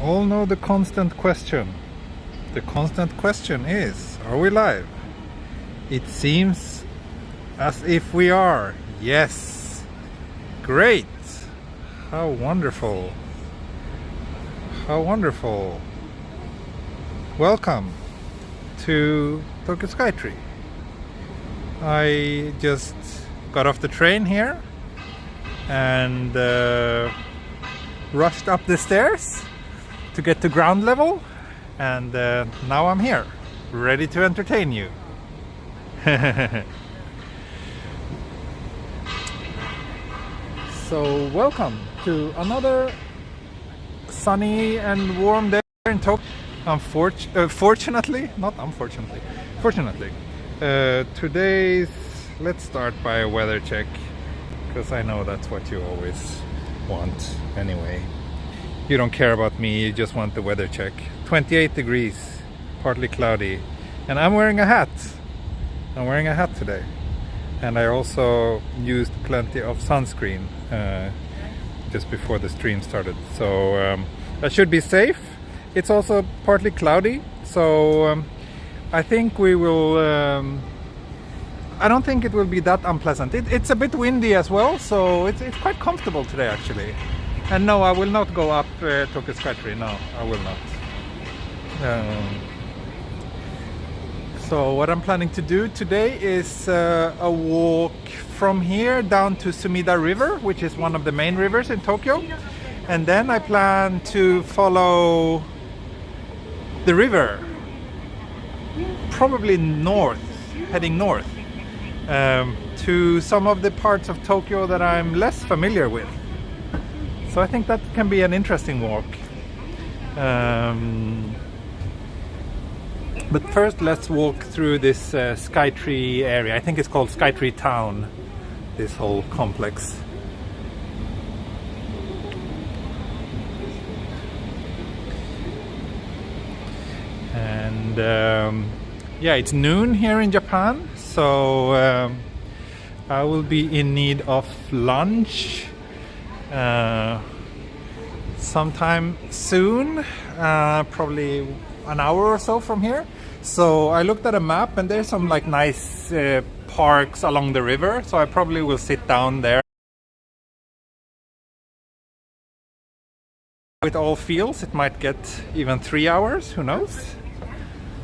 all know the constant question. The constant question is, are we live? It seems as if we are. Yes. Great. How wonderful. How wonderful. Welcome to Tokyo Skytree. I just got off the train here and rushed up the stairs to get to ground level, and now I'm here, ready to entertain you. So welcome to another sunny and warm day in Tokyo. Fortunately, today's, let's start by a weather check, because I know that's what you always want anyway. You don't care about me, you just want the weather check. 28 degrees, partly cloudy, and I'm wearing a hat. I'm wearing a hat today, and I also used plenty of sunscreen just before the stream started, so I should be safe. It's also partly cloudy, so I think we will I don't think it will be that unpleasant. It's a bit windy as well, so it's quite comfortable today actually. And no, I will not go up Tokyo Skytree. No, I will not. So what I'm planning to do today is a walk from here down to Sumida River, which is one of the main rivers in Tokyo. And then I plan to follow the river, probably north, heading north, to some of the parts of Tokyo that I'm less familiar with. So I think that can be an interesting walk. But first let's walk through this Skytree area. I think it's called Skytree Town, this whole complex. And yeah, it's noon here in Japan, so I will be in need of lunch sometime soon, probably an hour or so from here. So I looked at a map, and there's some like nice parks along the river, so I probably will sit down there. It all feels it might get even 3 hours, who knows.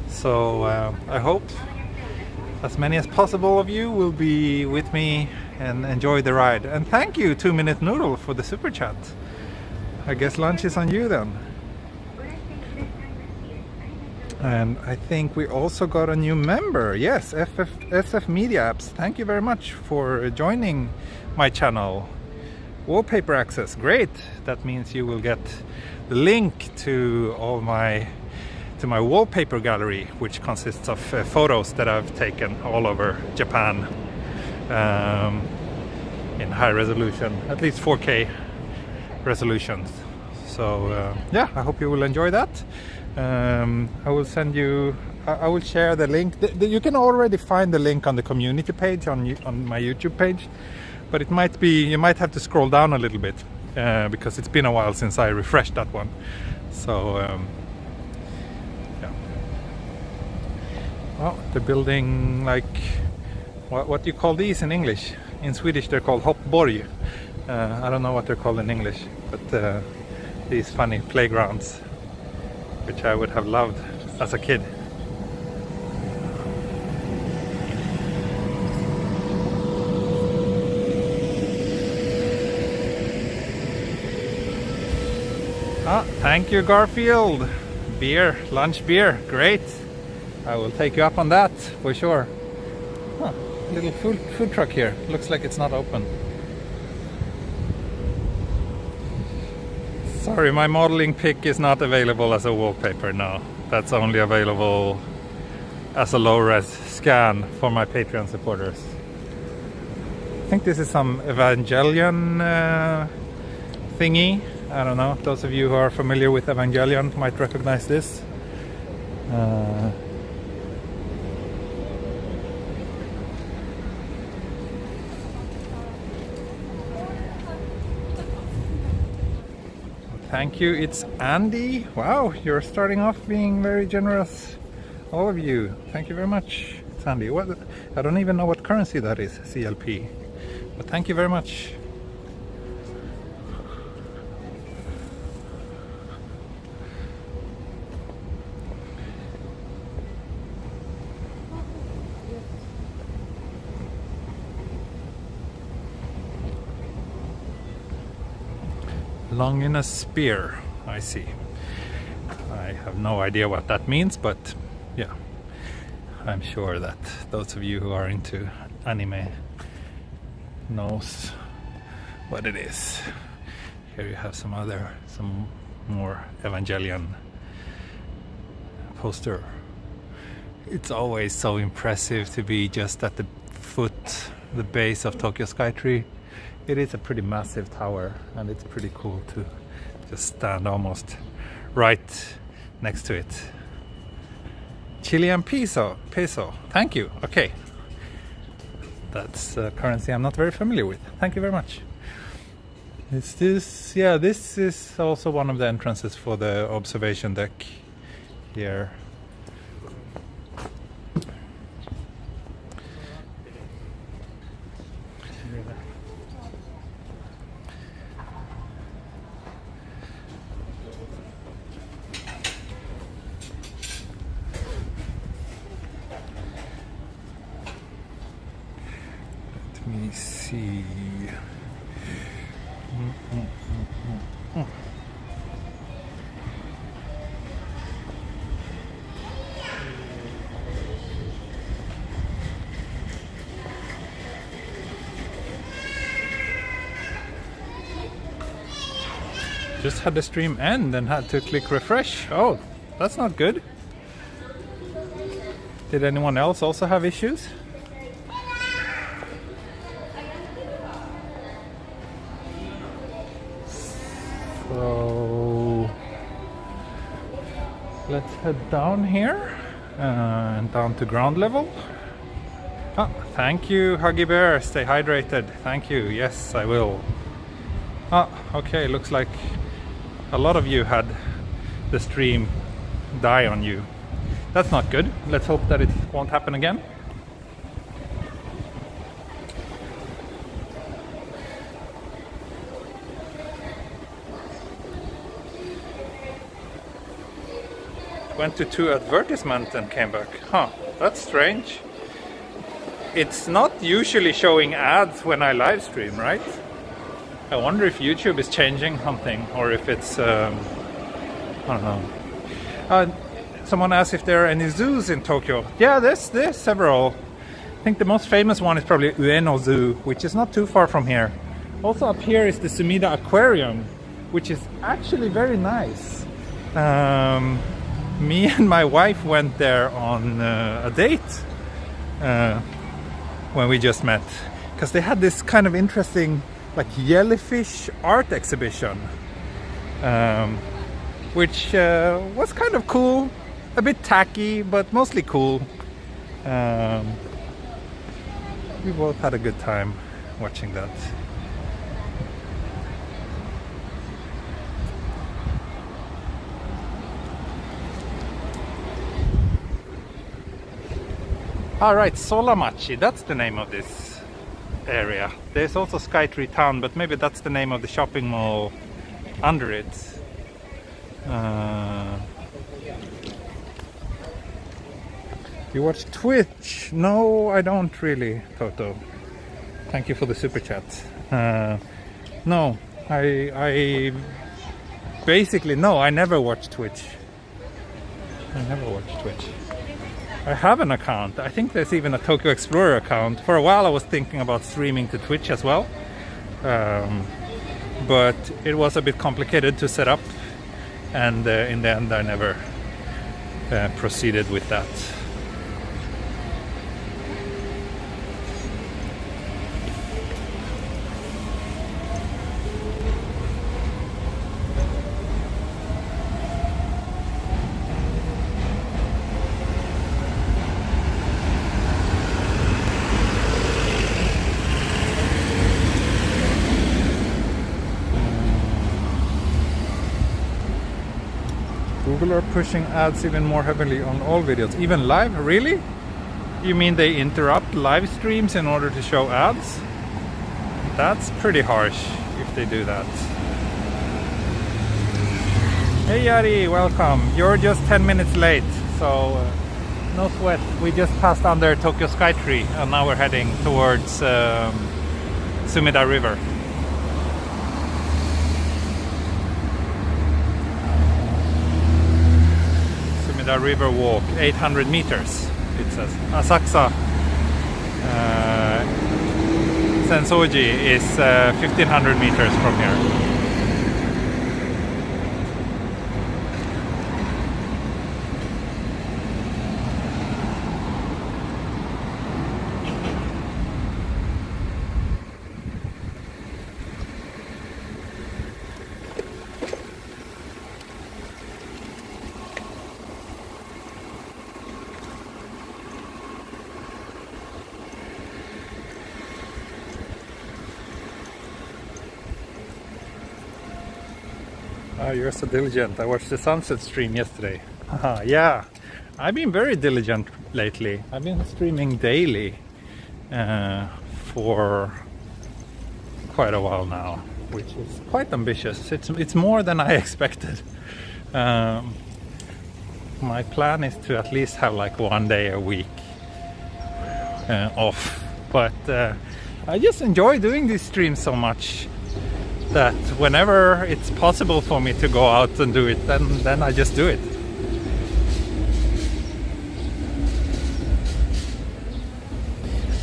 So I hope as many as possible of you will be with me and enjoy the ride. And thank you, 2 Minute Noodle, for the super chat. I guess lunch is on you then. And I think we also got a new member. Yes, SF Media Apps. Thank you very much for joining my channel. Wallpaper access, great. That means you will get the link to all my wallpaper gallery, which consists of photos that I've taken all over Japan in high resolution, at least 4K resolutions. So yeah, I hope you will enjoy that. I will send you, I will share the link. You can already find the link on the community page on my YouTube page, but it might be, you might have to scroll down a little bit because it's been a while since I refreshed that one. So yeah. Well, the building, like, what do you call these in English? In Swedish they're called hoppborg. I don't know what they're called in English, but these funny playgrounds, which I would have loved as a kid. Ah, thank you, Garfield. Beer, lunch beer, great. I will take you up on that for sure. Huh, little food truck here. Looks like it's not open. Sorry, my modeling pic is not available as a wallpaper now. That's only available as a low-res scan for my Patreon supporters. I think this is some Evangelion thingy. I don't know. Those of you who are familiar with Evangelion might recognize this. Thank you. It's Andy. Wow, you're starting off being very generous. All of you. Thank you very much. It's Andy. What? I don't even know what currency that is, CLP. But thank you very much. Long in a spear, I see. I have no idea what that means, but yeah, I'm sure that those of you who are into anime knows what it is. Here you have some more Evangelion poster. It's always so impressive to be just at the base of Tokyo Skytree. It is a pretty massive tower, and it's pretty cool to just stand almost right next to it. Chilean peso. Thank you. Okay. That's a currency I'm not very familiar with. Thank you very much. Is this... Yeah, this is also one of the entrances for the observation deck here. Let me see. Just had the stream end and had to click refresh. Oh, that's not good. Did anyone else also have issues? So let's head down here and down to ground level. Oh, thank you, Huggy Bear. Stay hydrated. Thank you. Yes, I will. Oh, okay. Looks like a lot of you had the stream die on you. That's not good. Let's hope that it won't happen again. Went to 2 advertisements and came back. Huh, that's strange. It's not usually showing ads when I live stream, right? I wonder if YouTube is changing something, or if it's, I don't know. Someone asked if there are any zoos in Tokyo. Yeah, there's several. I think the most famous one is probably Ueno Zoo, which is not too far from here. Also up here is the Sumida Aquarium, which is actually very nice. Me and my wife went there on a date when we just met, because they had this kind of interesting like jellyfish art exhibition, which was kind of cool, a bit tacky, but mostly cool. We both had a good time watching that. Alright, Solamachi, that's the name of this area. There's also Skytree Town, but maybe that's the name of the shopping mall under it. You watch Twitch? No, I don't really, Toto. Thank you for the super chat. No, I basically, no, I never watch Twitch. I never watch Twitch. I have an account. I think there's even a Tokyo Explorer account. For a while I was thinking about streaming to Twitch as well. But it was a bit complicated to set up. And in the end I never proceeded with that. Google are pushing ads even more heavily on all videos, even live. Really? You mean they interrupt live streams in order to show ads? That's pretty harsh if they do that. Hey Yari, welcome. You're just 10 minutes late, so no sweat. We just passed under Tokyo Skytree and now we're heading towards Sumida River. Sumida River walk, 800 meters, it says. Asakusa Sensoji is 1500 meters from here. Oh, you're so diligent. I watched the sunset stream yesterday. Yeah, I've been very diligent lately. I've been streaming daily for quite a while now, which is quite ambitious. It's more than I expected. My plan is to at least have like one day a week off. But I just enjoy doing these streams so much that whenever it's possible for me to go out and do it, then I just do it.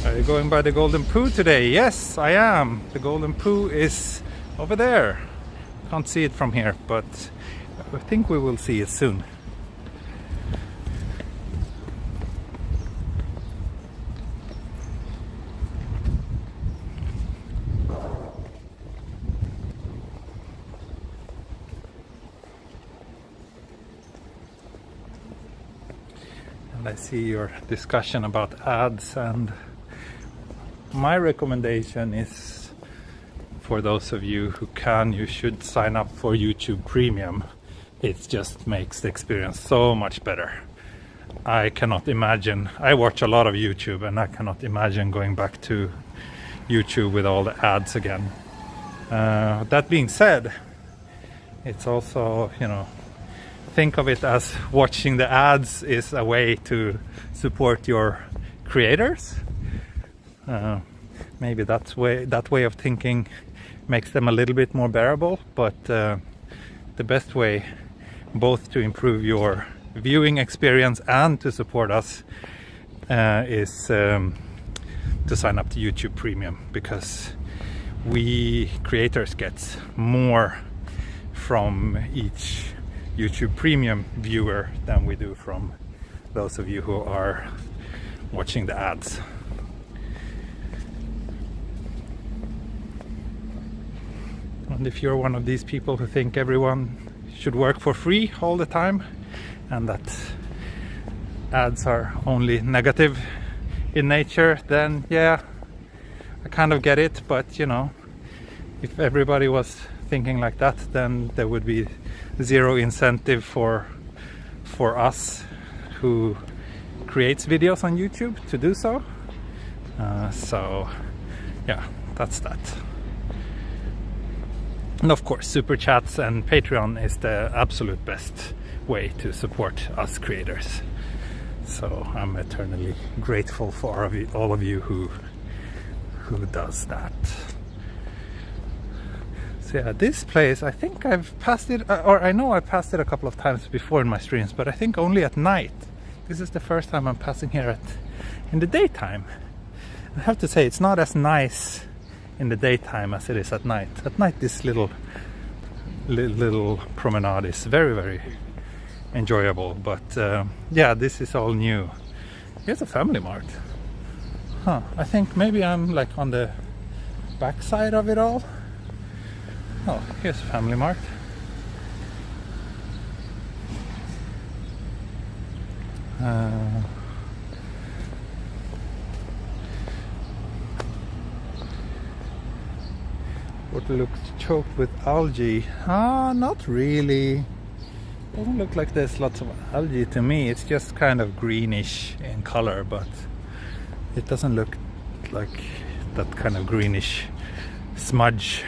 Are you going by the Golden Poo today? Yes, I am. The Golden Poo is over there. Can't see it from here, but I think we will see it soon. I see your discussion about ads, and my recommendation is for those of you who can, you should sign up for YouTube Premium. It just makes the experience so much better. I cannot imagine, I watch a lot of YouTube and I cannot imagine going back to YouTube with all the ads again. That being said, it's also, you know, think of it as watching the ads is a way to support your creators. Maybe that way of thinking makes them a little bit more bearable, but the best way both to improve your viewing experience and to support us is to sign up to YouTube Premium, because we creators get more from each YouTube Premium viewer than we do from those of you who are watching the ads. And if you're one of these people who think everyone should work for free all the time and that ads are only negative in nature, then yeah, I kind of get it. But you know, if everybody was thinking like that, then there would be zero incentive for us who creates videos on YouTube to do so. So yeah, that's that. And of course, super chats and Patreon is the absolute best way to support us creators. So I'm eternally grateful for all of you who does that. So yeah, this place, I think I've passed it, or I know I've passed it a couple of times before in my streams, but I think only at night. This is the first time I'm passing here in the daytime. I have to say, it's not as nice in the daytime as it is at night. At night, this little promenade is very, very enjoyable. But yeah, this is all new. Here's a Family Mart. I think maybe I'm like on the back side of it all. Oh, here's a Family Mart. What looks choked with algae? Not really. Doesn't look like there's lots of algae to me. It's just kind of greenish in color, but it doesn't look like that kind of greenish smudge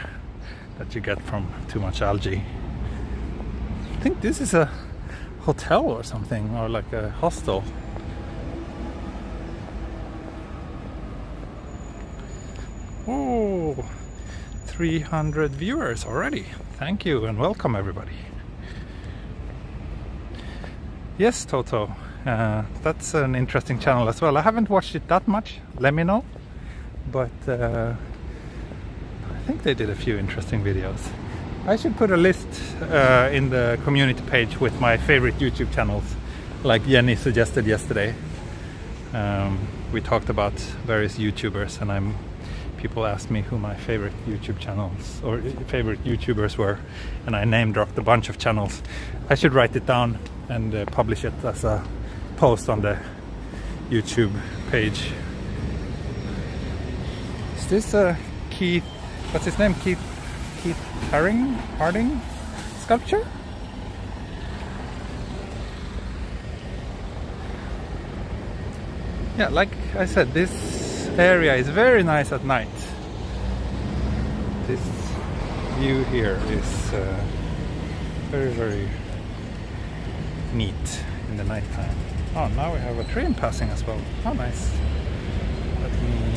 that you get from too much algae. I think this is a hotel or something, or like a hostel. Oh, 300 viewers already. Thank you and welcome everybody. Yes, Toto, that's an interesting channel as well. I haven't watched it that much, let me know, but I think they did a few interesting videos. I should put a list in the community page with my favorite YouTube channels, like Jenny suggested yesterday. We talked about various YouTubers, and people asked me who my favorite YouTube channels or favorite YouTubers were, and I name dropped a bunch of channels. I should write it down and publish it as a post on the YouTube page. Is this Keith, what's his name? Keith Harding sculpture? Yeah, like I said, this area is very nice at night. This view here is very, very neat in the nighttime. Oh, now we have a train passing as well. How nice. Let me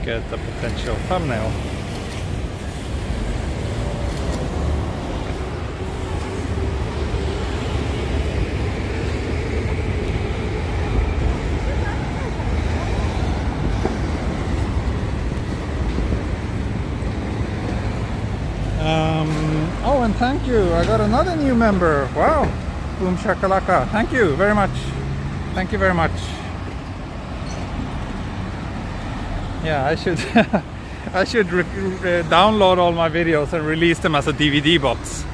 get a potential thumbnail. Oh, and thank you. I got another new member. Wow. Boom shakalaka. Thank you very much. Thank you very much. Yeah, I should I should download all my videos and release them as a DVD box.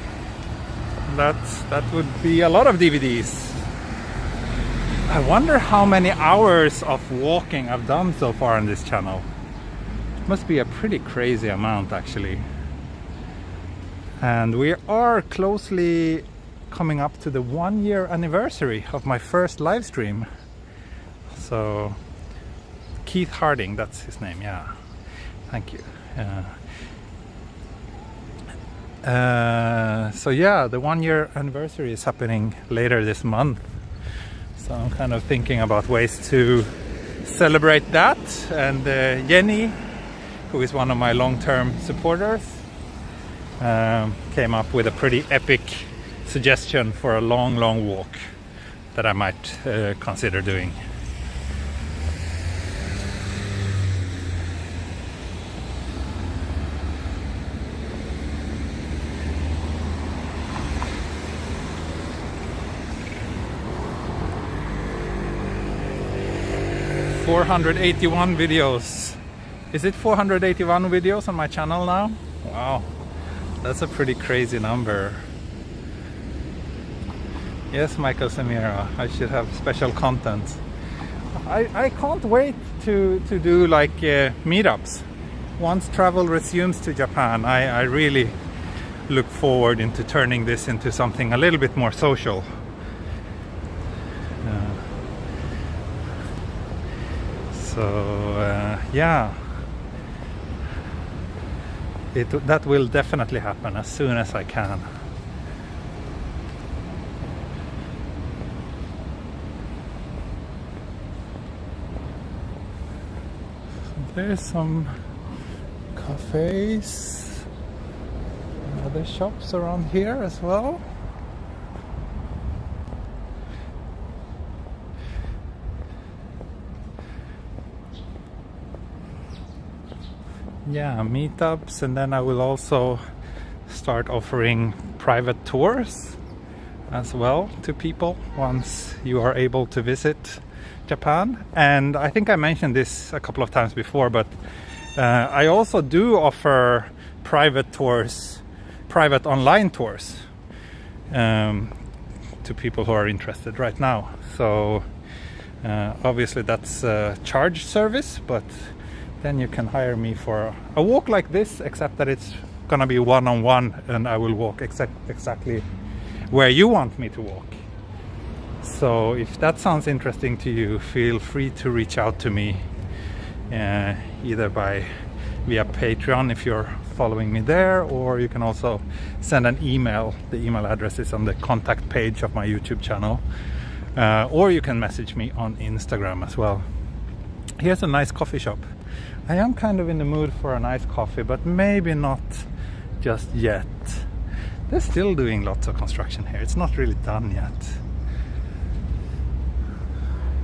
That would be a lot of DVDs. I wonder how many hours of walking I've done so far on this channel. It must be a pretty crazy amount actually. And we are closely coming up to the 1-year anniversary of my first live stream. So Keith Harding, that's his name, yeah. Thank you. So yeah, the 1-year anniversary is happening later this month. So I'm kind of thinking about ways to celebrate that. And Jenny, who is one of my long-term supporters, came up with a pretty epic suggestion for a long walk that I might consider doing. $481 videos. Is it 481 videos on my channel now? Wow. That's a pretty crazy number. Yes, Michael Samira, I should have special content. I can't wait to do like meetups. Once travel resumes to Japan, I really look forward into turning this into something a little bit more social. Yeah. That will definitely happen as soon as I can. There's some cafes and other shops around here as well. Yeah, meetups, and then I will also start offering private tours as well to people once you are able to visit Japan. And I think I mentioned this a couple of times before, but I also do offer private tours, private online tours to people who are interested right now. So obviously that's a charge service, but then you can hire me for a walk like this, except that it's gonna be one-on-one and I will walk exactly where you want me to walk. So if that sounds interesting to you, feel free to reach out to me, either via Patreon if you're following me there, or you can also send an email. The email address is on the contact page of my YouTube channel, or you can message me on Instagram as well. Here's a nice coffee shop. I am kind of in the mood for a nice coffee, but maybe not just yet. They're still doing lots of construction here. It's not really done yet.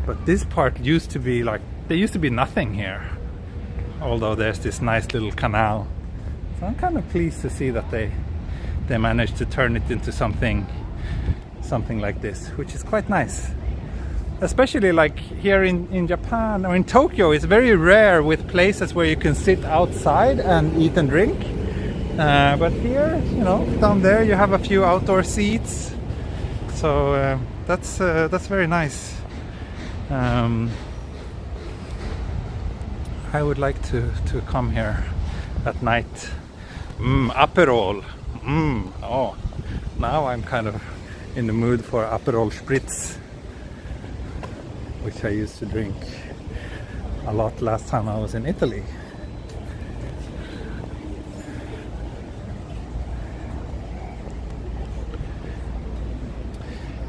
But this part used to be like, there used to be nothing here, although there's this nice little canal. So I'm kind of pleased to see that they managed to turn it into something like this, which is quite nice. Especially like here in Japan or in Tokyo, it's very rare with places where you can sit outside and eat and drink. But here, you know, down there you have a few outdoor seats. So that's very nice. I would like to come here at night. Aperol. Oh, now I'm kind of in the mood for Aperol Spritz, which I used to drink a lot last time I was in Italy.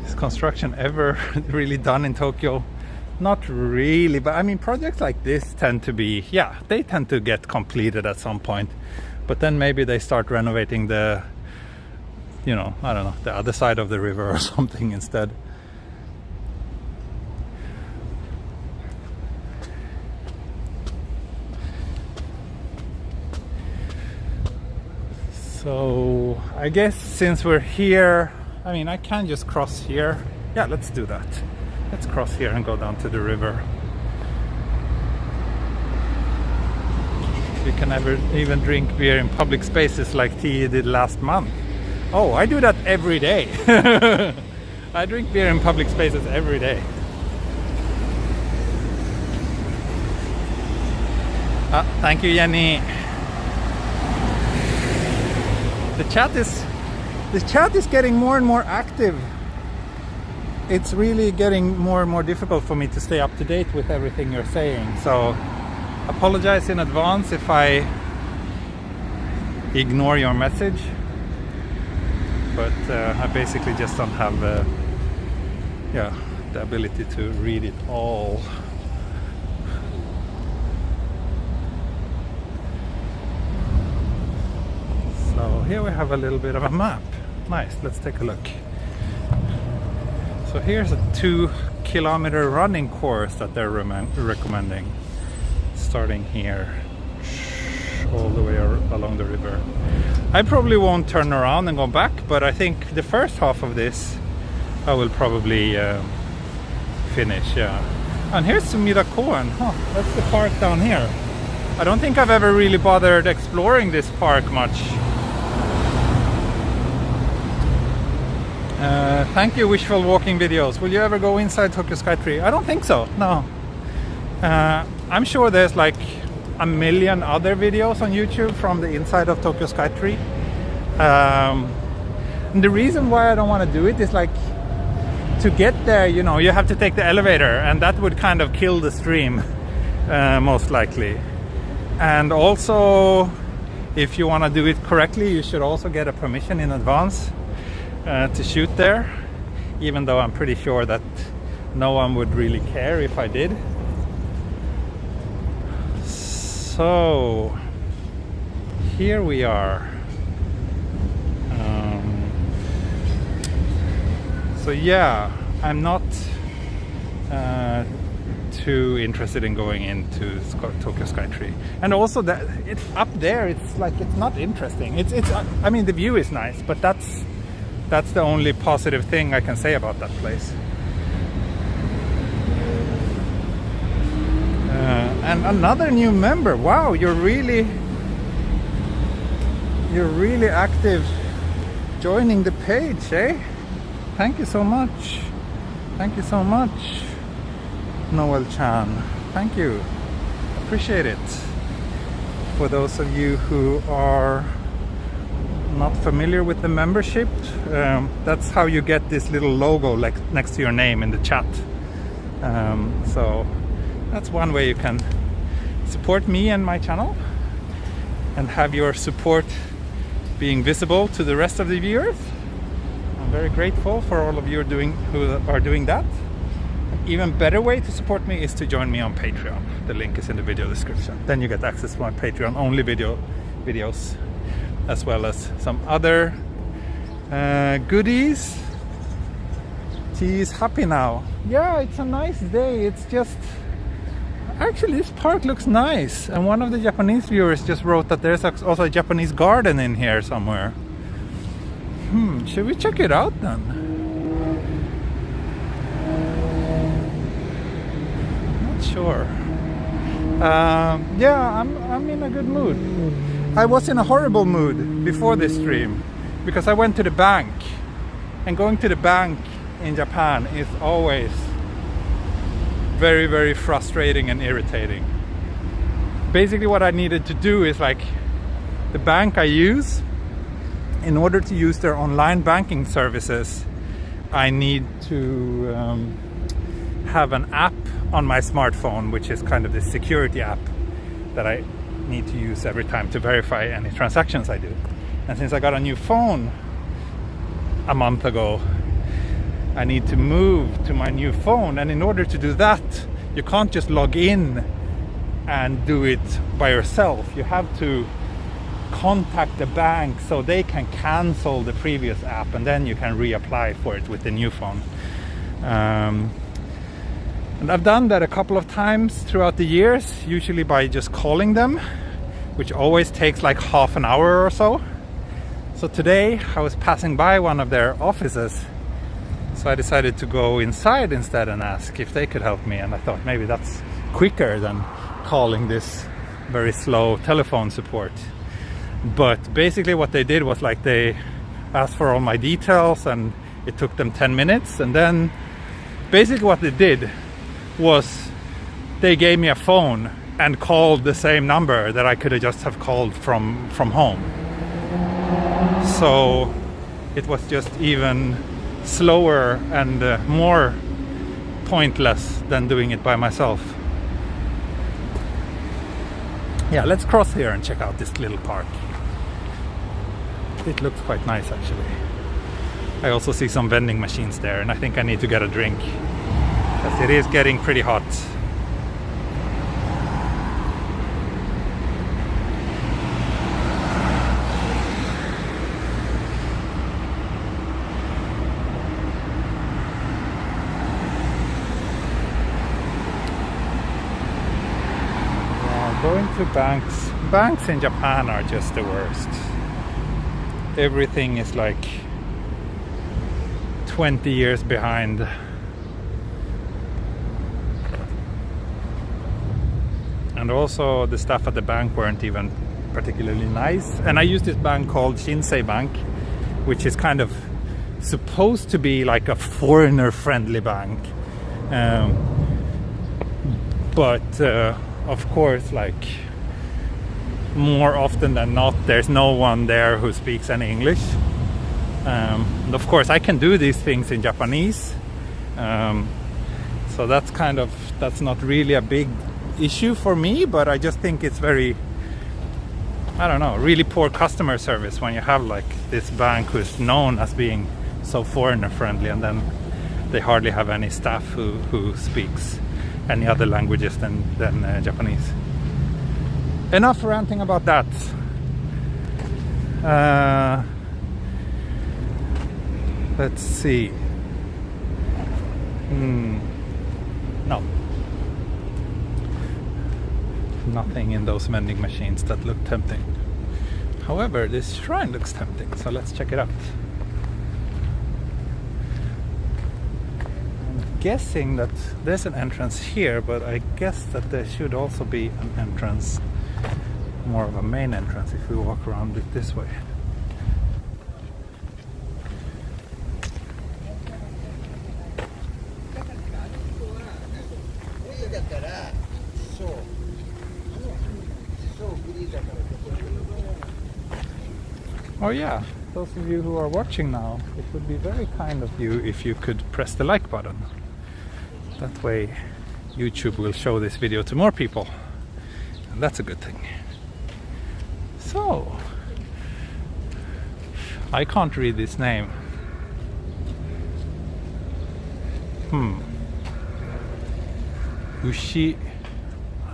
Is construction ever really done in Tokyo? Not really, but I mean, projects like this tend to be, yeah, they tend to get completed at some point, but then maybe they start renovating the, you know, I don't know, the other side of the river or something instead. So I guess since we're here, I mean, I can just cross here. Yeah, let's do that. Let's cross here and go down to the river. You can never even drink beer in public spaces like T did last month. Oh, I do that every day. I drink beer in public spaces every day. Thank you, Jenny. The chat is getting more and more active. It's really getting more and more difficult for me to stay up to date with everything you're saying. So apologize in advance if I ignore your message. But I basically just don't have the ability to read it all. So here we have a little bit of a map. Nice, let's take a look. So here's a 2-kilometer running course that they're recommending, starting here all the way along the river. I probably won't turn around and go back, but I think the first half of this I will probably finish. Yeah. And here's Sumida Aquarium. That's the park down here. I don't think I've ever really bothered exploring this park much. Thank you, Wishful Walking Videos. Will you ever go inside Tokyo Skytree? I don't think so, no. I'm sure there's like a million other videos on YouTube from the inside of Tokyo Skytree. And the reason why I don't want to do it is like, to get there, you know, you have to take the elevator, and that would kind of kill the stream, most likely. And also, if you want to do it correctly, you should also get a permission in advance to shoot there, even though I'm pretty sure that no one would really care if I did. So here we are. So yeah, I'm not too interested in going into Tokyo Skytree, and also that it's up there. It's like, it's not interesting. It's I mean, the view is nice, but that's the only positive thing I can say about that place. And another new member. Wow, you're really active joining the page, eh? Thank you so much. Thank you so much, Noel Chan. Thank you. Appreciate it. For those of you who are not familiar with the membership, that's how you get this little logo like next to your name in the chat. So that's one way you can support me and my channel and have your support being visible to the rest of the viewers. I'm very grateful for all of you who are doing that. An even better way to support me is to join me on Patreon. The link is in the video description. Then you get access to my Patreon only videos, as well as some other goodies. She is happy now. Yeah, it's a nice day. It's just actually this park looks nice, and one of the Japanese viewers just wrote that there's also a Japanese garden in here somewhere. Should we check it out then? Not sure. Yeah, I'm in a good mood. I was in a horrible mood before this stream because I went to the bank, and going to the bank in Japan is always very, very frustrating and irritating. Basically what I needed to do is, like, the bank I use, in order to use their online banking services, I need to have an app on my smartphone, which is kind of the security app that I need to use every time to verify any transactions I do. And since I got a new phone a month ago, I need to move to my new phone, and in order to do that, you can't just log in and do it by yourself. You have to contact the bank so they can cancel the previous app, and then you can reapply for it with the new phone. And I've done that a couple of times throughout the years, usually by just calling them, which always takes like half an hour or so. So today I was passing by one of their offices, so I decided to go inside instead and ask if they could help me, and I thought maybe that's quicker than calling this very slow telephone support. But basically what they did was, like, they asked for all my details and it took them 10 minutes, and then basically what they did was they gave me a phone and called the same number that I could have just called from home. So it was just even slower and more pointless than doing it by myself. Yeah, let's cross here and check out this little park. It looks quite nice, actually. I also see some vending machines there, and I think I need to get a drink, because it is getting pretty hot. Going to banks in Japan are just the worst. Everything is like 20 years behind. And also the staff at the bank weren't even particularly nice. And I used this bank called Shinsei Bank, which is kind of supposed to be like a foreigner-friendly bank. But of course, like, more often than not, there's no one there who speaks any English. And of course, I can do these things in Japanese, so that's not really a big issue for me. But I just think it's very, I don't know, really poor customer service when you have like this bank who's known as being so foreigner friendly, and then they hardly have any staff who speaks any other languages than Japanese. Enough ranting about that. Let's see. No. Nothing in those vending machines that look tempting. However, this shrine looks tempting, so let's check it out. Guessing that there's an entrance here, but I guess that there should also be an entrance, more of a main entrance, if we walk around it this way. Oh yeah, those of you who are watching now, it would be very kind of you if you could press the like button. That way YouTube will show this video to more people, and that's a good thing. So, I can't read this name. I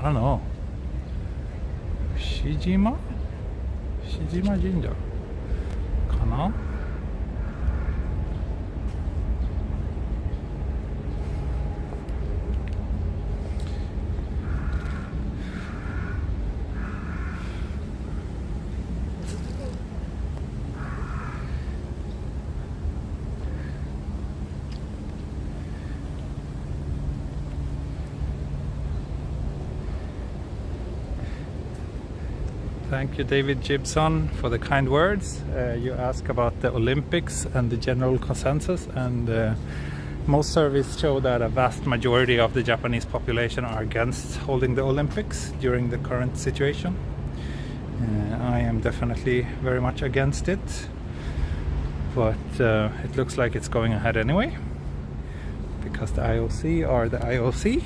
don't know. Fushijima Jinja? Kana? Thank you, David Gibson, for the kind words. You ask about the Olympics and the general consensus, and most surveys show that a vast majority of the Japanese population are against holding the Olympics during the current situation. I am definitely very much against it, but it looks like it's going ahead anyway, because the IOC are the IOC.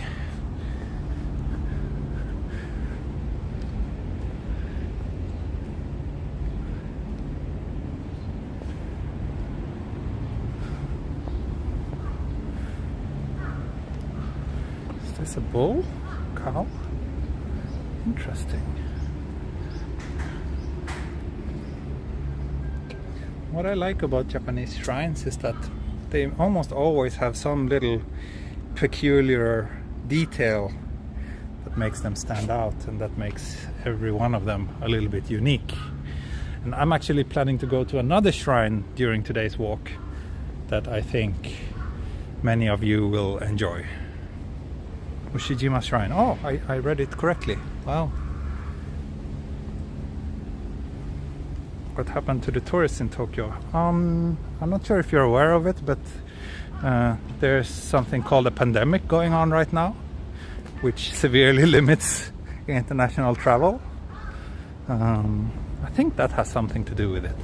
Is this a bull? Cow? Interesting. What I like about Japanese shrines is that they almost always have some little peculiar detail that makes them stand out, and that makes every one of them a little bit unique. And I'm actually planning to go to another shrine during today's walk that I think many of you will enjoy. Fushijima Shrine. Oh, I read it correctly. Wow. What happened to the tourists in Tokyo? I'm not sure if you're aware of it, but there's something called a pandemic going on right now, which severely limits international travel. I think that has something to do with it.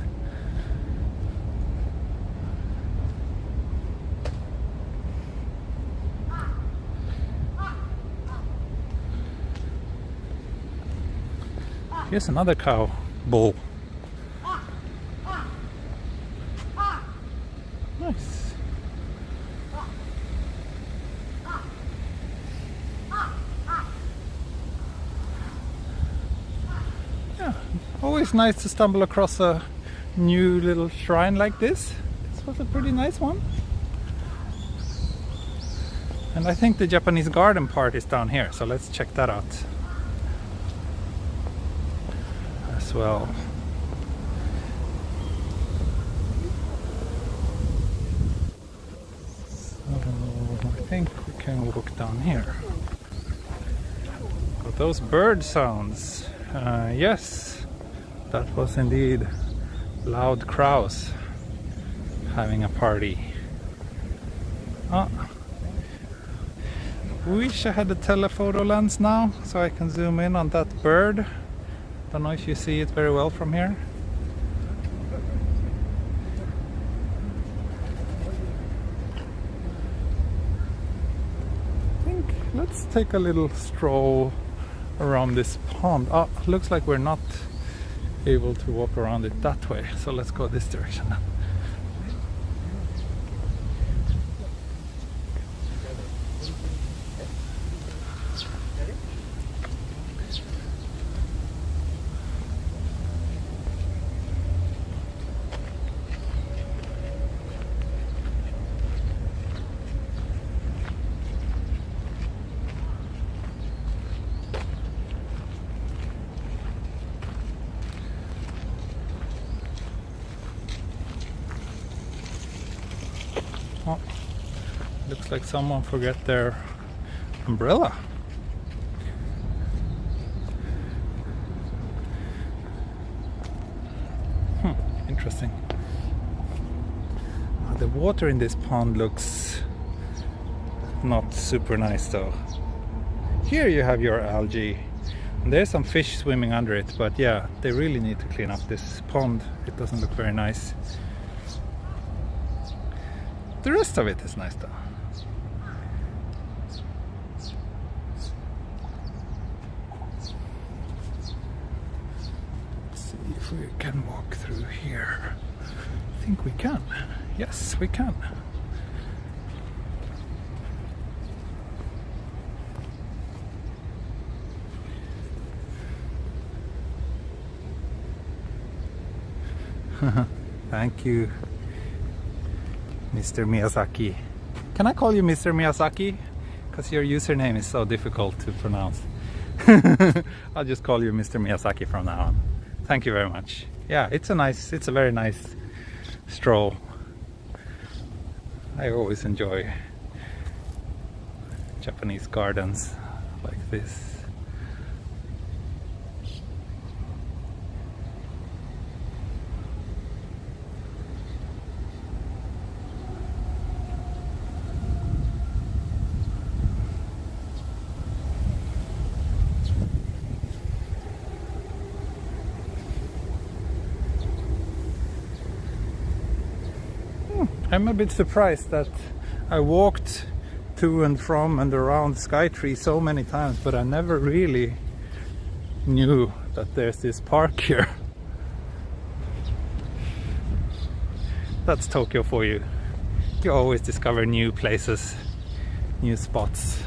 Here's another cow bull. Nice. Yeah, always nice to stumble across a new little shrine like this. This was a pretty nice one. And I think the Japanese garden part is down here, so let's check that out as well. So I think we can walk down here. But those bird sounds, yes, that was indeed loud crows having a party. Wish I had a telephoto lens now so I can zoom in on that bird. Don't know if you see it very well from here. I think let's take a little stroll around this pond. Oh, looks like we're not able to walk around it that way, so let's go this direction now. Oh, looks like someone forgot their umbrella. Interesting. The water in this pond looks not super nice though. Here you have your algae There's some fish swimming under it, but yeah, they really need to clean up this pond. It doesn't look very nice. The rest of it is nice though. Let's see if we can walk through here. I think we can. Yes, we can. Thank you, Mr. Miyazaki. Can I call you Mr. Miyazaki? Because your username is so difficult to pronounce. I'll just call you Mr. Miyazaki from now on. Thank you very much. Yeah, it's a very nice stroll. I always enjoy Japanese gardens like this. I'm a bit surprised that I walked to and from and around Skytree so many times, but I never really knew that there's this park here. That's Tokyo for you. You always discover new places, new spots.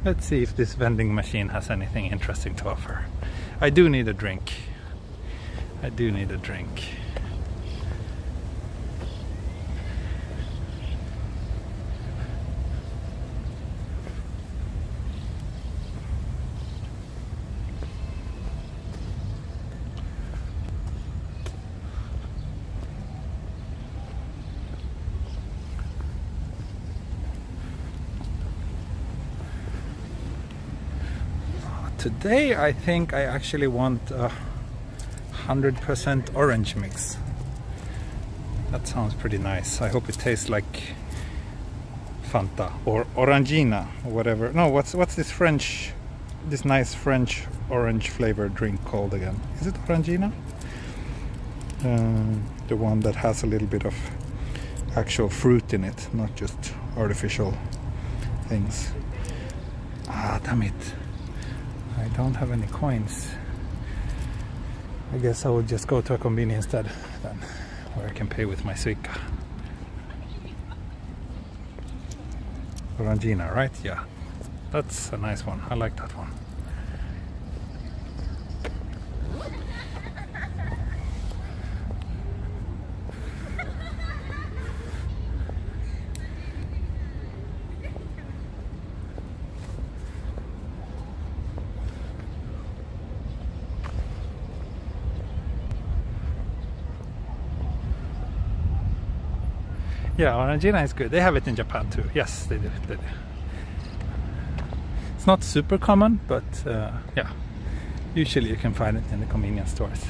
Let's see if this vending machine has anything interesting to offer. I do need a drink. I do need a drink. Today I think I actually want a 100% orange mix. That sounds pretty nice. I hope it tastes like Fanta or Orangina or whatever. No, what's this nice French orange flavored drink called again? Is it Orangina? The one that has a little bit of actual fruit in it, not just artificial things. Ah, damn it. I don't have any coins. I guess I will just go to a convenience instead then, where I can pay with my Suica. Orangina, right? Yeah. That's a nice one. I like that one. Yeah, Orangina is good. They have it in Japan too. Yes, they do. They do. It's not super common, but yeah, usually you can find it in the convenience stores.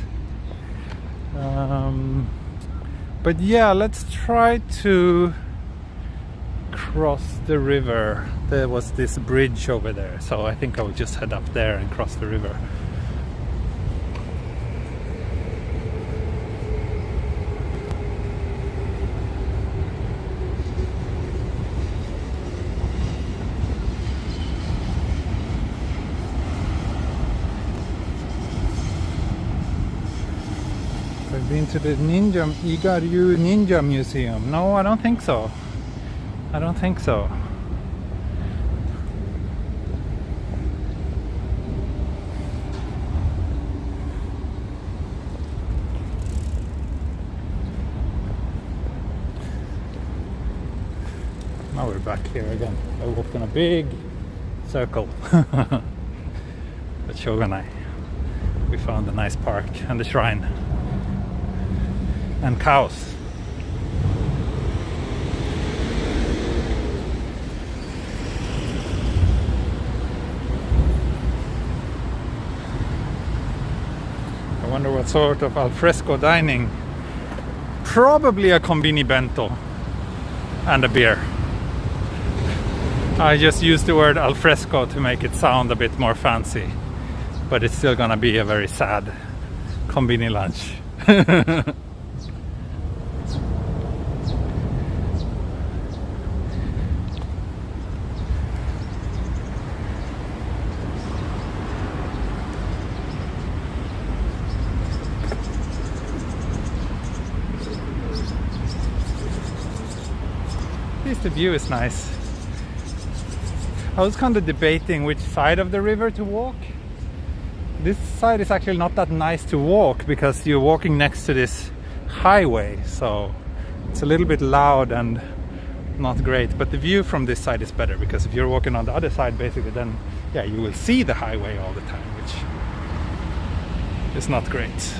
But yeah, let's try to cross the river. There was this bridge over there, so I think I will just head up there and cross the river. Been to the Igaryu Ninja Museum? No, I don't think so. I don't think so. Now we're back here again. I walked in a big circle. At Shogunai. We found a nice park and the shrine. And cows. I wonder what sort of alfresco dining. Probably a konbini bento and a beer. I just used the word al fresco to make it sound a bit more fancy, but it's still gonna be a very sad combini lunch. At least the view is nice. I was kind of debating which side of the river to walk. This side is actually not that nice to walk because you're walking next to this highway, so it's a little bit loud and not great. But the view from this side is better, because if you're walking on the other side, basically, then yeah, you will see the highway all the time, which is not great.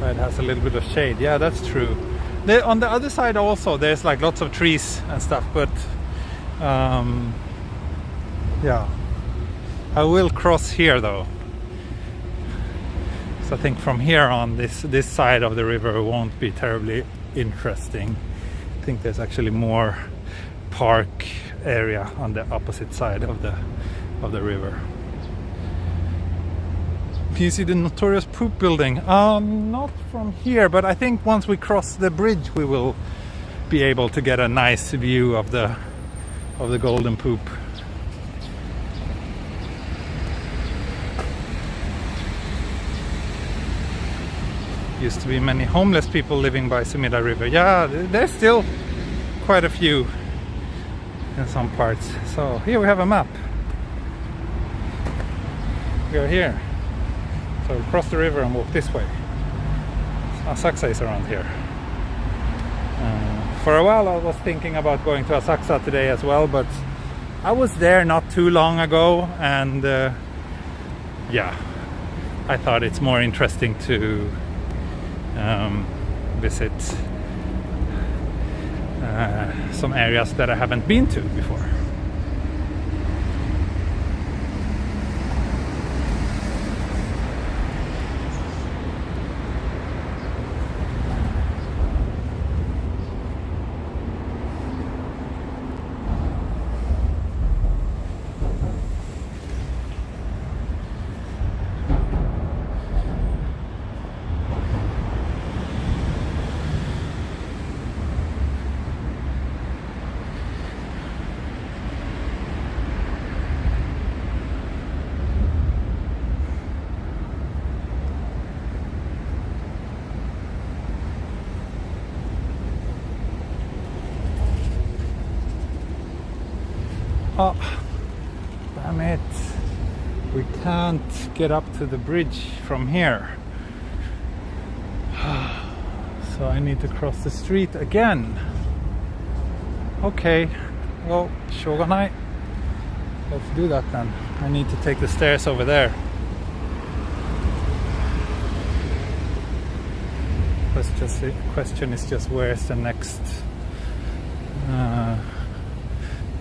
It has a little bit of shade. Yeah, that's true. On the other side also there's like lots of trees and stuff, but yeah, I will cross here though. So I think from here on this side of the river won't be terribly interesting. I think there's actually more park area on the opposite side of the river. Can you see the notorious poop building? Not from here, but I think once we cross the bridge we will be able to get a nice view of the golden poop. Used to be many homeless people living by Sumida River. Yeah, there's still quite a few in some parts. So here we have a map. We are here. So we'll cross the river and walk this way. Asakusa is around here. For a while I was thinking about going to Asakusa today as well, but I was there not too long ago, and yeah, I thought it's more interesting to visit some areas that I haven't been to before. Oh, damn it. We can't get up to the bridge from here. So I need to cross the street again. Okay, well, shogunai. Let's do that then. I need to take the stairs over there. The question is just where's the next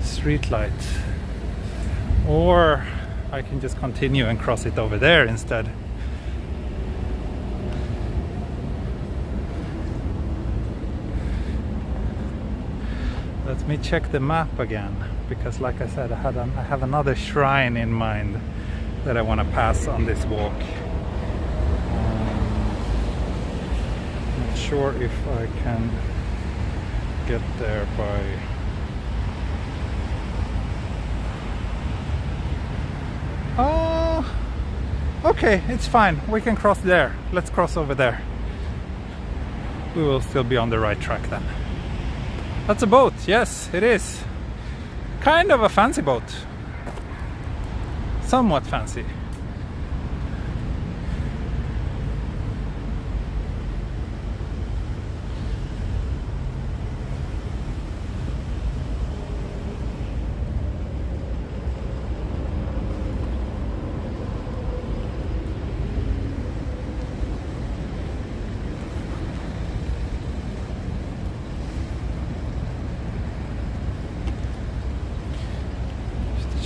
street light, or I can just continue and cross it over there instead. Let me check the map again, because like I said, I have another shrine in mind that I want to pass on this walk. Not sure if I can get there by okay, it's fine. We can cross there. Let's cross over there. We will still be on the right track then. That's a boat. Yes, it is. Kind of a fancy boat. Somewhat fancy.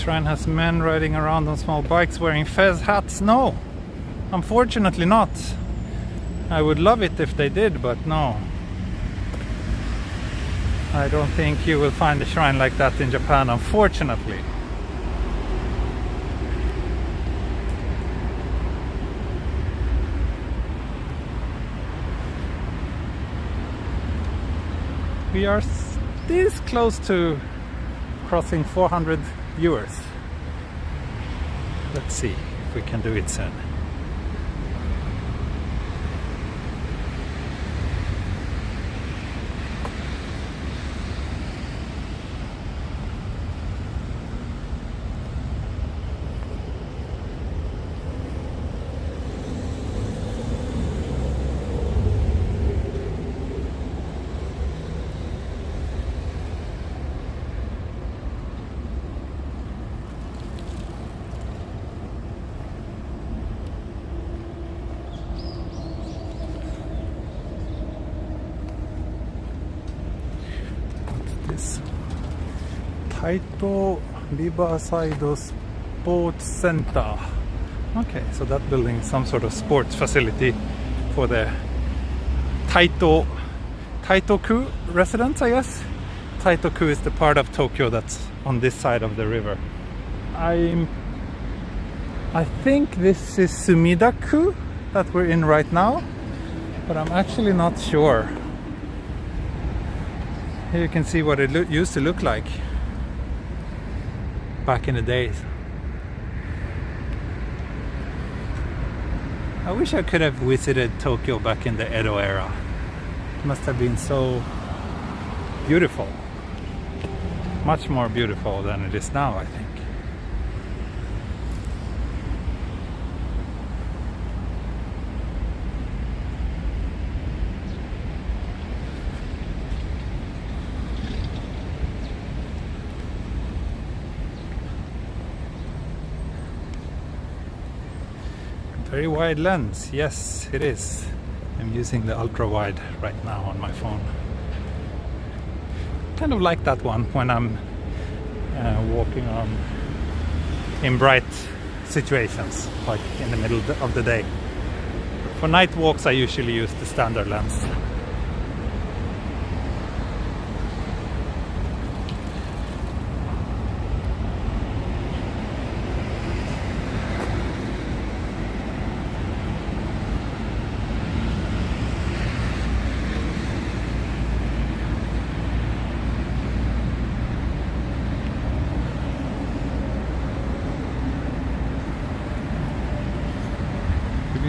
shrine has men riding around on small bikes wearing fez hats. No, unfortunately not. I would love it if they did, but no. I don't think you will find a shrine like that in Japan, unfortunately. We are this close to crossing 400 viewers. Let's see if we can do it soon. Taito Riverside Sports Center. Okay, so that building is some sort of sports facility for the Taitoku residents, I guess. Taitoku is the part of Tokyo that's on this side of the river. I think this is Sumida-ku that we're in right now, but I'm actually not sure. Here you can see what it used to look like back in the days. I wish I could have visited Tokyo back in the Edo era. It must have been so beautiful. Much more beautiful than it is now, I think. Very wide lens, yes it is. I'm using the ultra wide right now on my phone. Kind of like that one when I'm walking on in bright situations, like in the middle of the day. For night walks I usually use the standard lens.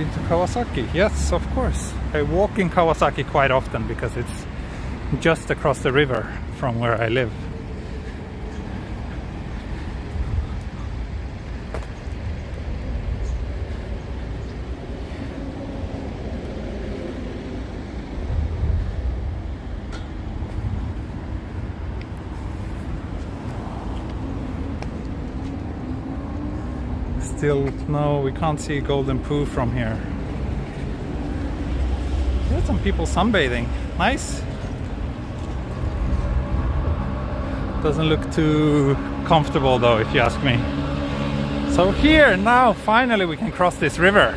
To Kawasaki, yes, of course. I walk in Kawasaki quite often because it's just across the river from where I live. Still, no, we can't see Golden Poo from here. There's some people sunbathing. Nice. Doesn't look too comfortable though, if you ask me. So here, now, finally we can cross this river.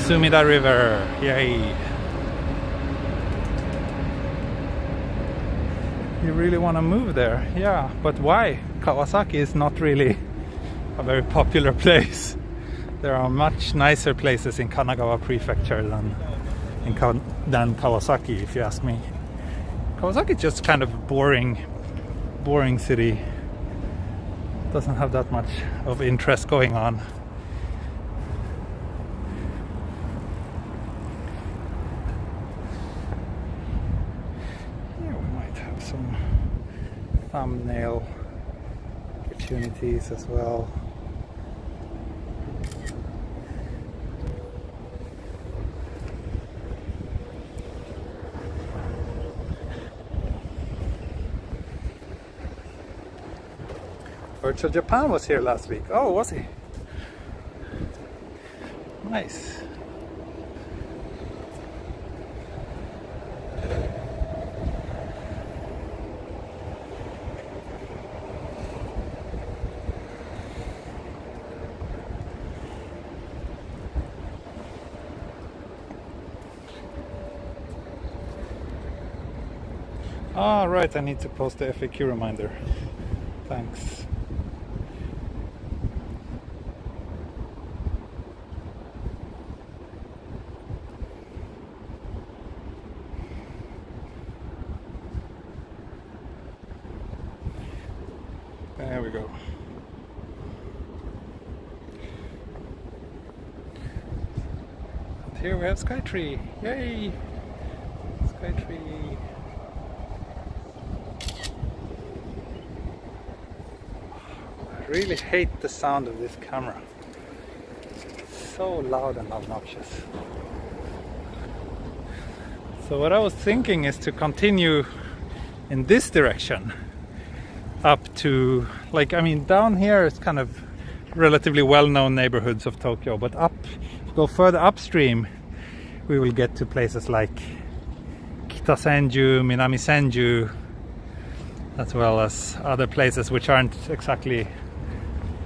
Sumida River, yay. You really want to move there? Yeah, but why? Kawasaki is not really a very popular place. There are much nicer places in Kanagawa Prefecture than Kawasaki, if you ask me. Kawasaki is just kind of boring city. Doesn't have that much of interest going on. Here we might have some thumbnail opportunities as well. Virtual Japan was here last week. Oh, was he? Nice. Ah, right, I need to post the FAQ reminder. Thanks. There we go. And here we have Skytree. Yay! Skytree. I really hate the sound of this camera. It's so loud and obnoxious. So what I was thinking is to continue in this direction up to, like, I mean, down here is kind of relatively well-known neighborhoods of Tokyo, but up, go further upstream, we will get to places like Kita-senju, Minami-senju, as well as other places which aren't exactly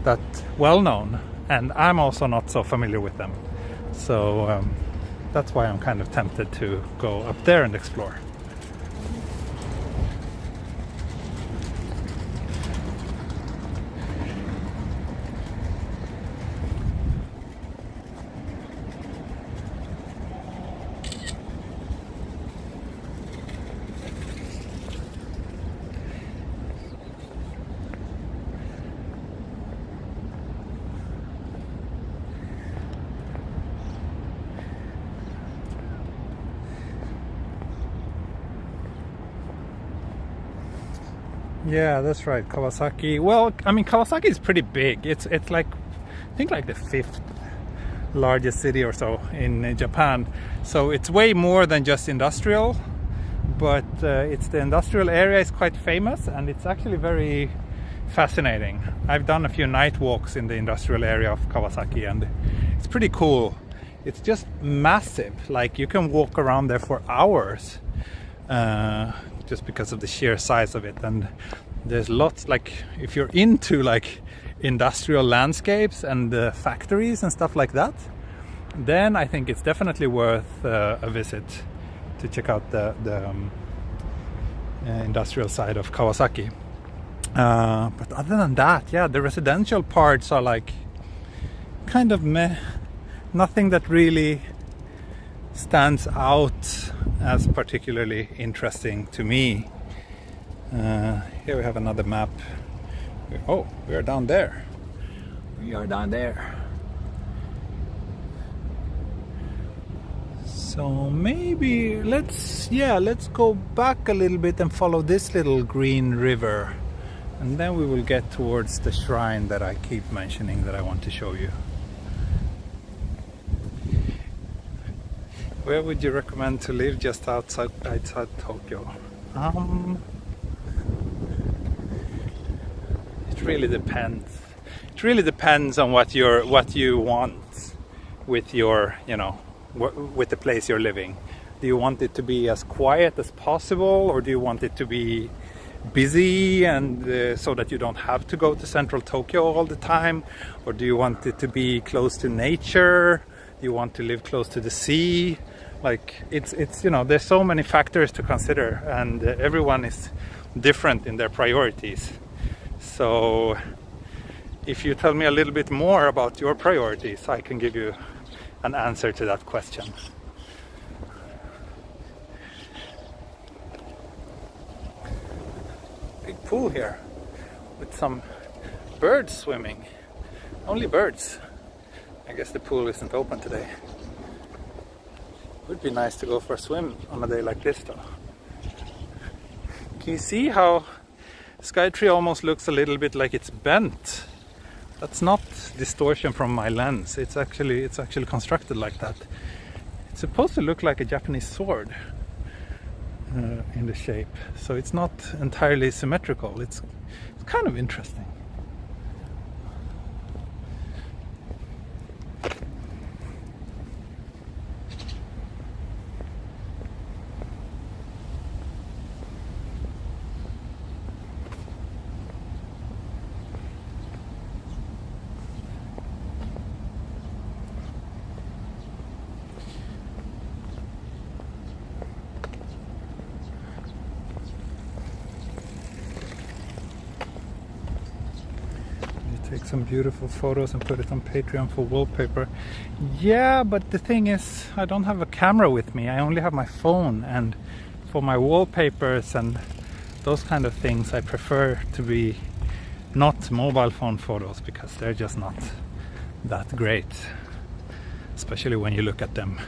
that well-known, and I'm also not so familiar with them. So that's why I'm kind of tempted to go up there and explore. Yeah, that's right, Kawasaki. Well, I mean, Kawasaki is pretty big. It's like, I think like the 5th largest city or so in Japan. So it's way more than just industrial, but it's the industrial area is quite famous, and it's actually very fascinating. I've done a few night walks in the industrial area of Kawasaki, and it's pretty cool. It's just massive. Like, you can walk around there for hours. Just because of the sheer size of it, and there's lots, like, if you're into like industrial landscapes and factories and stuff like that, then I think it's definitely worth a visit to check out the industrial side of Kawasaki. But other than that, yeah, the residential parts are like kind of meh. Nothing that really stands out as particularly interesting to me. Here we have another map. Oh, we are down there. We are down there. So maybe let's go back a little bit and follow this little green river, and then we will get towards the shrine that I keep mentioning that I want to show you. Where would you recommend to live just outside Tokyo? It really depends. It really depends on what you want with your, with the place you're living. Do you want it to be as quiet as possible, or do you want it to be busy and so that you don't have to go to central Tokyo all the time? Or do you want it to be close to nature? Do you want to live close to the sea? Like, it's there's so many factors to consider, and everyone is different in their priorities. So if you tell me a little bit more about your priorities, I can give you an answer to that question. Big pool here with some birds swimming. Only birds. I guess the pool isn't open today. Would be nice to go for a swim on a day like this, though. Can you see how Skytree almost looks a little bit like it's bent? That's not distortion from my lens. It's actually constructed like that. It's supposed to look like a Japanese sword in the shape, so it's not entirely symmetrical. It's kind of interesting. Take some beautiful photos and put it on Patreon for wallpaper. Yeah, but the thing is, I don't have a camera with me. I only have my phone, and for my wallpapers and those kind of things, I prefer to be not mobile phone photos because they're just not that great, especially when you look at them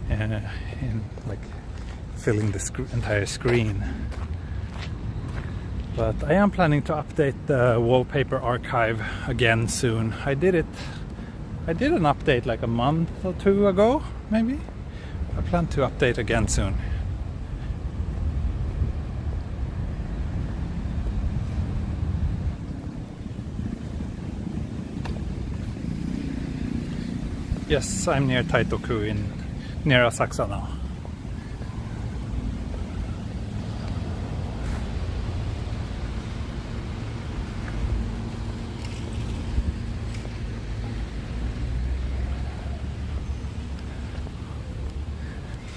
in like filling the entire screen. But I am planning to update the wallpaper archive again soon. I did an update like a month or two ago, maybe. I plan to update again soon. Yes, I'm near Taitoku near Asakusa now.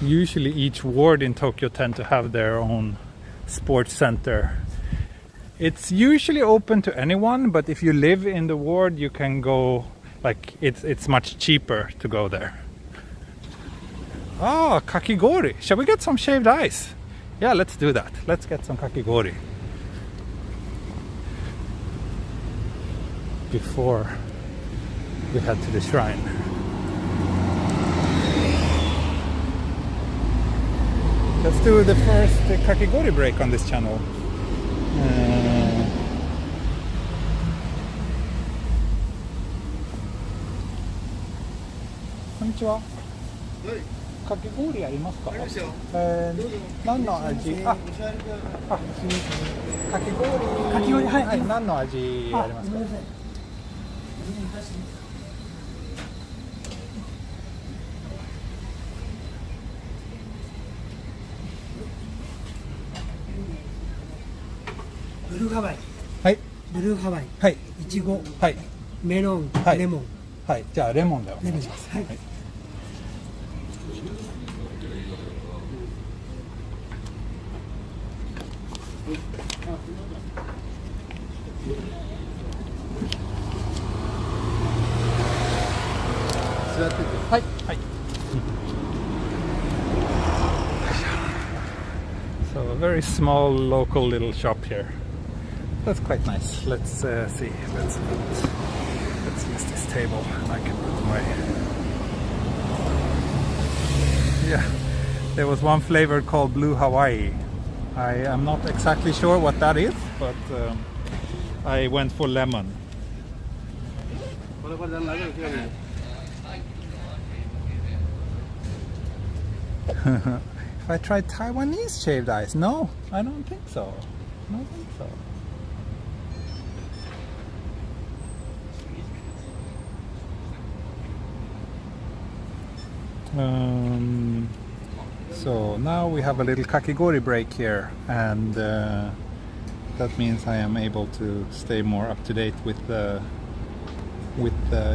Usually each ward in Tokyo tend to have their own sports center. It's usually open to anyone, but if you live in the ward you can go, like it's much cheaper to go there. Ah, kakigori. Shall we get some shaved ice? Yeah, let's do that. Let's get some kakigori before we head to the shrine. Let's do the first kakigori break on this channel. Konnichiwa. かき氷ありますか？ありますよ。何の味？かき氷。はい。何の味ありますか？ブルーハワイ。はい。ブルーハワイ。はい。いちご。はい。メロン。はい。レモン。はい。じゃあレモンでお願いします。はい。座ってて。はい。はい。So a very small local little shop here. That's quite nice. Let's see. Let's use this table and I can put my. Yeah, there was one flavor called Blue Hawaii. I am not exactly sure what that is, but I went for lemon. If I tried Taiwanese shaved ice, no, I don't think so. I don't think so. So now we have a little kakigori break here, and that means I am able to stay more up to date with the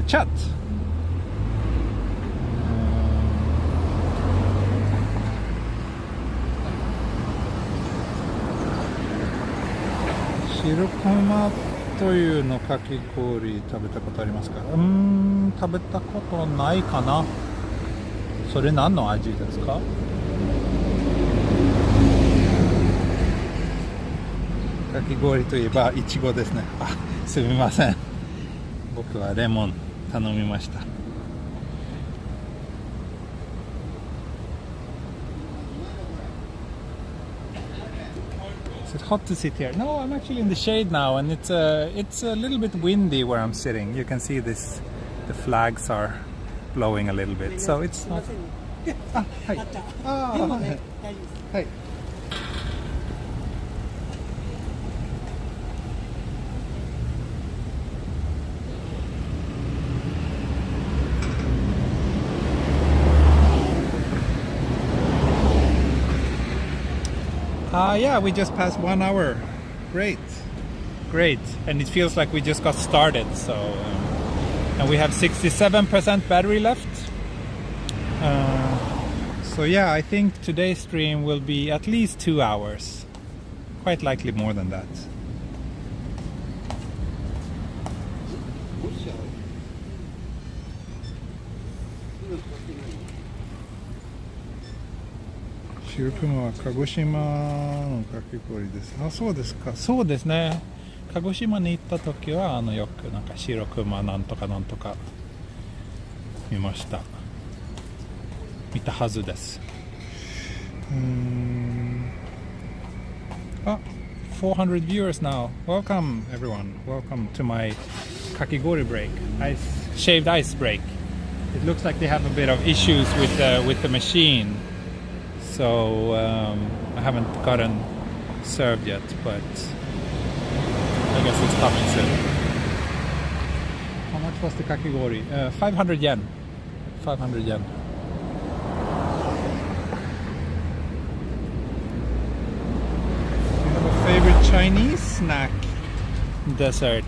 chat. Shirokuma というのかき氷食べたことありますか？食べたことないかな。それ何の味ですか？かき氷といえばいちごですね。あ、すみません。僕はレモン頼みました。Is it hot to sit here? No, I'm actually in the shade now, and it's a little bit windy where I'm sitting. You can see this. The flags are blowing a little bit, so it's not. Yeah. Ah, hi. Ah, hi. Yeah, we just passed 1 hour. Great. And it feels like we just got started. So, and we have 67% battery left. So yeah, I think today's stream will be at least 2 hours. Quite likely more than that. 白熊は鹿児島のかき氷です。あ、そうですか。そうですね。鹿児島に行った時はよくなんか白熊なんとかなんとか見ました。見たはずです。あ、400 viewers now. Welcome everyone. Welcome to my kakigori break. Shaved ice break. It looks like they have a bit of issues with the machine. So I haven't gotten served yet, but I guess it's coming soon. How much was the kakigori? 500 yen. 500 yen. Do you have a favorite Chinese snack dessert?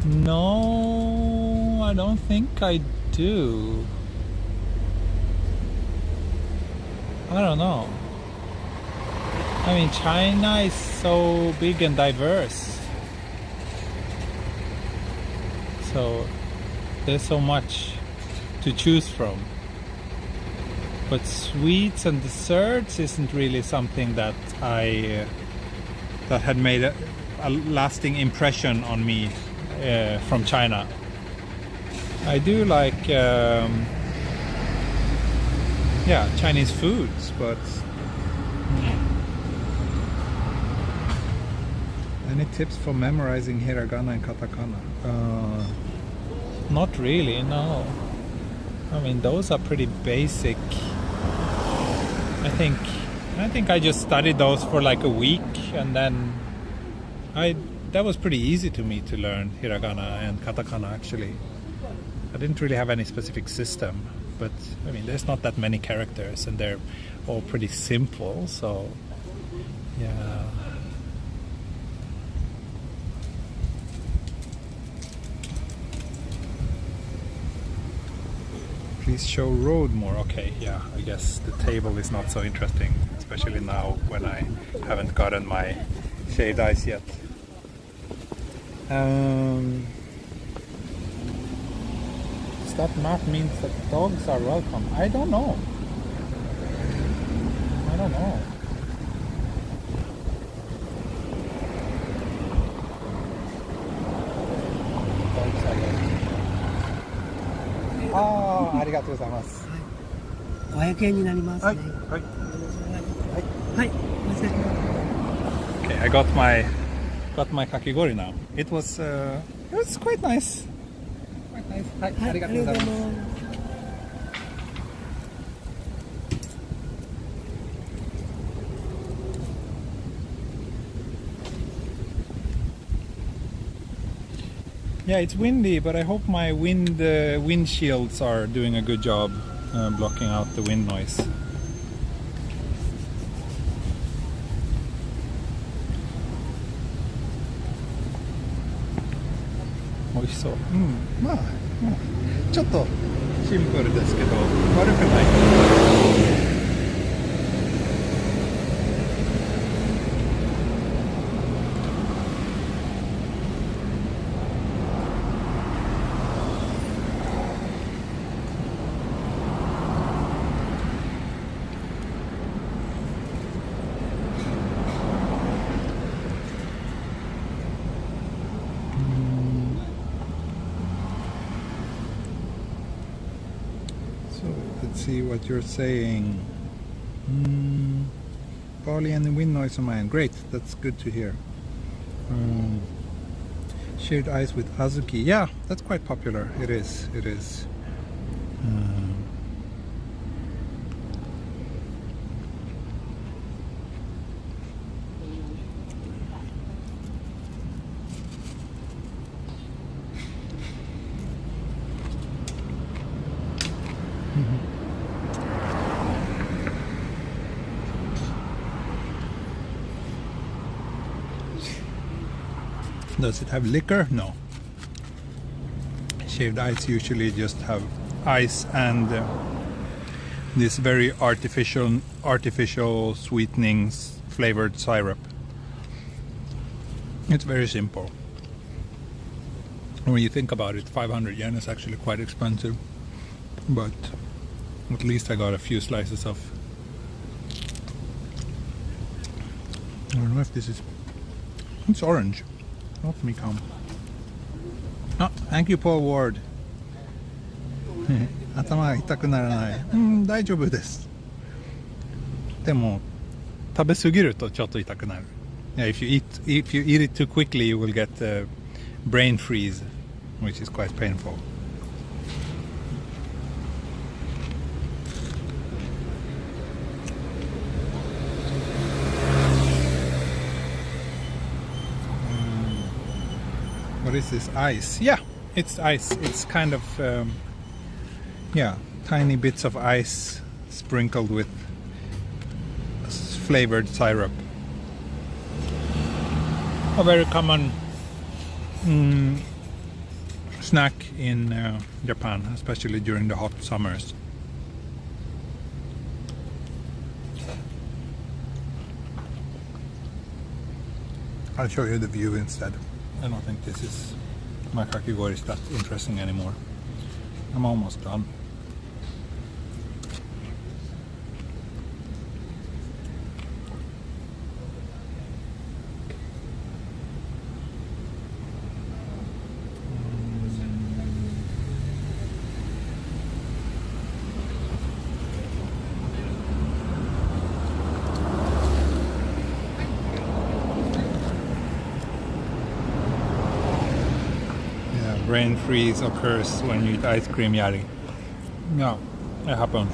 No, I don't think I do. I don't know. I mean, China is so big and diverse. So there's so much to choose from. But sweets and desserts isn't really something that that had made a lasting impression on me from China. I do like Chinese foods, but any tips for memorizing hiragana and katakana? Not really, no. I mean, those are pretty basic. I think I just studied those for like a week, and then that was pretty easy to me to learn hiragana and katakana actually. I didn't really have any specific system, but I mean, there's not that many characters and they're all pretty simple, so yeah. Please show road more. Okay, yeah, I guess the table is not so interesting, especially now when I haven't gotten my shaved ice yet. Does that not mean that dogs are welcome? I don't know. Dogs are welcome. ありがとうございます。500円になりますね。はい。はい。Okay, I got my kakigori now. It was quite nice. Quite nice. はい、ありがとうございます。Yeah, it's windy, but I hope my windshields are doing a good job blocking out the wind noise. Delicious. まあ、ちょっとシンプルですけど悪くない。Let's see what you're saying. Barley and the wind noise on my end. Great, that's good to hear. Shaved ice with azuki. Yeah, that's quite popular. It is. Does it have liquor? No. Shaved ice usually just have ice and this very artificial sweetening flavored syrup. It's very simple. When you think about it, 500 yen is actually quite expensive, but at least I got a few slices of I don't know if this is... It's orange. Not me come. Oh, thank you, Paul Ward. 頭が痛くならない。大丈夫です。でも食べ過ぎるとちょっと痛くなる。Yeah, if you eat it too quickly, you will get brain freeze, which is quite painful. What is this? Ice? Yeah, it's ice. It's kind of yeah, tiny bits of ice sprinkled with flavored syrup. A very common snack in Japan, especially during the hot summers. I'll show you the view instead. I don't think this is my kakigori is that interesting anymore. I'm almost done. Brain freeze occurs when you eat ice cream, Yari. Yeah, it happens.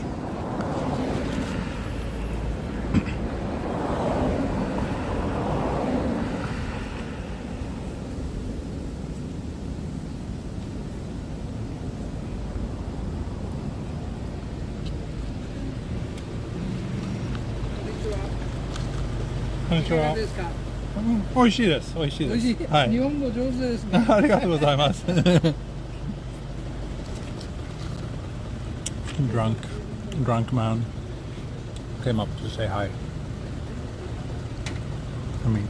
Konnichiwa. 美味しいです。美味しいです。美味しい。はい。日本語上手ですね。ありがとうございます。drunk man came up to say hi. I mean,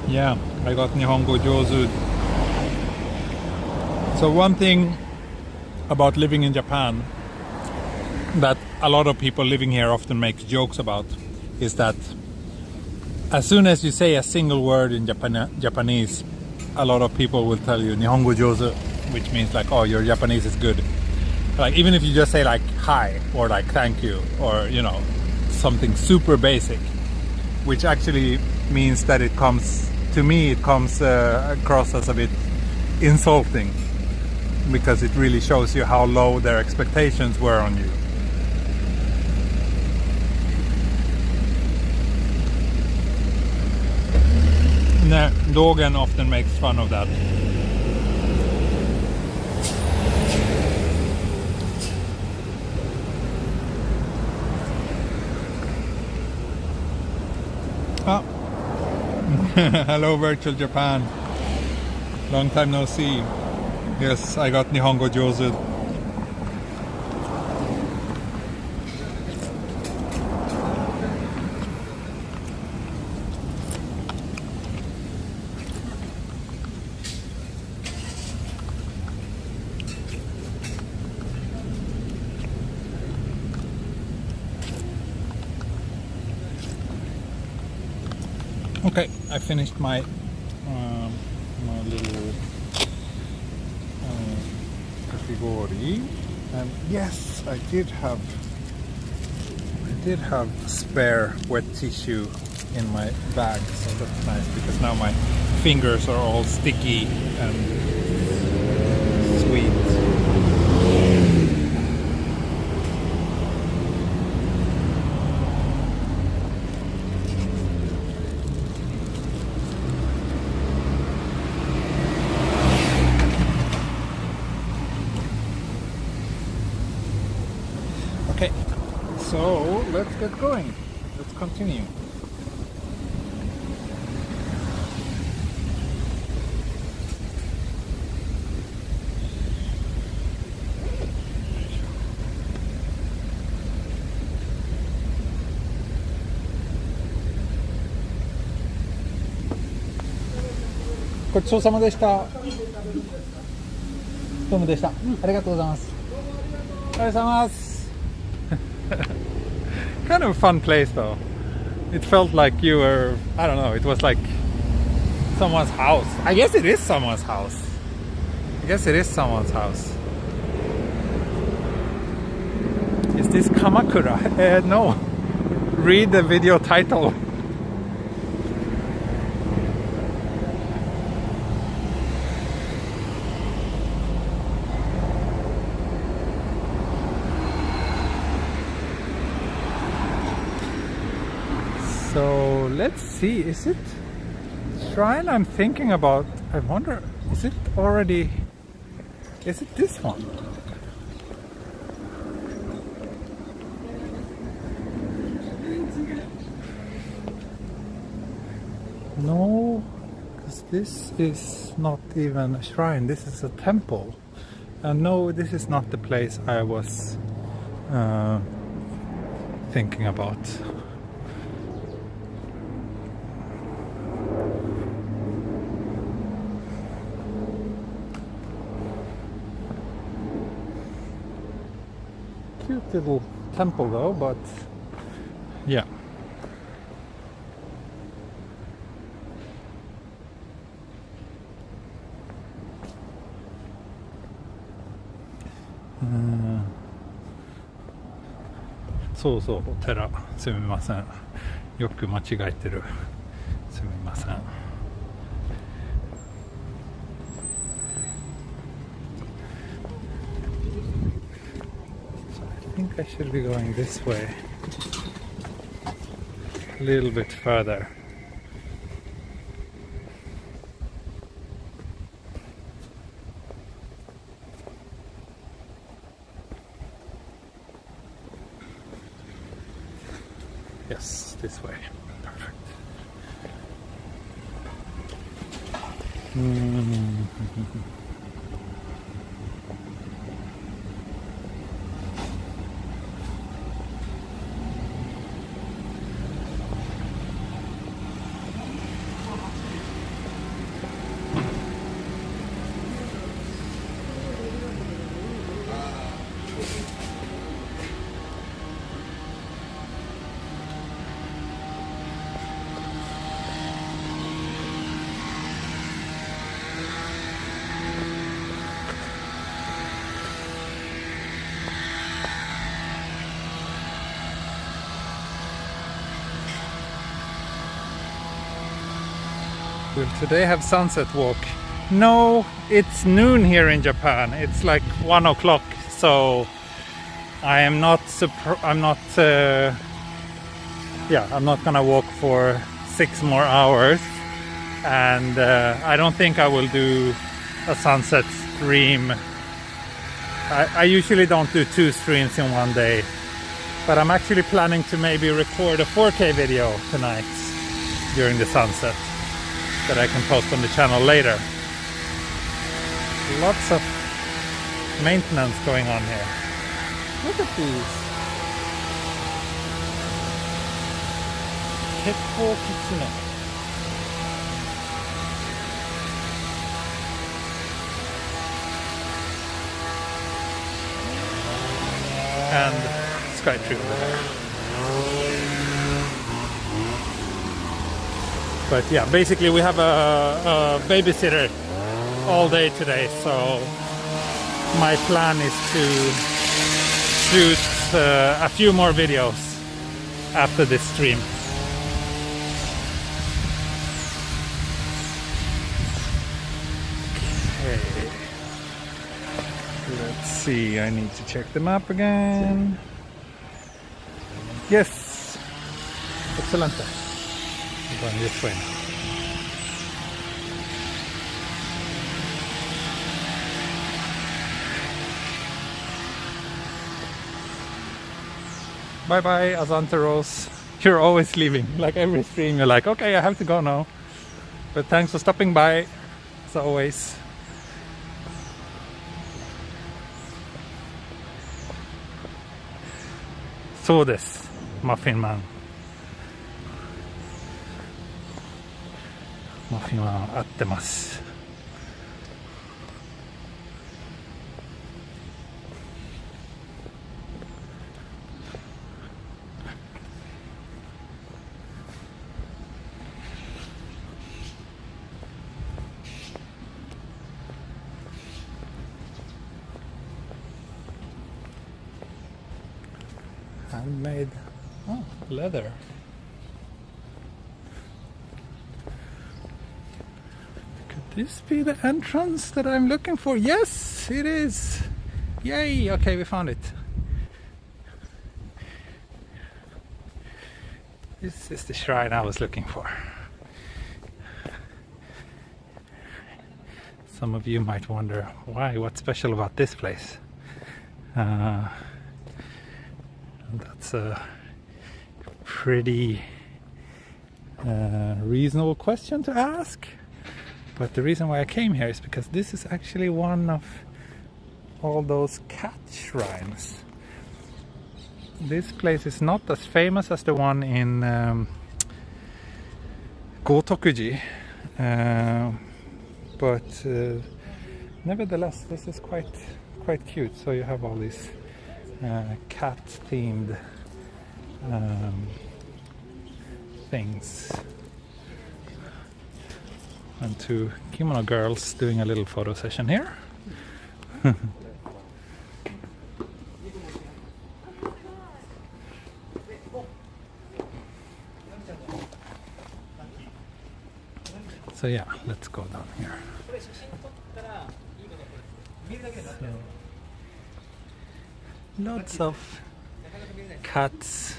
yeah, I got Nihongo Jozu. So one thing about living in Japan that a lot of people living here often make jokes about is that as soon as you say a single word in Japanese, a lot of people will tell you Nihongo Jozu, which means like, oh, your Japanese is good. Like even if you just say like hi or like thank you or you know something super basic, which actually means that it comes to me it comes across as a bit insulting because it really shows you how low their expectations were on you. Dogen often makes fun of that. Ah. Hello virtual Japan. Long time no see. Yes, I got Nihongo Jozu. Okay, I finished my little kakigori, and yes, I did have spare wet tissue in my bag, so that's nice because now my fingers are all sticky and sweet. So let's get going. Let's continue. ごちそうさまでした。どうもでした。ありがとうございます。ありがとうございます。Kind of a fun place though. It felt like you were, I don't know, it was like someone's house. I guess it is someone's house. Is this Kamakura? No. Read the video title. So let's see, is it shrine I'm thinking about? I wonder, is it this one? No, because this is not even a shrine, this is a temple. And no, this is not the place I was thinking about. Cute little temple though, but yeah.そうそう、お寺、すみません。よく間違えてる。すみません。I think I should be going this way. A little bit further. Yes, this way. Perfect. We'll today have sunset walk. No, it's noon here in Japan. It's like 1 o'clock, so I'm not gonna walk for 6 more hours, and I don't think I will do a sunset stream. I usually don't do 2 streams in one day, but I'm actually planning to maybe record a 4K video tonight during the sunset that I can post on the channel later. Lots of maintenance going on here. Look at these. Dawn Kitsune. And Skytree over there. But yeah, basically we have a babysitter all day today, so my plan is to shoot a few more videos after this stream. Okay, let's see, I need to check the map again. Yes, excellent. I'm going this way now. Bye bye, Azanteros. You're always leaving. Like every stream, you're like, okay, I have to go now. But thanks for stopping by, as always. So this, Muffin Man. マフィンは合ってます。Handmade leather. Could this be the entrance that I'm looking for? Yes, it is! Yay! Okay, we found it. This is the shrine I was looking for. Some of you might wonder why, what's special about this place? That's a pretty reasonable question to ask, but the reason why I came here is because this is actually one of all those cat shrines. This place is not as famous as the one in Gotokuji, but nevertheless this is quite cute. So you have all these cat-themed things, and two kimono girls doing a little photo session here. So yeah, let's go down here. Lots of cats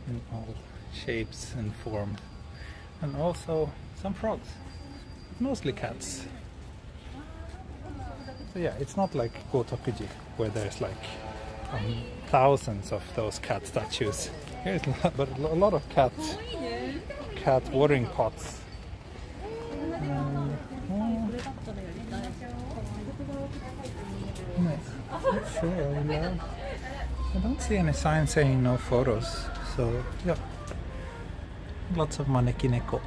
in all shapes and forms, and also some frogs, mostly cats. So yeah, it's not like Gotokuji where there's like thousands of those cat statues. Here's a lot of cat watering pots. I don't see any sign saying no photos, so yeah, lots of maneki neko.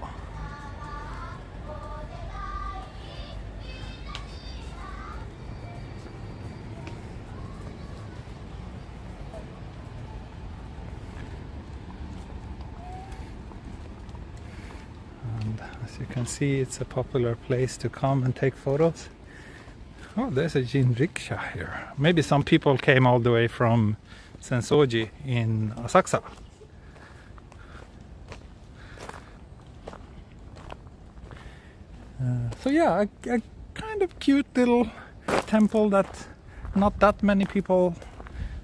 And as you can see, it's a popular place to come and take photos. Oh, there's a jinriksha here. Maybe some people came all the way from Sensoji in Asakusa. So yeah, a kind of cute little temple that not that many people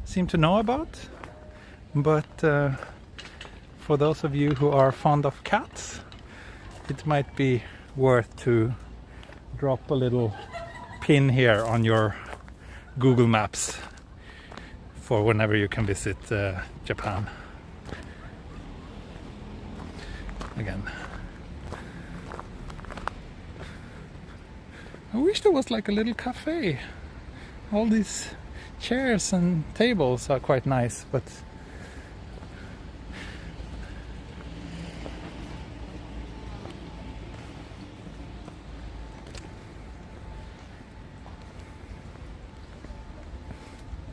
seem to know about. But for those of you who are fond of cats, it might be worth to drop a little pin here on your Google Maps for whenever you can visit Japan again. I wish there was like a little cafe. All these chairs and tables are quite nice, but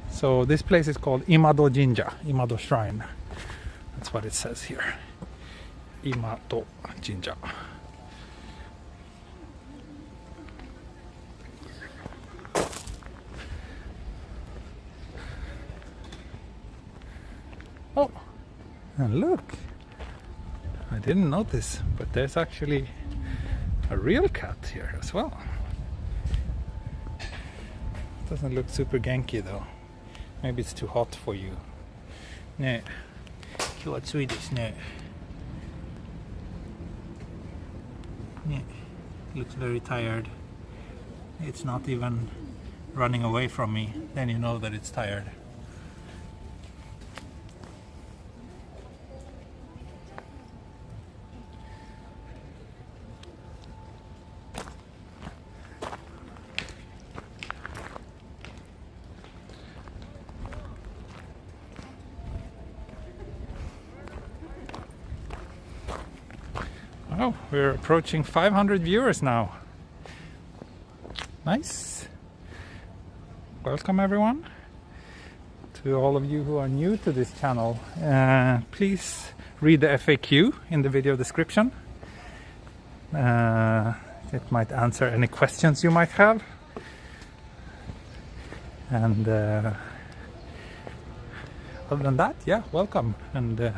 so this place is called Imado Jinja, Imado Shrine. That's what it says here. Imado Jinja. Oh, and look, I didn't notice, but there's actually a real cat here as well. Doesn't look super genki though. Maybe it's too hot for you. Ne, 今日は暑いですね. Ne, looks very tired. It's not even running away from me. Then you know that it's tired. Oh, we're approaching 500 viewers now. Nice. Welcome everyone. To all of you who are new to this channel, please read the FAQ in the video description. It might answer any questions you might have. And other than that, yeah, welcome. And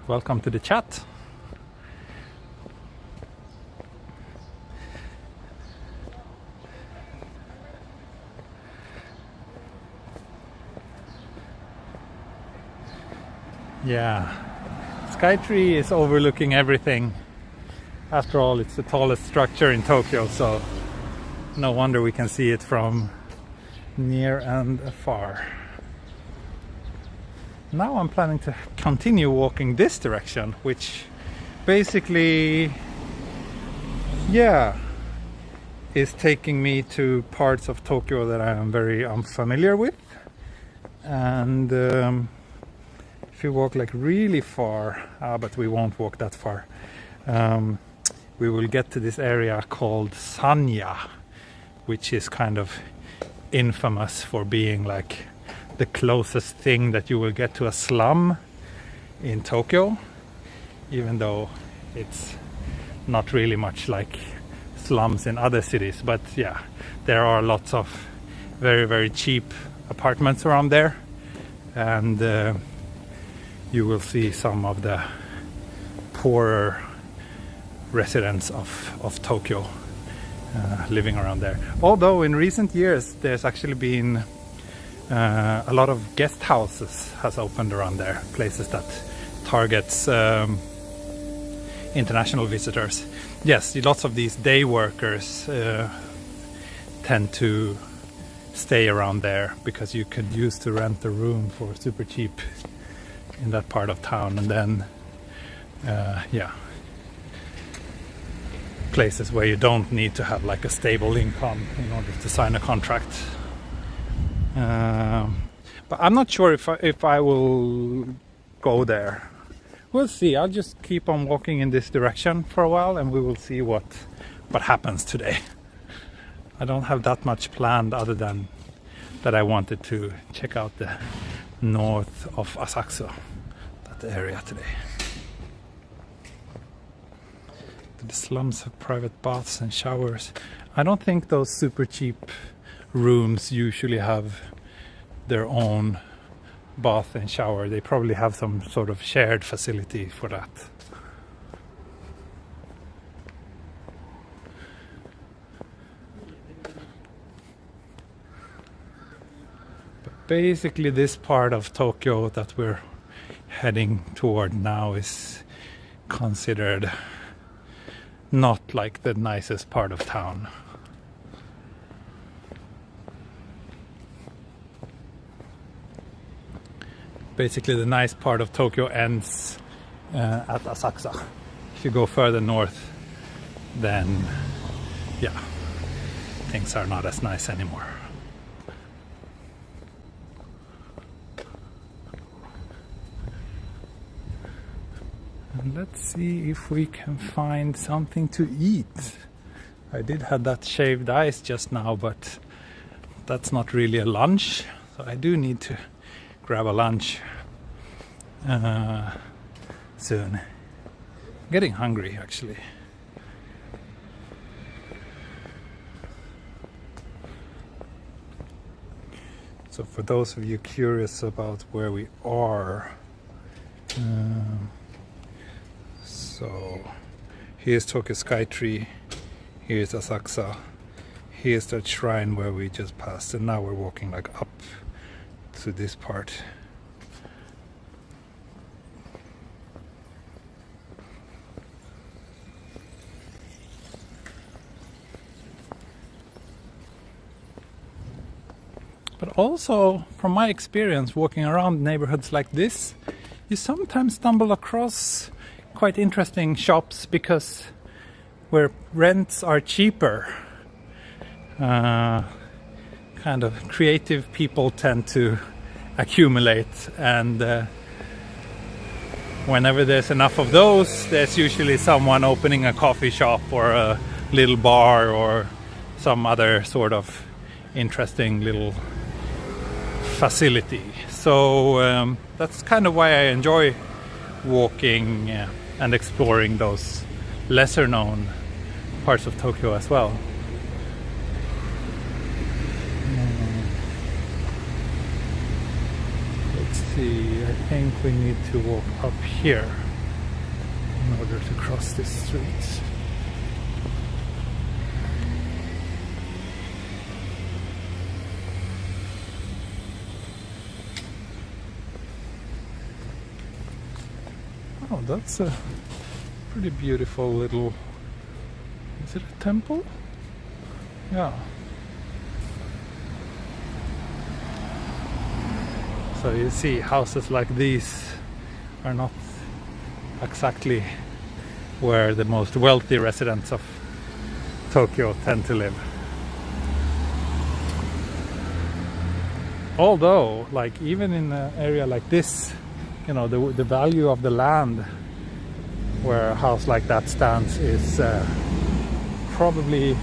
welcome to the chat. Yeah, Skytree is overlooking everything. After all, it's the tallest structure in Tokyo, so no wonder we can see it from near and afar. Now I'm planning to continue walking this direction, which basically, yeah, is taking me to parts of Tokyo that I am very unfamiliar with. And if you walk like really far, but we won't walk that far, we will get to this area called Sanya, which is kind of infamous for being like the closest thing that you will get to a slum in Tokyo, even though it's not really much like slums in other cities. But yeah, there are lots of very, very cheap apartments around there, and you will see some of the poorer residents of Tokyo living around there. Although in recent years there's actually been a lot of guest houses has opened around there, places that targets international visitors. Yes, lots of these day workers tend to stay around there because you could use to rent a room for super cheap in that part of town. And then yeah, places where you don't need to have like a stable income in order to sign a contract. But I'm not sure if I will go there. We'll see. I'll just keep on walking in this direction for a while, and we will see what happens today. I don't have that much planned other than that I wanted to check out the north of Asakusa, that area today. The slums have private baths and showers. I don't think those super cheap rooms usually have their own bath and shower. They probably have some sort of shared facility for that. But basically this part of Tokyo that we're heading toward now is considered not like the nicest part of town. Basically the nice part of Tokyo ends at Asakusa. If you go further north, then yeah, things are not as nice anymore. And let's see if we can find something to eat. I did have that shaved ice just now, but that's not really a lunch, so I do need to grab a lunch soon. I'm getting hungry actually. So for those of you curious about where we are, so here's Tokyo Skytree, here's Asakusa, here's that shrine where we just passed, and now we're walking like up to this part. But also, from my experience walking around neighborhoods like this, you sometimes stumble across quite interesting shops because where rents are cheaper, kind of creative people tend to accumulate, and whenever there's enough of those, there's usually someone opening a coffee shop or a little bar or some other sort of interesting little facility. So that's kind of why I enjoy walking and exploring those lesser known parts of Tokyo as well. Let's see, I think we need to walk up here in order to cross this street. Oh, that's a pretty beautiful little... Is it a temple? Yeah. So you see, houses like these are not exactly where the most wealthy residents of Tokyo tend to live. Although, like, even in an area like this, you know, the value of the land where a house like that stands is probably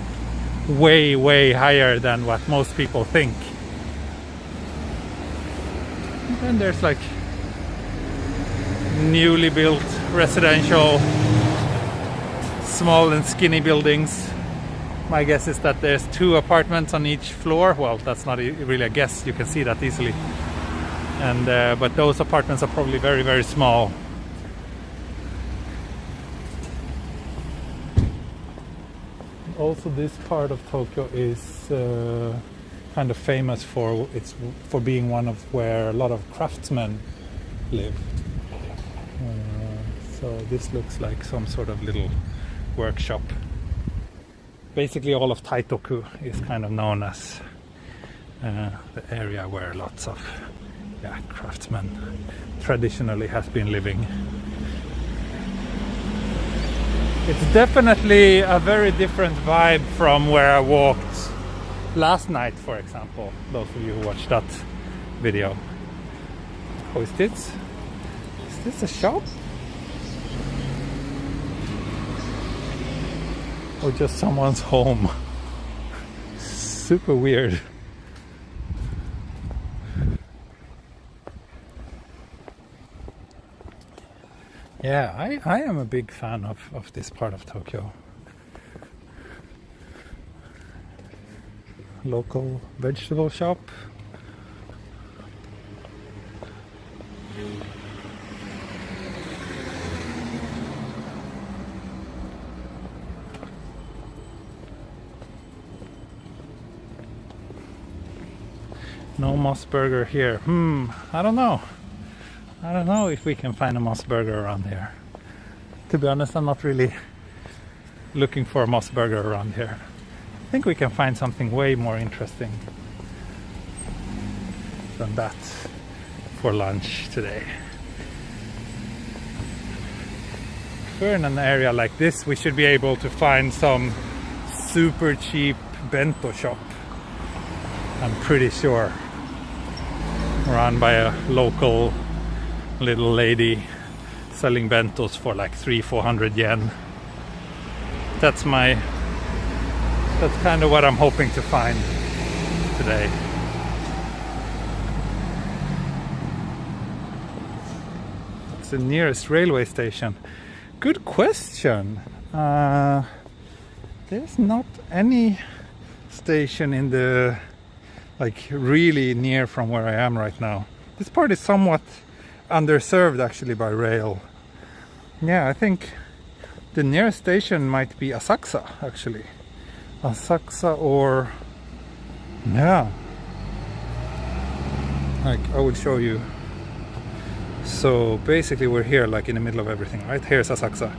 way higher than what most people think. And then there's like newly built residential small and skinny buildings. My guess is that there's 2 apartments on each floor. Well, that's not really a guess, you can see that easily. And but those apartments are probably very small. Also, this part of Tokyo is kind of famous for being one of where a lot of craftsmen live. So this looks like some sort of little workshop. Basically, all of Taitoku is kind of known as the area where lots of craftsmen traditionally has been living. It's definitely a very different vibe from where I walked last night, for example. Those of you who watched that video. Oh, is this a shop? Or just someone's home? Super weird. Yeah, I am a big fan of this part of Tokyo. Local vegetable shop. No Moss Burger here. I don't know. I don't know if we can find a Moss Burger around here. To be honest, I'm not really looking for a Moss Burger around here. I think we can find something way more interesting than that for lunch today. If we're in an area like this, we should be able to find some super cheap bento shop. I'm pretty sure. Run by a local little lady selling bentos for like 300-400 yen. That's kind of what I'm hoping to find today. It's the nearest railway station. Good question. There's not any station in the really near from where I am right now. This part is somewhat underserved actually by rail. Yeah, I think the nearest station might be Asakusa actually. Asakusa or... yeah. I will show you. So basically we're here like in the middle of everything, right? Here's Asakusa.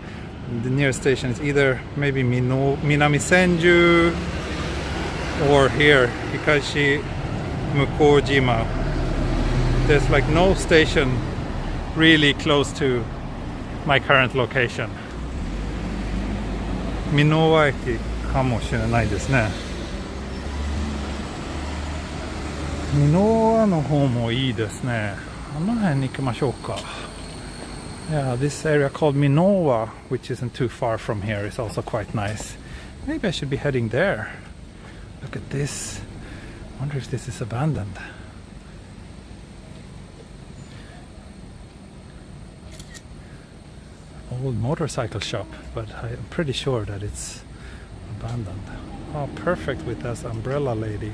The nearest station is either maybe Minami Senju or here, Hikashi Mukojima. There's like no station really close to my current location. Minowa eki kamoshirenai desu ne. Minowa no hou mo ii desu ne. あの辺に行きましょうか。Yeah, this area called Minowa, which isn't too far from here, is also quite nice. Maybe I should be heading there. Look at this. I wonder if this is abandoned. Old motorcycle shop, but I'm pretty sure that it's abandoned. Oh, perfect with this umbrella lady.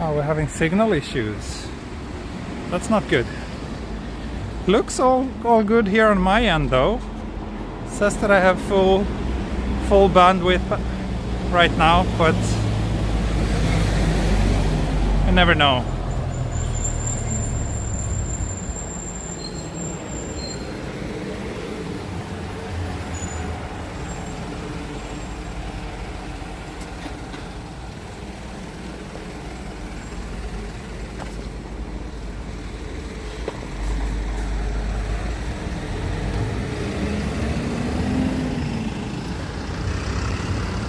Oh, we're having signal issues. That's not good. Looks all good here on my end though. Says that I have full bandwidth right now, but I never know.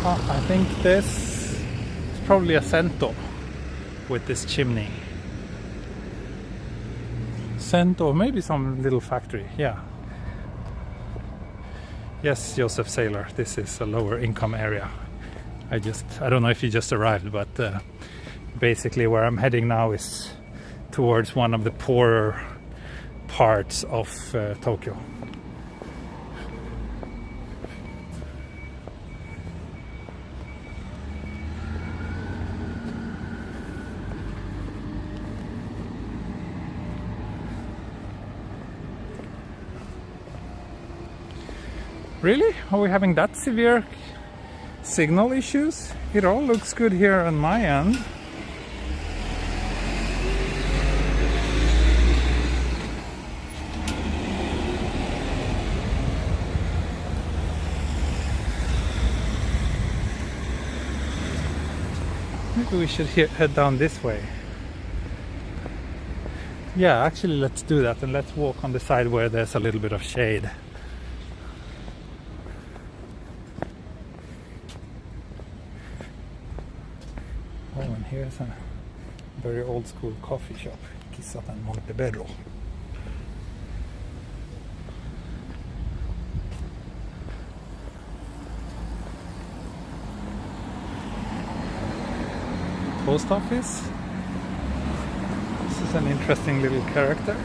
I think this is probably a Cento with this chimney. Cento, maybe some little factory, yeah. Yes, Joseph Saylor, this is a lower income area. I don't know if you just arrived, but basically where I'm heading now is towards one of the poorer parts of Tokyo. Really? Are we having that severe signal issues? It all looks good here on my end. Maybe we should head down this way. Yeah, actually let's do that, and let's walk on the side where there's a little bit of shade. Oh, and here's a very old school coffee shop, Kissat and Montebello. Post office. This is an interesting little character.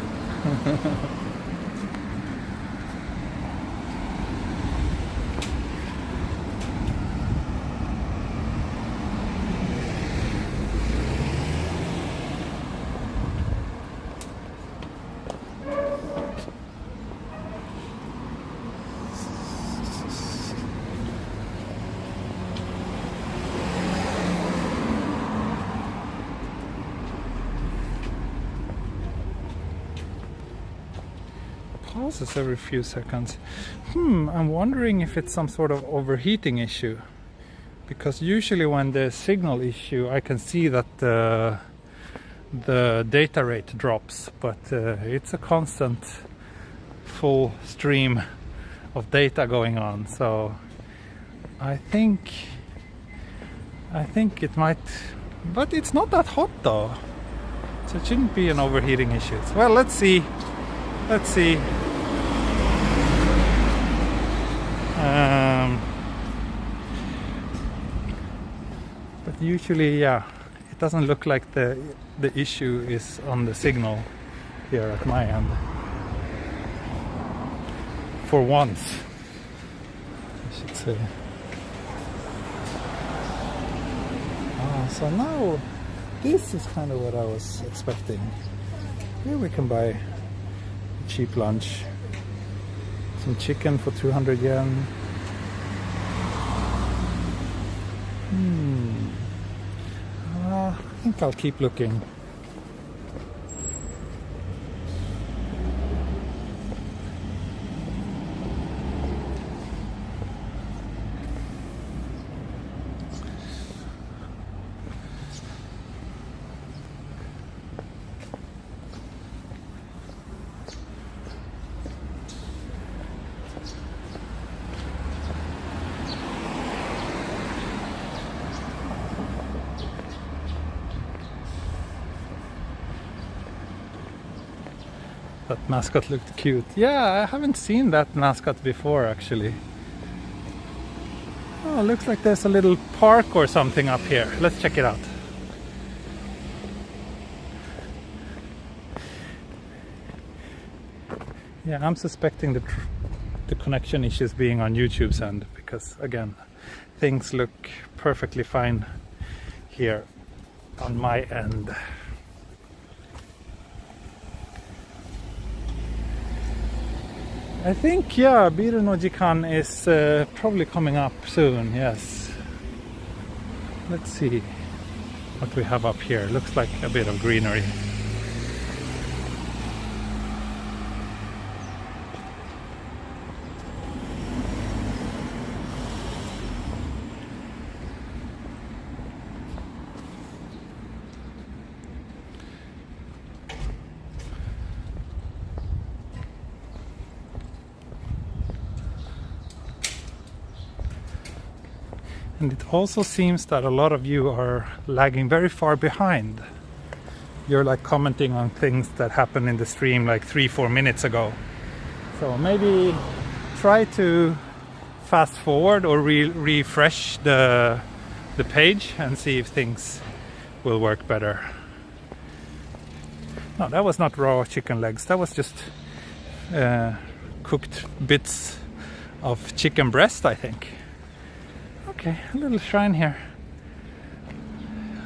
Pauses every few seconds. I'm wondering if it's some sort of overheating issue, because usually when there's signal issue I can see that the data rate drops, but it's a constant full stream of data going on, so I think it might, but it's not that hot though, so it shouldn't be an overheating issue. Well, let's see. But usually, yeah, it doesn't look like the issue is on the signal here at my end. For once, I should say. So now this is kind of what I was expecting. Here we can buy a cheap lunch. Some chicken for 200 yen. I think I'll keep looking. That mascot looked cute. Yeah, I haven't seen that mascot before actually. Oh, looks like there's a little park or something up here. Let's check it out. Yeah, I'm suspecting the connection issues being on YouTube's end because, again, things look perfectly fine here on my end. I think, yeah, Biru no Jikan is probably coming up soon, yes. Let's see what we have up here. Looks like a bit of greenery. And it also seems that a lot of you are lagging very far behind. You're like commenting on things that happened in the stream like 3-4 minutes ago. So maybe try to fast forward or refresh the page and see if things will work better. No, that was not raw chicken legs. That was just cooked bits of chicken breast, I think. Okay, a little shrine here.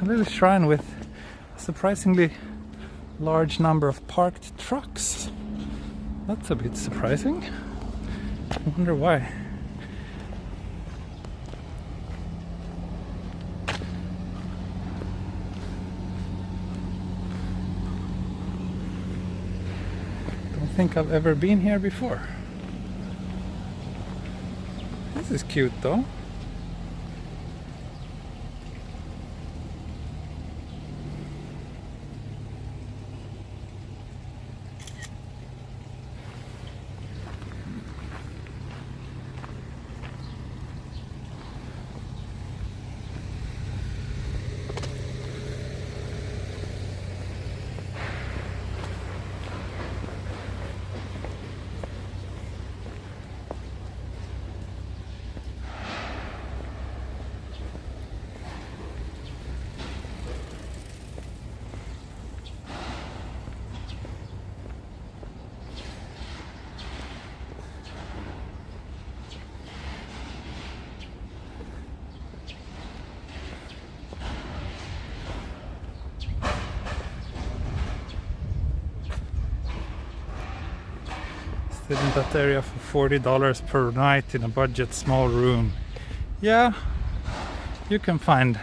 A little shrine with a surprisingly large number of parked trucks. That's a bit surprising. I wonder why. Don't think I've ever been here before. This is cute though. In that area for $40 per night in a budget small room. Yeah, you can find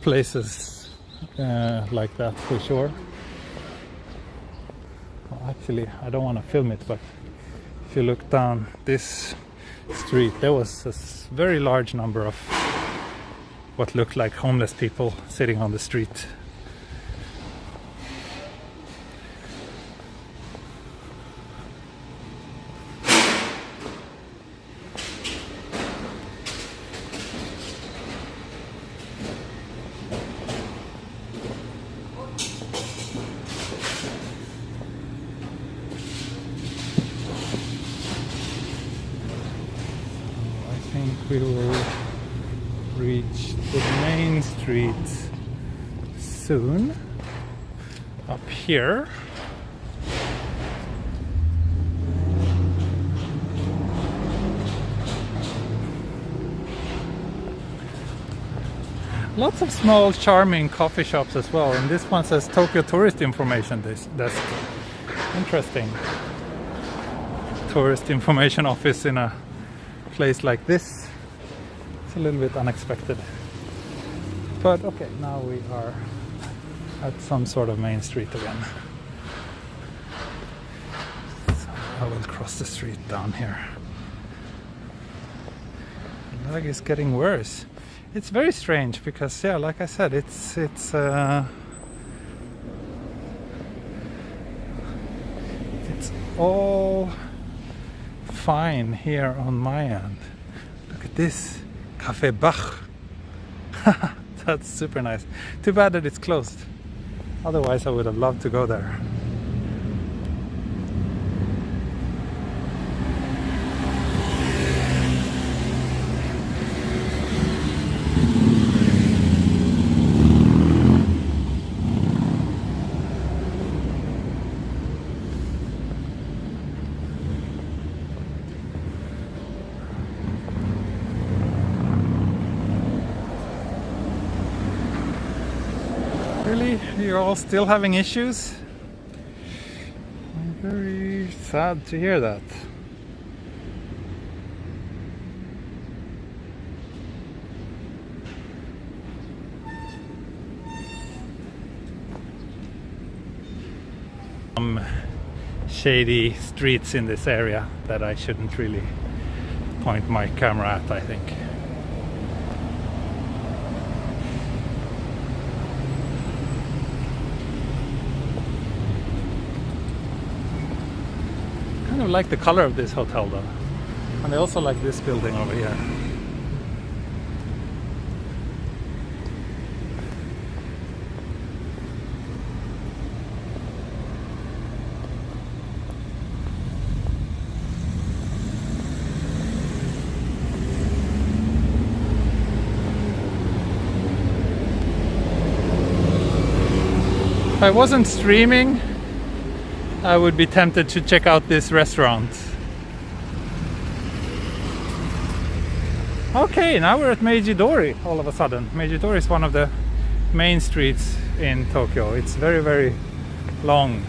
places like that for sure. Well, actually, I don't want to film it, but if you look down this street, there was a very large number of what looked like homeless people sitting on the street. We will reach the main street soon. Up here. Lots of small charming coffee shops as well, and this one says Tokyo Tourist Information Desk. Interesting. Tourist information office in a place like this. It's a little bit unexpected. But okay, now we are at some sort of main street again. So I will cross the street down here. The lag is getting worse. It's very strange because, yeah, like I said, it's all fine here on my end. Look at this Café Bach. That's super nice. Too bad that it's closed. Otherwise I would have loved to go there. You're all still having issues? I'm very sad to hear that. Shady streets in this area that I shouldn't really point my camera at, I think. Kind of like the color of this hotel though, and I also like this building over here. If I wasn't streaming, I would be tempted to check out this restaurant. Okay, now we're at Meiji-dori all of a sudden. Meiji-dori is one of the main streets in Tokyo. It's very, very long.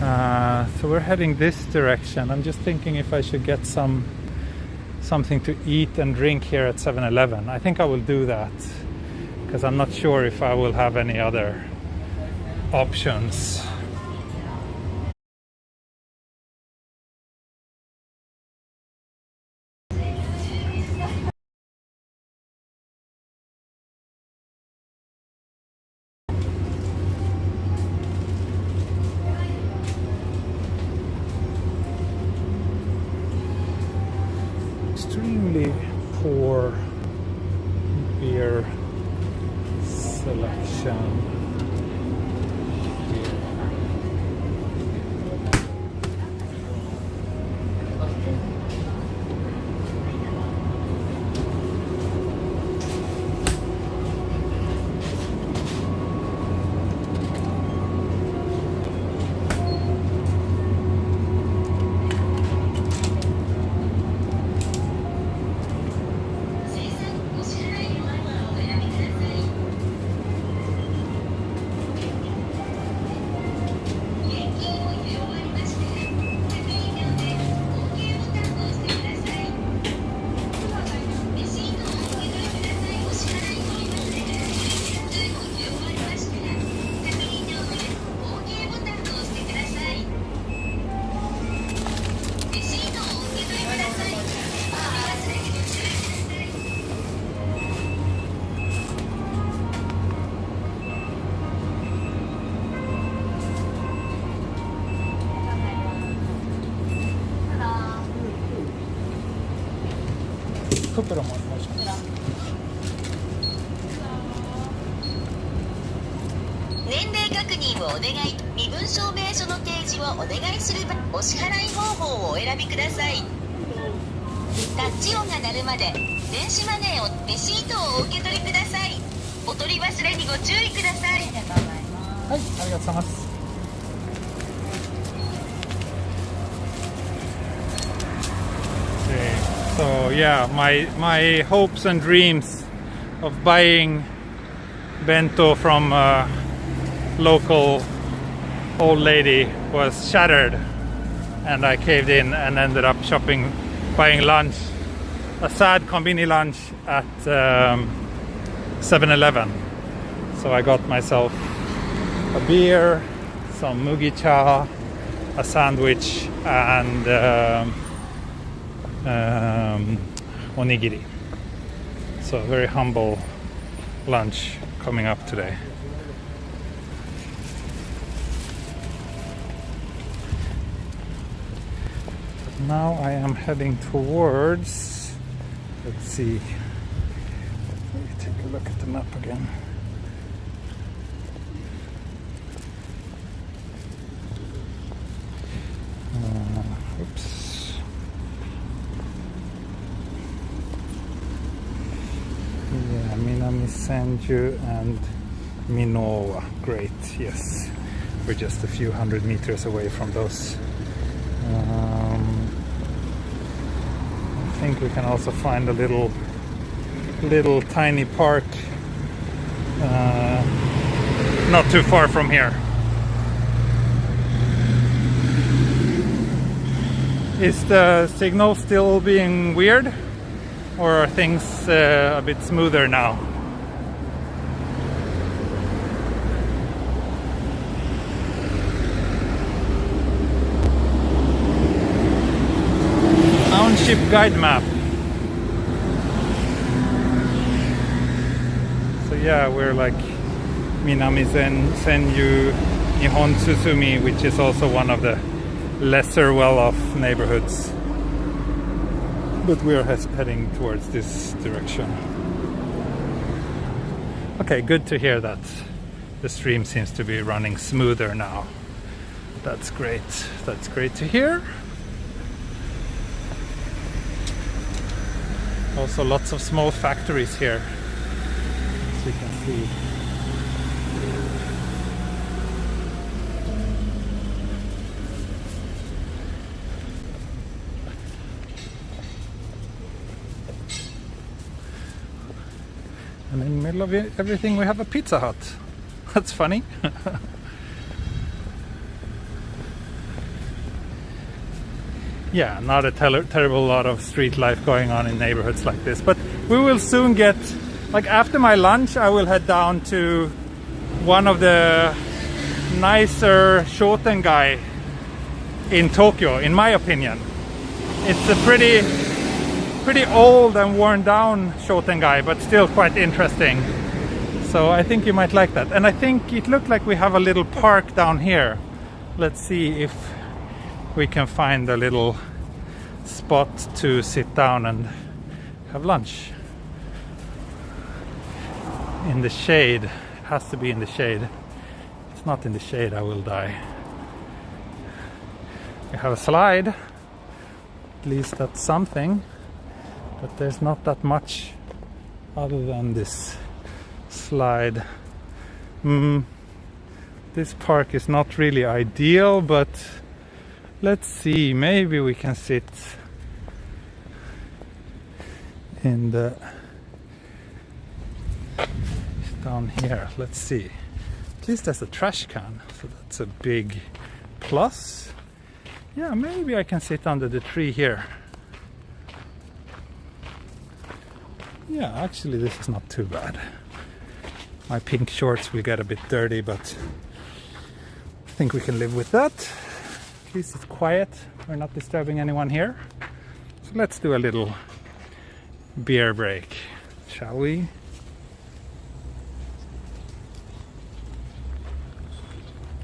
So we're heading this direction. I'm just thinking if I should get something to eat and drink here at 7-Eleven. I think I will do that, because I'm not sure if I will have any other options. Extremely poor beer selection. So yeah, my hopes and dreams of buying bento from a local old lady was shattered, and I caved in and ended up buying lunch, a sad konbini lunch at 7-Eleven. So I got myself a beer, some mugicha, a sandwich, and onigiri. So a very humble lunch coming up today. Now I am heading towards, let's see, let me take a look at the map again. Oops. Yeah, Minami Senju and Minowa. Great, yes. We're just a few hundred meters away from those. I think we can also find a little tiny park not too far from here. Is the signal still being weird, or are things a bit smoother now? Township guide map. So yeah, we're like Minami-zen, Senju, Nihon Tsusumi, which is also one of the lesser well-off neighborhoods. But we're heading towards this direction. Okay, good to hear that the stream seems to be running smoother now. That's great. That's great to hear. Also lots of small factories here, as you can see. And in the middle of everything we have a Pizza Hut. That's funny. Yeah, not a terrible lot of street life going on in neighborhoods like this. But we will soon get, like after my lunch, I will head down to one of the nicer Shotengai in Tokyo, in my opinion. It's a pretty old and worn down Shotengai, but still quite interesting. So I think you might like that. And I think it looked like we have a little park down here. Let's see if we can find a little spot to sit down and have lunch. In the shade. It has to be in the shade. If it's not in the shade, I will die. We have a slide. At least that's something. But there's not that much other than this slide. This park is not really ideal, but let's see, maybe we can sit in the down here. Let's see. At least there's a trash can, so that's a big plus. Yeah, maybe I can sit under the tree here. Yeah, actually this is not too bad. My pink shorts will get a bit dirty, but I think we can live with that. At least it's quiet. We're not disturbing anyone here. So let's do a little beer break, shall we?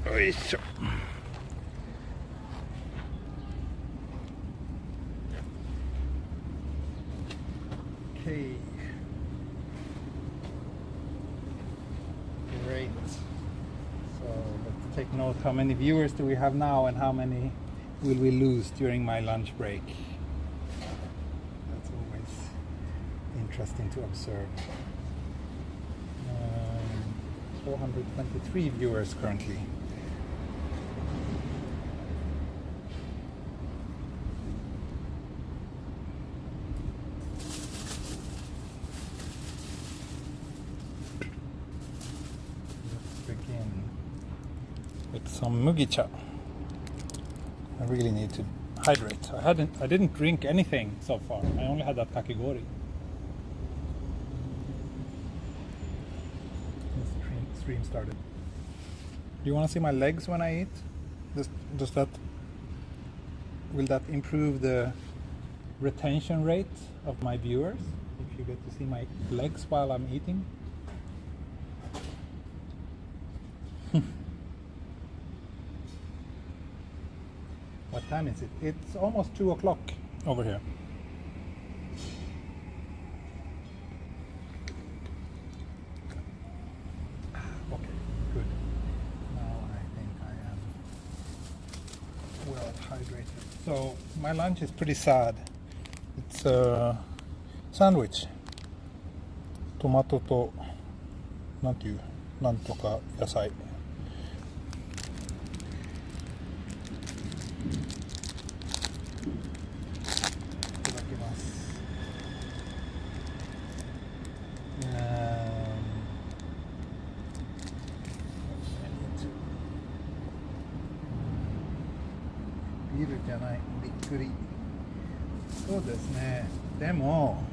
Oisho. Okay. Great. So let's take note, how many viewers do we have now and how many will we lose during my lunch break? That's always interesting to observe. 423 viewers currently. Some mugicha. I really need to hydrate. I didn't drink anything so far. I only had that kakigori. The stream started. Do you want to see my legs when I eat? Will that improve the retention rate of my viewers if you get to see my legs while I'm eating? What time is it? It's almost 2 o'clock over here. Okay, good. Now I think I am well hydrated. So my lunch is pretty sad. It's a sandwich. Tomato to nantoka yasai. ビールじゃない。びっくり。そうですね。でも、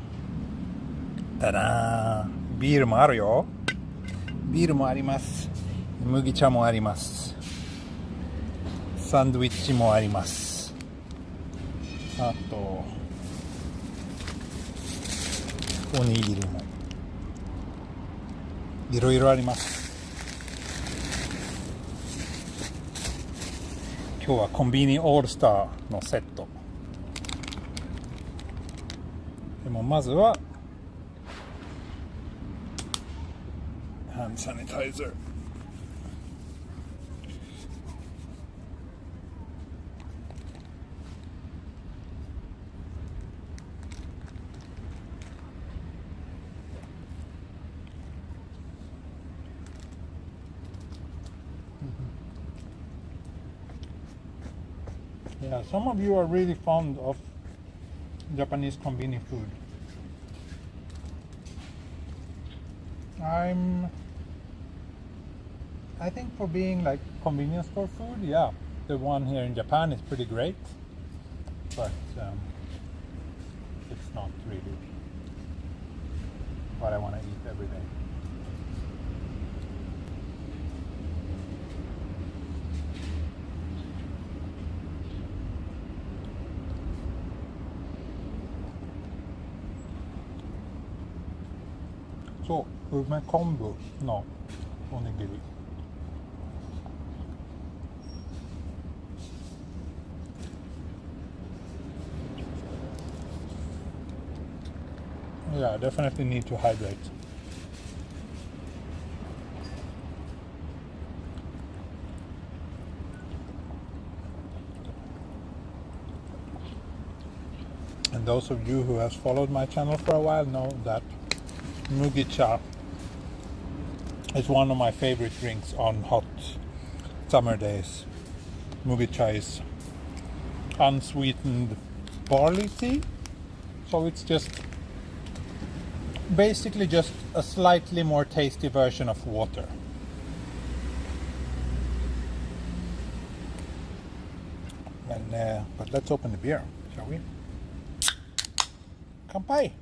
ただー、ビールもあるよ。ビールもあります。麦茶もあります。サンドイッチもあります。あと、おにぎりも。いろいろあります。今日はコンビニオールスターのセット。でもまずはハンドサニタイザー。Yeah, some of you are really fond of Japanese convenience food. I think for being like convenience store food, yeah, the one here in Japan is pretty great, but it's not really what I want to eat every day. So, 梅昆布のおにぎり。Yeah, definitely need to hydrate. And those of you who have followed my channel for a while know that Mugicha is one of my favorite drinks on hot summer days. Mugicha is unsweetened barley tea, so it's just basically just a slightly more tasty version of water. And but let's open the beer, shall we? Kanpai!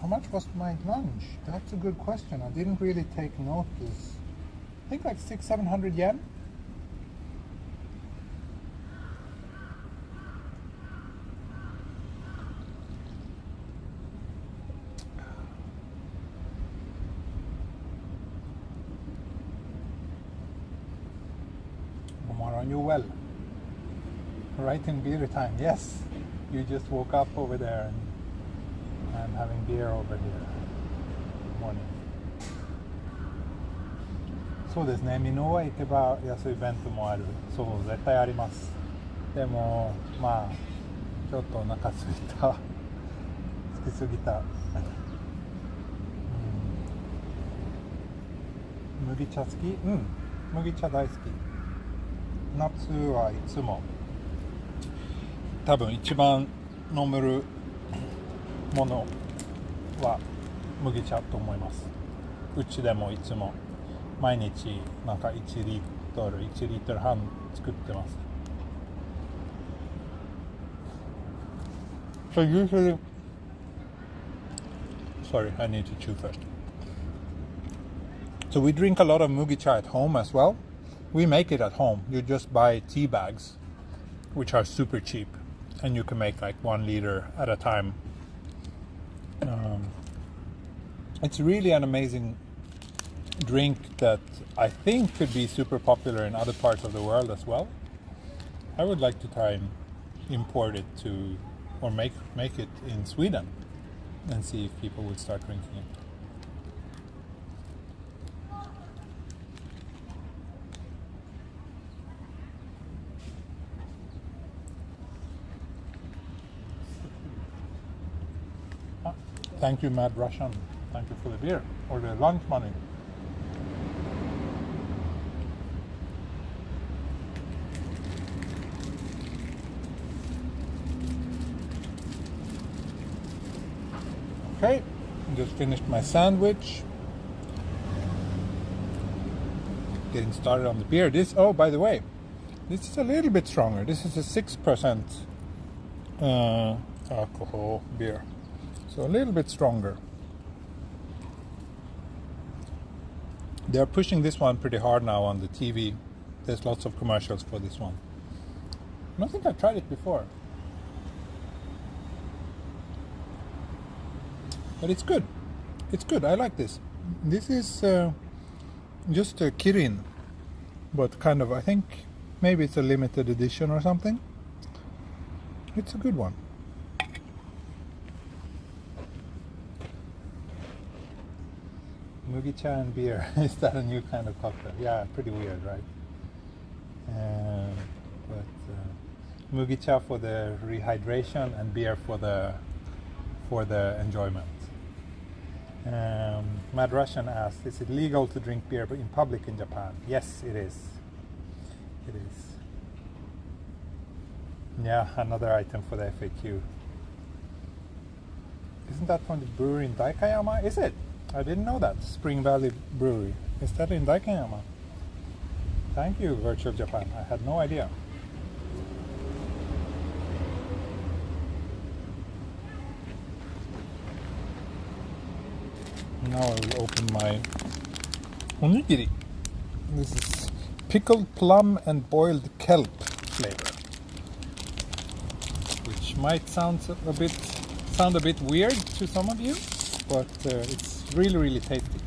How much was my lunch? That's a good question. I didn't really take notice. I think like 600-700 yen. Are you well? Right in beer time. Yes. You just woke up over there and I'm having beer over here. Good morning. そうですね。Minowa行けば安いイベントもある。そう、絶対あります。でも、まあ、ちょっとお腹すいた。好きすぎた。麦茶好き？うん。麦茶大好き。夏はいつも多分一番飲めるものは麦茶と思います。うちでもいつも毎日なんか1リットル半作ってます。So usually, sorry, I need to chew first. So we drink a lot of mugicha at home as well. We make it at home. You just buy tea bags, which are super cheap, and you can make like 1 liter at a time. It's really an amazing drink that I think could be super popular in other parts of the world as well. I would like to try and import it to, or make it in Sweden and see if people would start drinking it. Thank you, Mad Russian. Thank you for the beer or the lunch money. Okay, just finished my sandwich. Getting started on the beer. Oh, by the way, This is a little bit stronger. This is a 6% alcohol beer. So a little bit stronger. They're pushing this one pretty hard now on the TV. There's lots of commercials for this one. I don't think I've tried it before. But it's good. It's good. I like this. This is just a Kirin. But kind of, I think, maybe it's a limited edition or something. It's a good one. Mugicha and beer. Is that a new kind of cocktail? Yeah, pretty weird, right? But mugicha for the rehydration and beer for the enjoyment. Mad Russian asked, is it legal to drink beer in public in Japan? Yes, it is. It is. Yeah, another item for the FAQ. Isn't that from the brewery in Daikayama? Is it? I didn't know that. Spring Valley Brewery. Is that in Daikayama? Thank you, Virtual Japan. I had no idea. Now I will open my onigiri. This is pickled plum and boiled kelp flavor, which might sound a bit weird to some of you, but it's really tasty.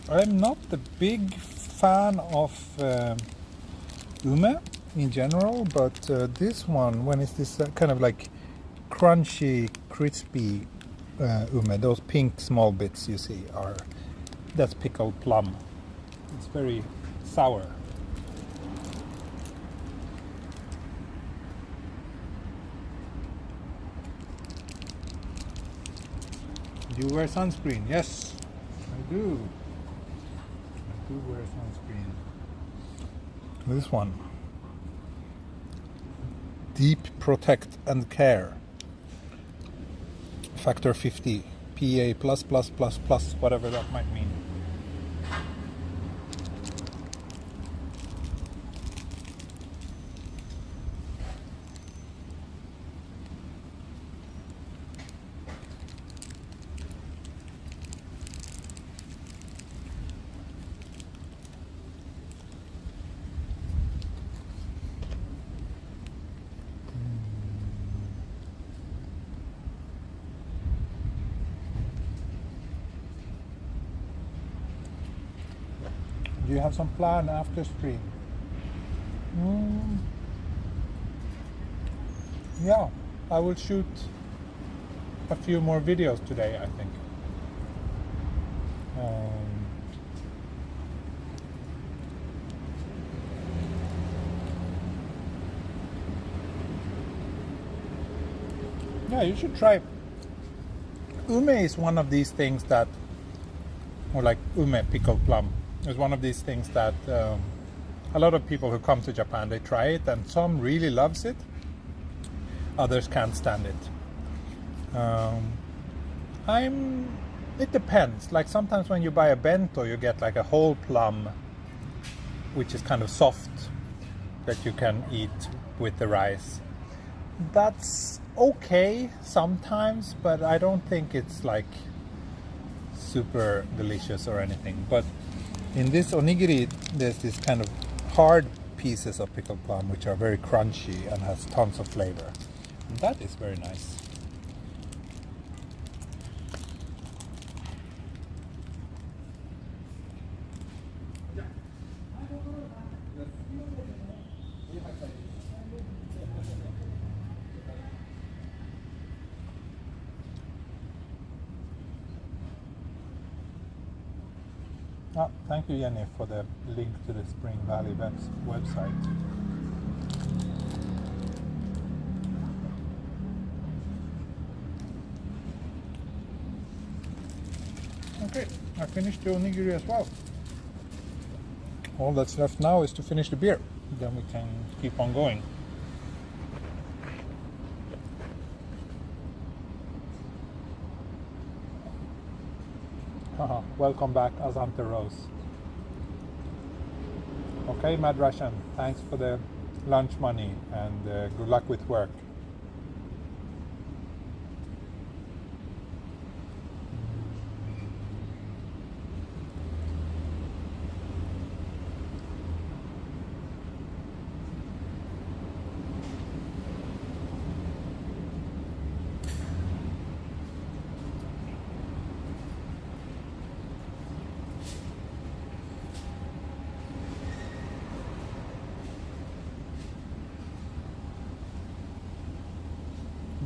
I'm not a big fan of ume in general, but this one, when it's this kind of like crunchy, crispy ume, those pink small bits you see that's pickled plum. It's very sour. Do you wear sunscreen? Yes, I do. I do wear sunscreen. This one. Deep Protect and Care. Factor 50. PA++++, whatever that might mean. Do you have some plan after stream? Yeah, I will shoot a few more videos today, I think. Yeah, you should try. Ume is one of these things that, or like ume, pickled plum, is one of these things that a lot of people who come to Japan, they try it, and some really loves it, others can't stand it. It depends. Like sometimes when you buy a bento, you get like a whole plum, which is kind of soft, that you can eat with the rice. That's okay sometimes, but I don't think it's like super delicious or anything. But in this onigiri, there's this kind of hard pieces of pickled plum, which are very crunchy and has tons of flavor. And that is very nice. Thank you, Jenny, for the link to the Spring Valley website. Okay, I finished the onigiri as well. All that's left now is to finish the beer. Then we can keep on going. Welcome back, Azante Rose. Okay, Mad Russian, thanks for the lunch money and good luck with work.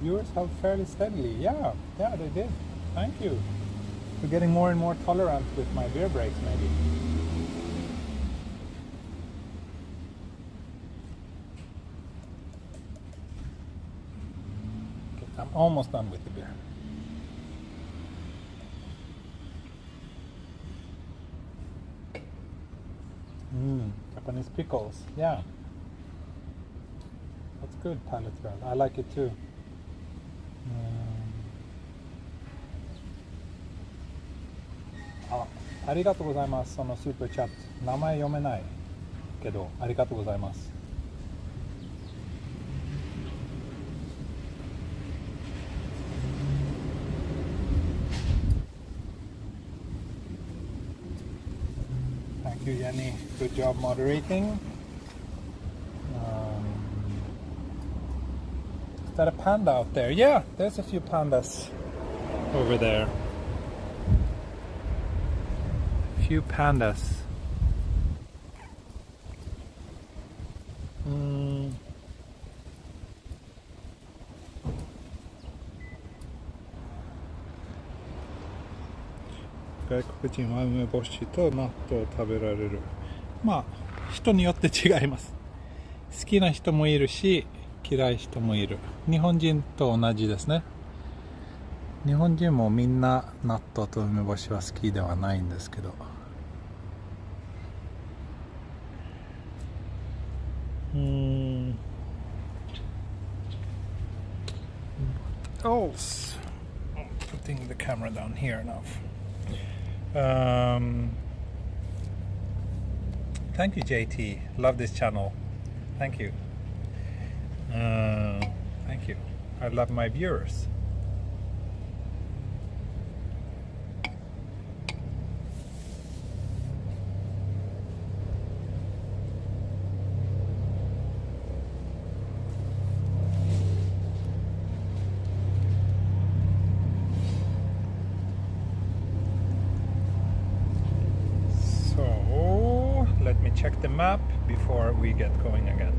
Viewers have fairly steadily. Yeah, they did. Thank you. We're getting more and more tolerant with my beer breaks, maybe. Okay, I'm almost done with the beer. Japanese pickles. Yeah. That's good, Palette Girl. I like it too. ありがとうございます。そのスーパーチャット。名前読めないけど、ありがとうございます。Thank you, Jenny. Good job moderating. Is that a panda out there? Yeah, there's a few pandas over there. Few pandas. Japanese peopleは梅干しと納豆を食べられる。まあ人によって違います。好きな人もいるし嫌い人もいる。日本人と同じですね。日本人もみんな納豆と梅干しは好きではないんですけど。Oh, I'm putting the camera down here now. Thank you, JT. Love this channel. Thank you. Thank you. I love my viewers. Check the map before we get going again.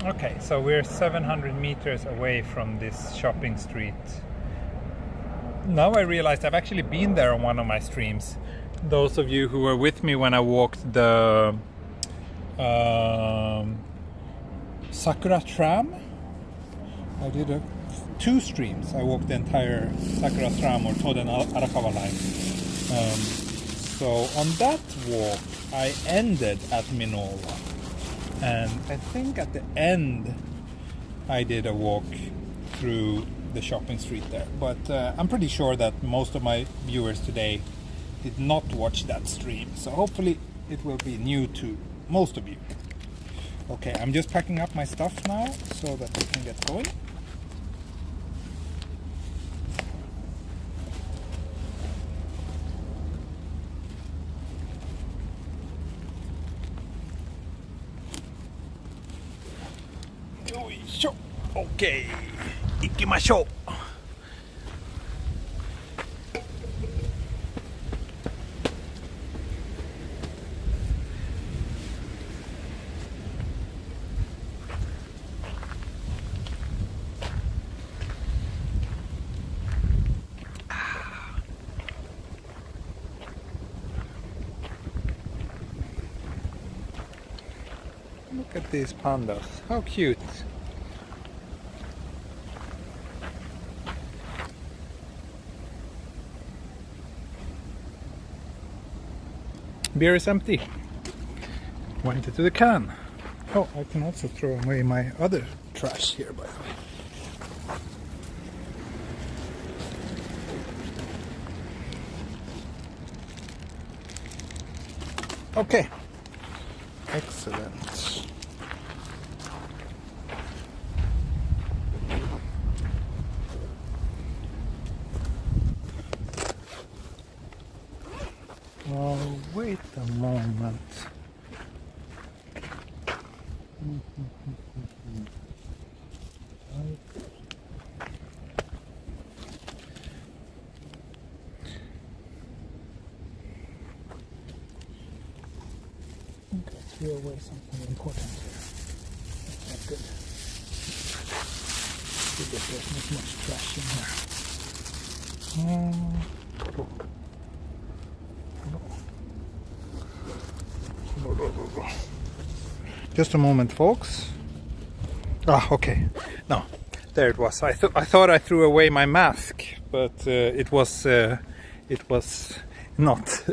Okay, so we're 700 meters away from this shopping street. Now I realized I've actually been there on one of my streams. Those of you who were with me when I walked the Sakura tram, I did 2 streams. I walked the entire Sakura tram or Toden Arakawa line. So on that walk, I ended at Minowa. And I think at the end, I did a walk through the shopping street there, but I'm pretty sure that most of my viewers today did not watch that stream, so hopefully it will be new to most of you. Okay, I'm just packing up my stuff now so that we can get going. Okay, 行きましょう。Look at these pandas. How cute. Beer is empty. Went into the can. Oh, I can also throw away my other trash here, by the way. Okay. Excellent. Oh, wait a moment. Threw away something important here. That's not good. Good that there's not much trash in here. Just a moment, folks. Ah, okay. No, there it was. I thought I threw away my mask, but it was not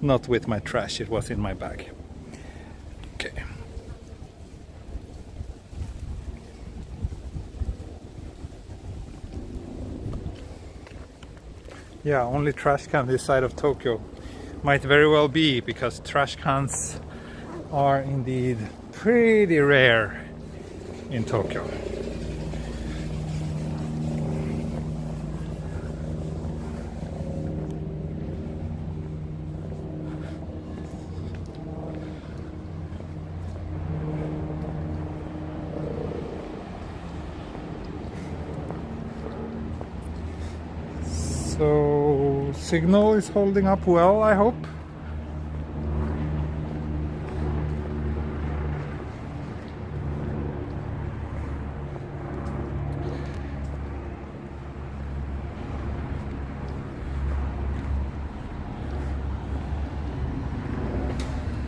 not with my trash. It was in my bag. Okay. Yeah, only trash can this side of Tokyo. Might very well be, because trash cans are indeed pretty rare in Tokyo. So, signal is holding up well, I hope.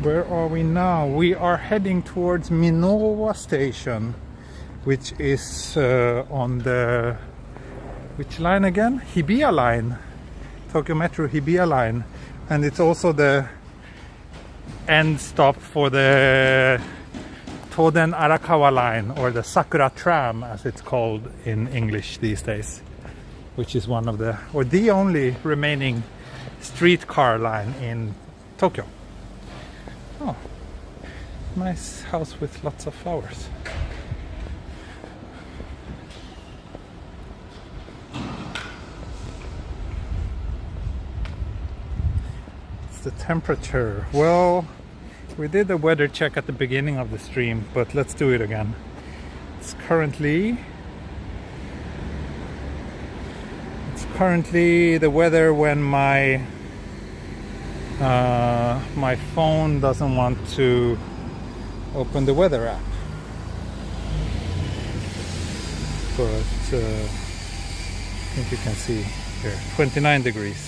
Where are we now? We are heading towards Minowa station, which is on the... which line again? Hibiya line. Tokyo Metro Hibiya line. And it's also the end stop for the Toden Arakawa line, or the Sakura tram as it's called in English these days, which is one of the, or the only remaining streetcar line in Tokyo. Oh, nice house with lots of flowers. The temperature, well, we did a weather check at the beginning of the stream, but let's do it again. It's currently the weather when my my phone doesn't want to open the weather app, but I think you can see here 29 degrees.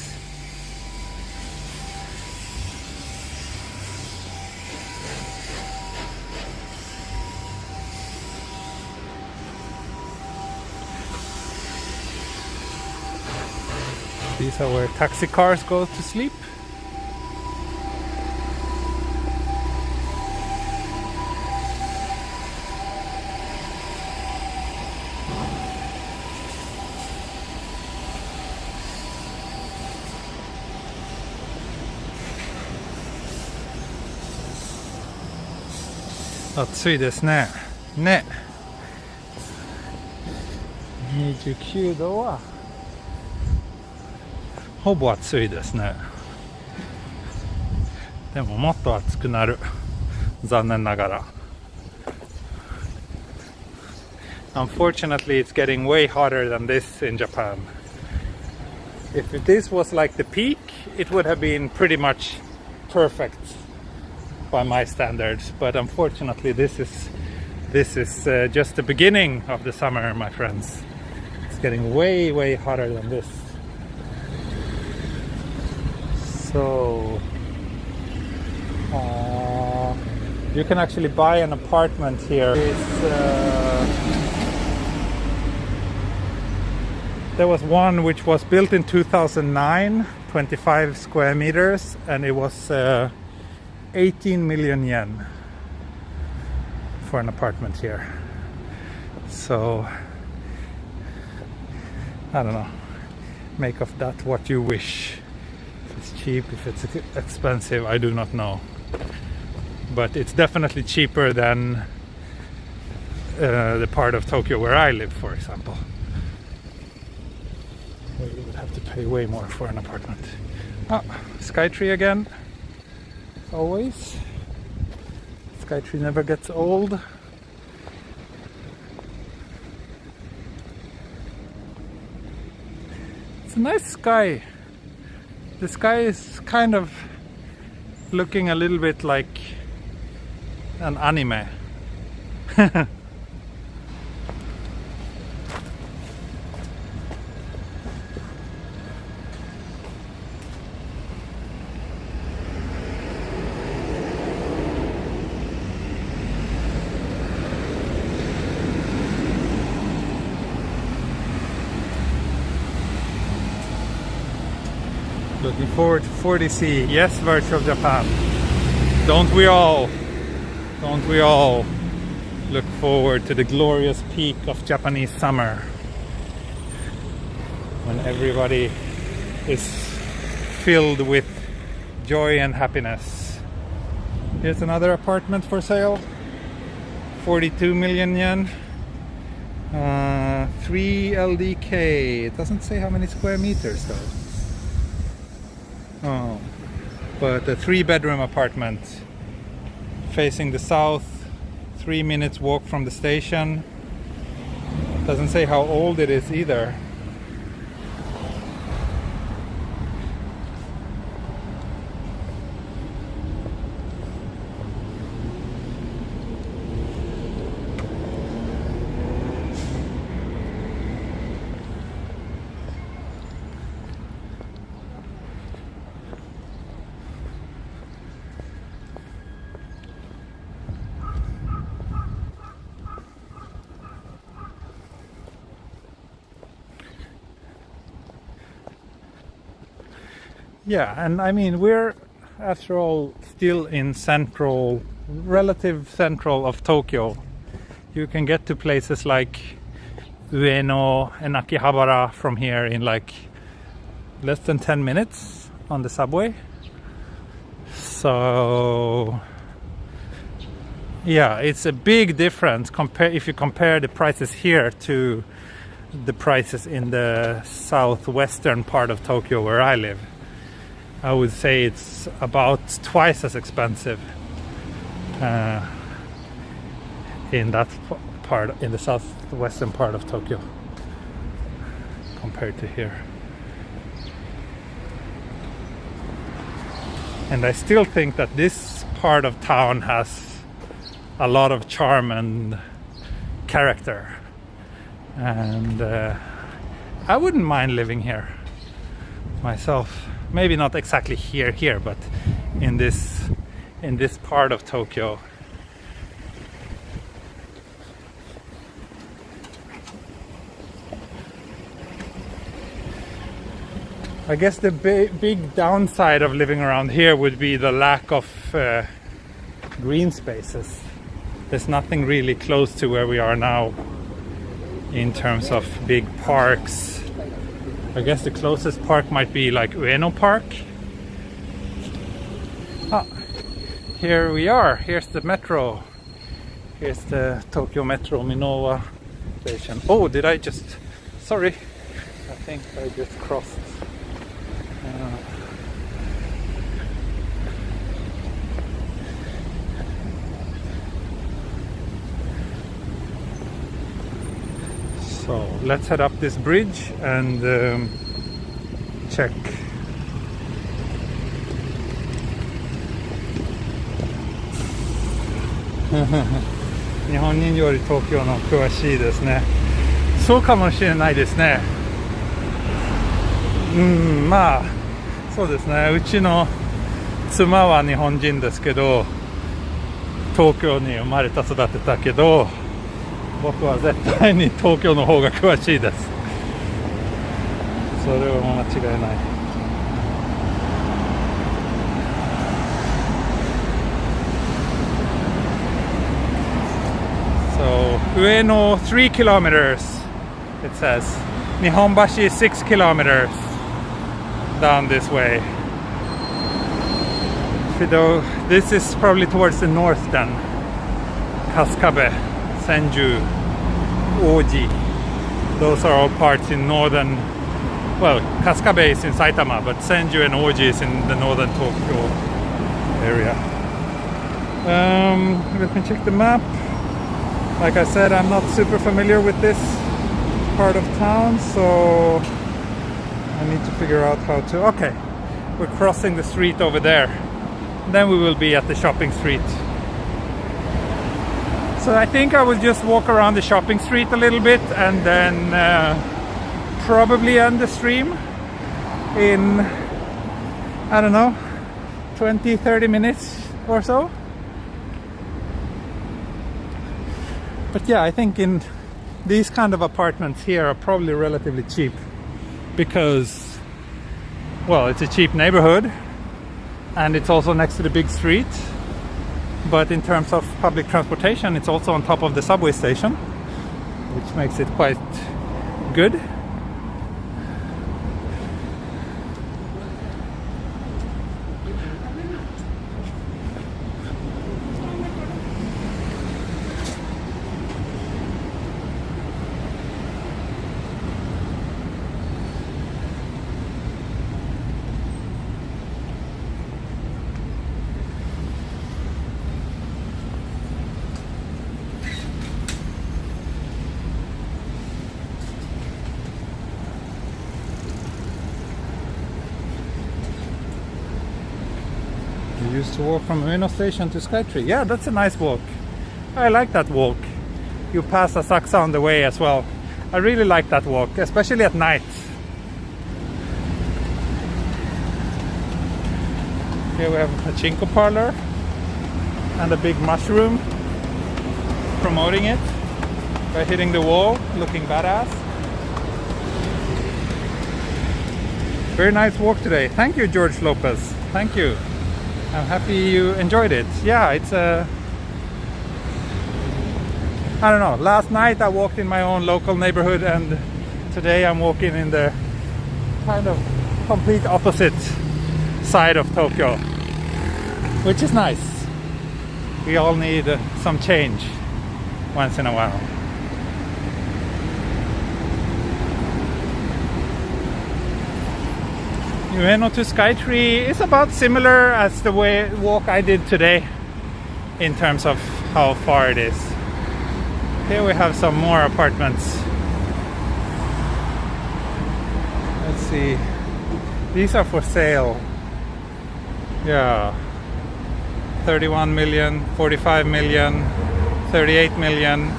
These are where taxi cars go to sleep.暑いですね。ね。29度はほぼ暑いですね。でももっと暑くなる。残念ながら。Unfortunately, it's getting way hotter than this in Japan. If this was like the peak, it would have been pretty much perfect by my standards. But unfortunately, this is just the beginning of the summer, my friends. It's getting way, way hotter than this. So you can actually buy an apartment here. There was one which was built in 2009, 25 square meters, and it was 18 million yen for an apartment here. So I don't know, make of that what you wish. If it's cheap, if it's expensive, I do not know, but it's definitely cheaper than the part of Tokyo where I live, for example. Where you would have to pay way more for an apartment. Skytree again, always. Skytree never gets old. It's a nice sky. The sky is kind of looking a little bit like an anime. Looking forward to 40C. Yes, virtual Japan. Don't we all? Don't we all look forward to the glorious peak of Japanese summer, when everybody is filled with joy and happiness. Here's another apartment for sale. 42 million yen. 3 LDK. It doesn't say how many square meters though. Oh, but a 3-bedroom apartment facing the south, 3 minutes walk from the station. Doesn't say how old it is either. Yeah, and I mean, we're, after all, still in relative central of Tokyo. You can get to places like Ueno and Akihabara from here in like less than 10 minutes on the subway. So yeah, it's a big difference if you compare the prices here to the prices in the southwestern part of Tokyo where I live. I would say it's about twice as expensive in that part, in the southwestern part of Tokyo, compared to here. And I still think that this part of town has a lot of charm and character, and I wouldn't mind living here myself. Maybe not exactly here, but in this part of Tokyo. I guess the big downside of living around here would be the lack of green spaces. There's nothing really close to where we are now in terms of big parks. I guess the closest park might be like Ueno Park. Here we are. Here's the metro. Here's the Tokyo Metro Minowa station. Oh, did I just... Sorry. I think I just crossed. So let's head up this bridge and check. Japanese 人より東京の詳しいですね。そうかもしれないですね。まあそうですね。うちの妻は日本人ですけど、東京に生まれた育てたけど。僕は絶対に東京の方が詳しいです。それは間違いない。Ueno 3 kilometers, it says. Nihonbashi 6 kilometers down this way. This is probably towards the north then. Kasukabe, Senju, Oji. Those are all parts in northern. Well, Kasukabe is in Saitama, but Senju and Oji is in the northern Tokyo area. Let me check the map. Like I said, I'm not super familiar with this part of town, so I need to figure out how to. Okay, we're crossing the street over there. Then we will be at the shopping street. So I think I will just walk around the shopping street a little bit and then probably end the stream in, I don't know, 20-30 minutes or so. But yeah, I think in these kind of apartments here are probably relatively cheap because, well, it's a cheap neighborhood and it's also next to the big street. But in terms of public transportation, it's also on top of the subway station, which makes it quite good. Used to walk from Ueno station to Skytree. Yeah, that's a nice walk. I like that walk. You pass Asakusa on the way as well. I really like that walk, especially at night. Here we have a pachinko parlor and a big mushroom promoting it by hitting the wall, looking badass. Very nice walk today. Thank you, George Lopez. Thank you. I'm happy you enjoyed it. Yeah, it's a... I don't know. Last night I walked in my own local neighborhood and today I'm walking in the kind of complete opposite side of Tokyo, which is nice. We all need some change once in a while. Ueno to Skytree is about similar as the walk I did today in terms of how far it is. Here we have some more apartments. Let's see. These are for sale. Yeah. 31 million, 45 million, 38 million,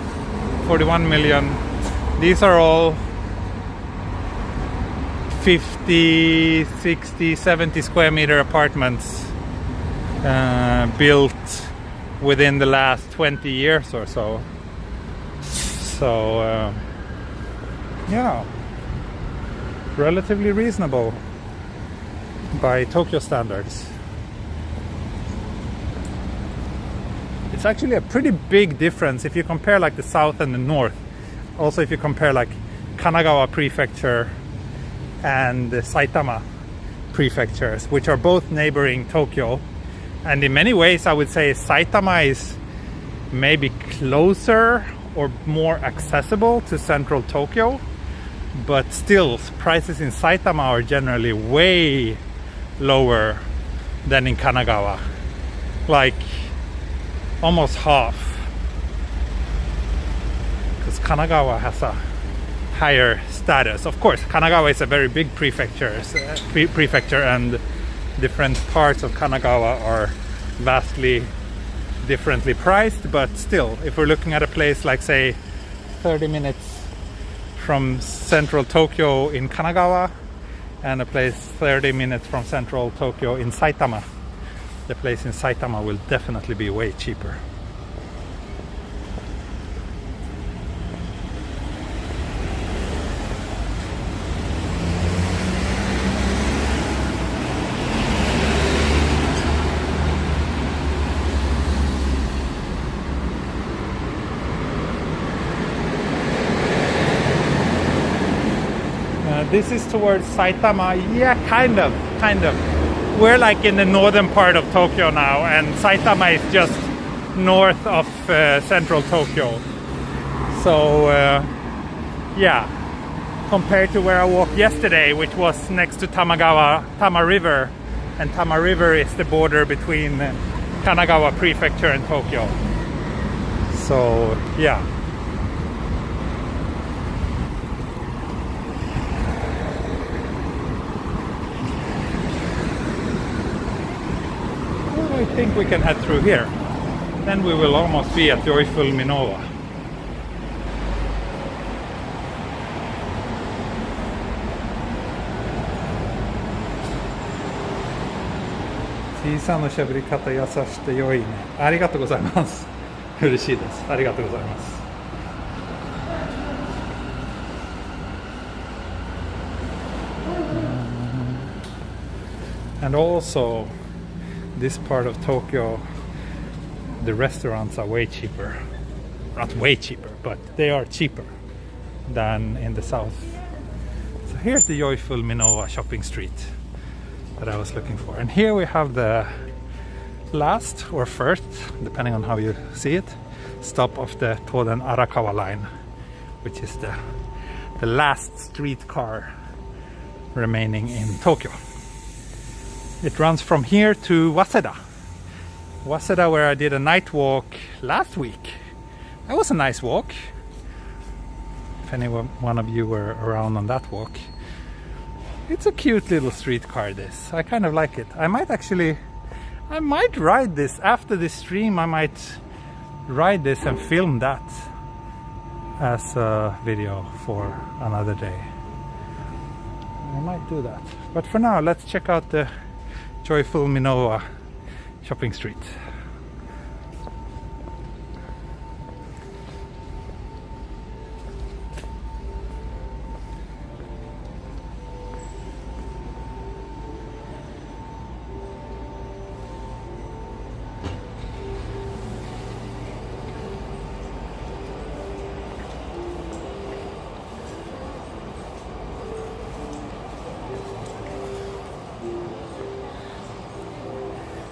41 million. These are all 50, 60, 70 square meter apartments built within the last 20 years or so. So, yeah, relatively reasonable by Tokyo standards. It's actually a pretty big difference if you compare like the south and the north. Also, if you compare like Kanagawa Prefecture and the Saitama prefectures, which are both neighboring Tokyo. And in many ways, I would say Saitama is maybe closer or more accessible to central Tokyo, but still, prices in Saitama are generally way lower than in Kanagawa. Like, almost half. Because Kanagawa has a higher status. Of course, Kanagawa is a very big prefecture, and different parts of Kanagawa are vastly differently priced, but still, if we're looking at a place like, say, 30 minutes from central Tokyo in Kanagawa and a place 30 minutes from central Tokyo in Saitama, the place in Saitama will definitely be way cheaper. This is towards Saitama. Yeah, kind of. We're like in the northern part of Tokyo now, and Saitama is just north of central Tokyo. So yeah, compared to where I walked yesterday, which was next to Tama River, and Tama River is the border between Kanagawa Prefecture and Tokyo. So yeah. Well, I think we can head through here. Then we will almost be at joyful Minowa. Tisa no shaburikata yasashite yoi ne. Arigatou gozaimasu. Ureshii desu. Arigatou gozaimasu. And also, this part of Tokyo, the restaurants are way cheaper. Not way cheaper, but they are cheaper than in the south. So here's the joyful Minowa shopping street that I was looking for. And here we have the last or first, depending on how you see it, stop of the Toden Arakawa line, which is the last streetcar remaining in Tokyo. It runs from here to Waseda, where I did a night walk last week. That was a nice walk. If any one of you were around on that walk. It's a cute little streetcar, this. I kind of like it. I might ride this after this stream. I might ride this and film that as a video for another day. I might do that. But for now, let's check out the joyful Minowa shopping street.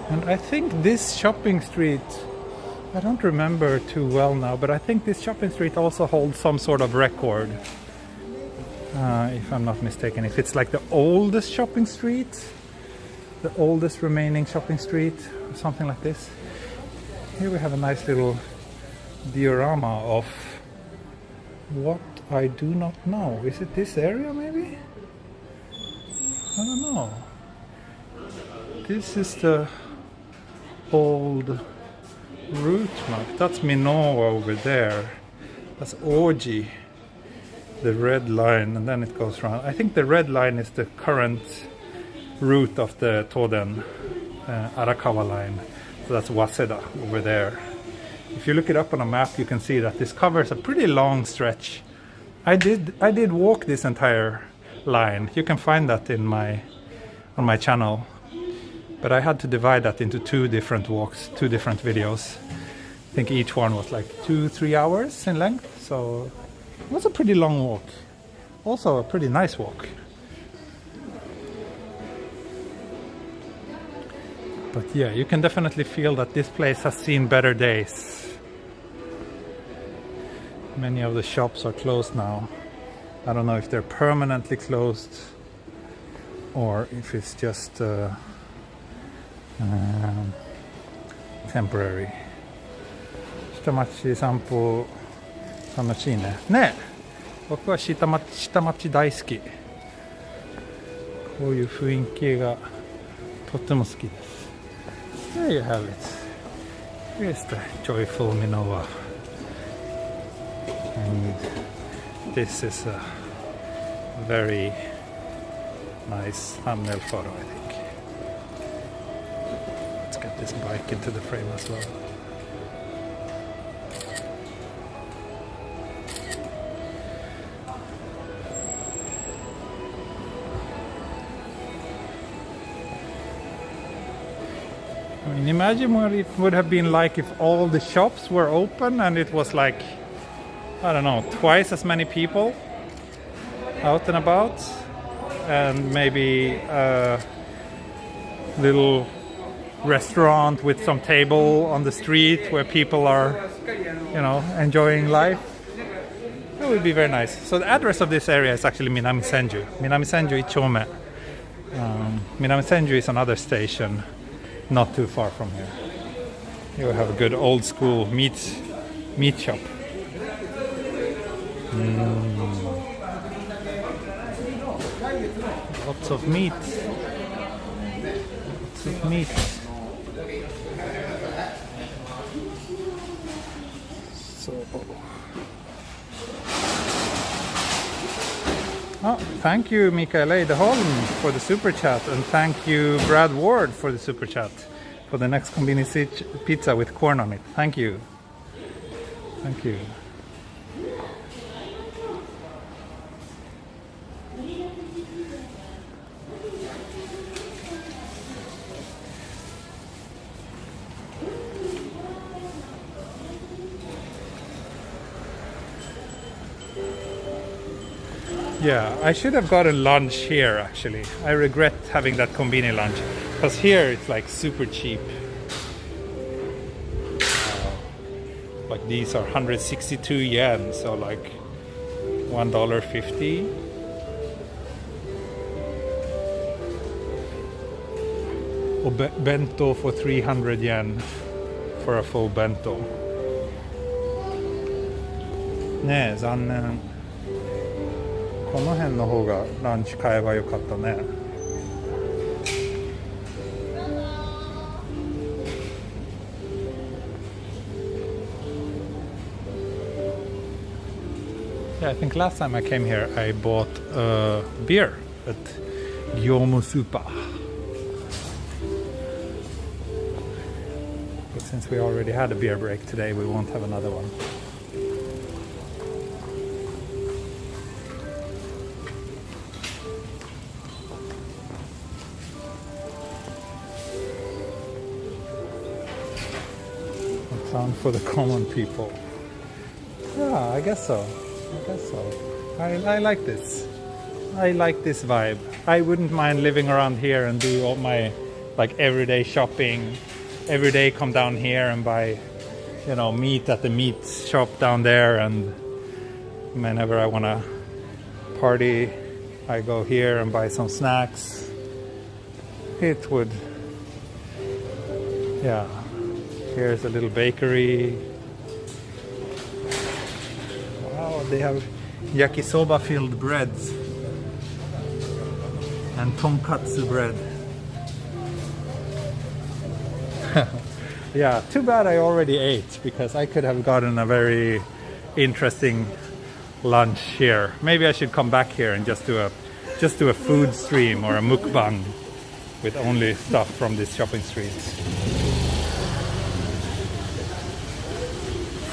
And I think this shopping street, I don't remember too well now, but I think this shopping street also holds some sort of record, if I'm not mistaken. If it's like the oldest shopping street, the oldest remaining shopping street, or something like this. Here we have a nice little diorama of what I do not know. Is it this area maybe? I don't know. This is the old route map. That's Minowa over there. That's Oji, the red line, and then it goes around. I think the red line is the current route of the Toden Arakawa line. So that's Waseda over there. If you look it up on a map, you can see that this covers a pretty long stretch. I did walk this entire line. You can find that on my channel. But I had to divide that into two different walks, two different videos. I think each one was like 2-3 hours in length, so it was a pretty long walk. Also a pretty nice walk. But yeah, you can definitely feel that this place has seen better days. Many of the shops are closed now. I don't know if they're permanently closed or if it's just temporary. 下町散歩楽しいね。ねえ、僕は下町大好き。こういう雰囲気がとっても好きです。There you have it. Here's the joyful Minowa. And this is a very nice thumbnail photo, I think. Let's get this bike into the frame as well. I mean, imagine what it would have been like if all the shops were open and it was like, I don't know, twice as many people. out and about, and maybe a little restaurant with some table on the street where people are, you know, enjoying life. It would be very nice. So the address of this area is actually Minami Senju. Minami Senju 1丁目. Minami Senju is another station not too far from here. You have a good old school meat shop. Lots of meat. Lots of meat. So. Oh, thank you, Mikael Eideholm, for the super chat, and thank you, Brad Ward, for the super chat for the next Combini pizza with corn on it. Thank you. Thank you. Yeah, I should have gotten lunch here actually. I regret having that Combini lunch because here it's like super cheap. Like these are 162 yen, so like $1.50. Or bento for 300 yen for a full bento. ねえ、残念。この辺の方がランチ買えばよかったね。Yeah, I think last time I came here I bought a beer at Gyomusupa. But since we already had a beer break today, we won't have another one. For the common people. Yeah, I guess so. I like this. I like this vibe. I wouldn't mind living around here and do all my like everyday shopping. Every day come down here and buy, you know, meat at the meat shop down there, and whenever I want to party I go here and buy some snacks. It would, yeah. Here's a little bakery. Wow, they have yakisoba filled breads and tonkatsu bread. Yeah, too bad I already ate, because I could have gotten a very interesting lunch here. Maybe I should come back here and just do a food stream or a mukbang with only stuff from this shopping street.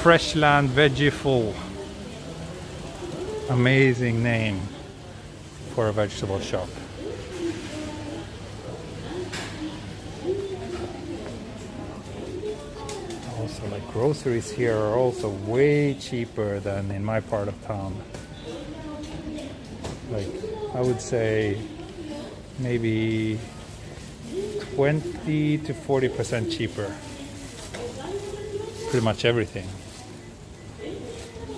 Freshland Veggie Full. Amazing name for a vegetable shop. Also, like groceries here are also way cheaper than in my part of town. Like, I would say maybe 20 to 40% cheaper. Pretty much everything.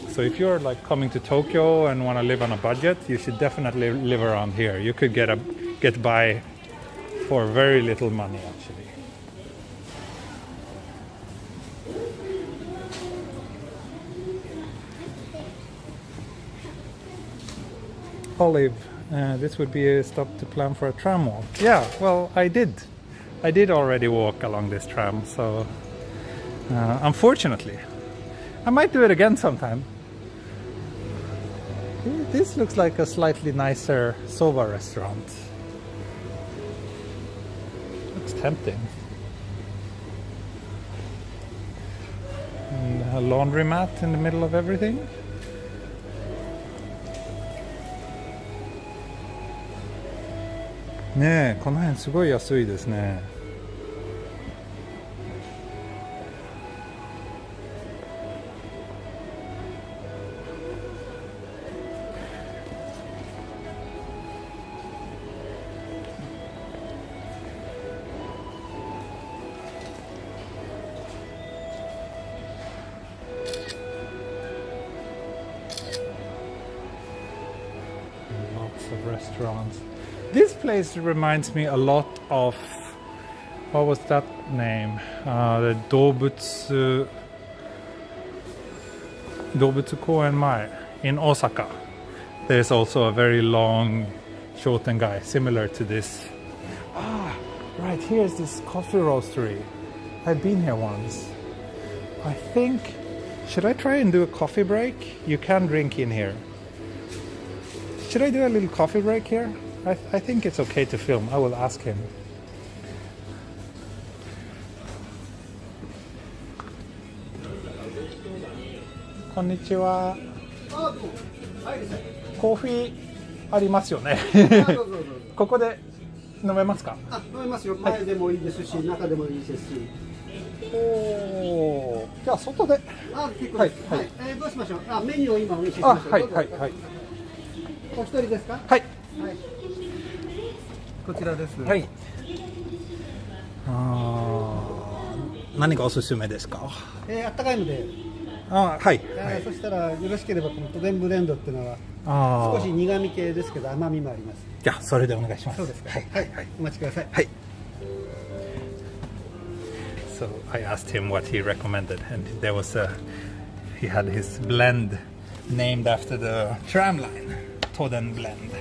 So if you're like coming to Tokyo and want to live on a budget, you should definitely live around here. You could get by for very little money actually. Olive, this would be a stop to plan for a tram walk. Yeah, well, I did already walk along this tram, so unfortunately I might do it again sometime. This looks like a slightly nicer soba restaurant. Looks tempting. And a laundromat in the middle of everything. Ne, この辺すごい安いですね。restaurants. This place reminds me a lot of, what was that name? The Dobutsu Koen Mai in Osaka. There's also a very long shoten guy similar to this. Ah, right, here's this coffee roastery. I've been here once. I think, should I try and do a coffee break? You can drink in here. Should I do a little coffee break here? I think it's okay to film. I will ask him. Konnichiwa. コーヒーありますよね。ここで飲めますか？飲めますよ。前でもいいですし、中でもいいですし。おお。じゃあ外で。結構です。はい。どうしましょう。メニューを今お見せしましょう。はいはいはい。お一人ですか？はい。こちらです。はい。何がおすすめですか？あったかいので。はい。そしたらよろしければこの都電ブレンドっていうのは少し苦味系ですけど甘みもあります。じゃあそれでお願いします。そうですか。はい。お待ちください。はい。So I asked him what he recommended, and there was he had his blend named after the tram line, Toden blend.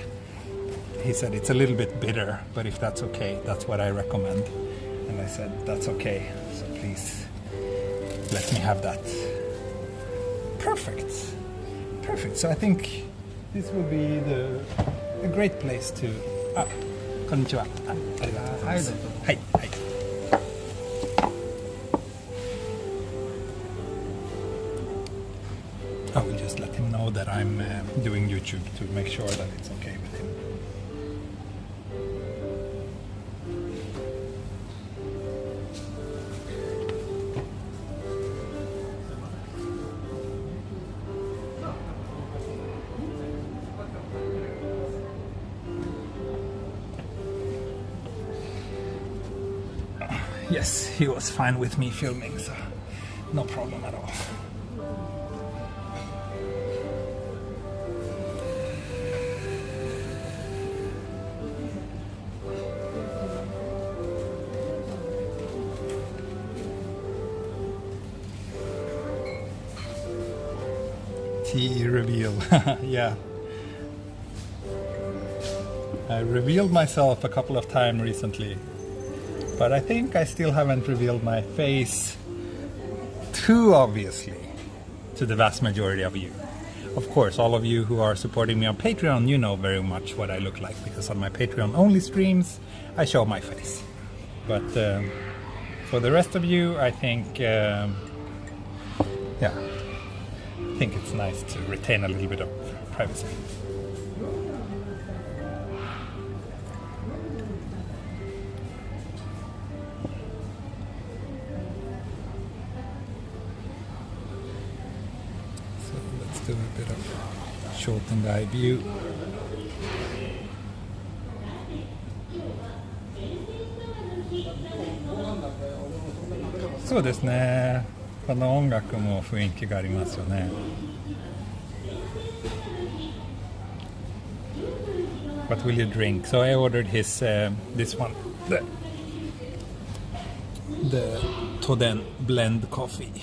He said it's a little bit bitter, but if that's okay, that's what I recommend. And I said that's okay. So please let me have that. Perfect. So I think this will be a great place to. こんにちは。ありがとうございます。はい。I will just let him know that I'm doing YouTube to make sure that it's okay with him. Yes, he was fine with me filming, so no problem at all. Tea reveal. Yeah. I revealed myself a couple of times recently. But I think I still haven't revealed my face too obviously to the vast majority of you. Of course, all of you who are supporting me on Patreon, you know very much what I look like, because on my Patreon only streams, I show my face. But for the rest of you, I think, I think it's nice to retain a little bit of privacy. Do a bit of short and eye view. そうですね。この音楽も雰囲気がありますよね。What will you drink? So I ordered his this one, the Toden blend coffee.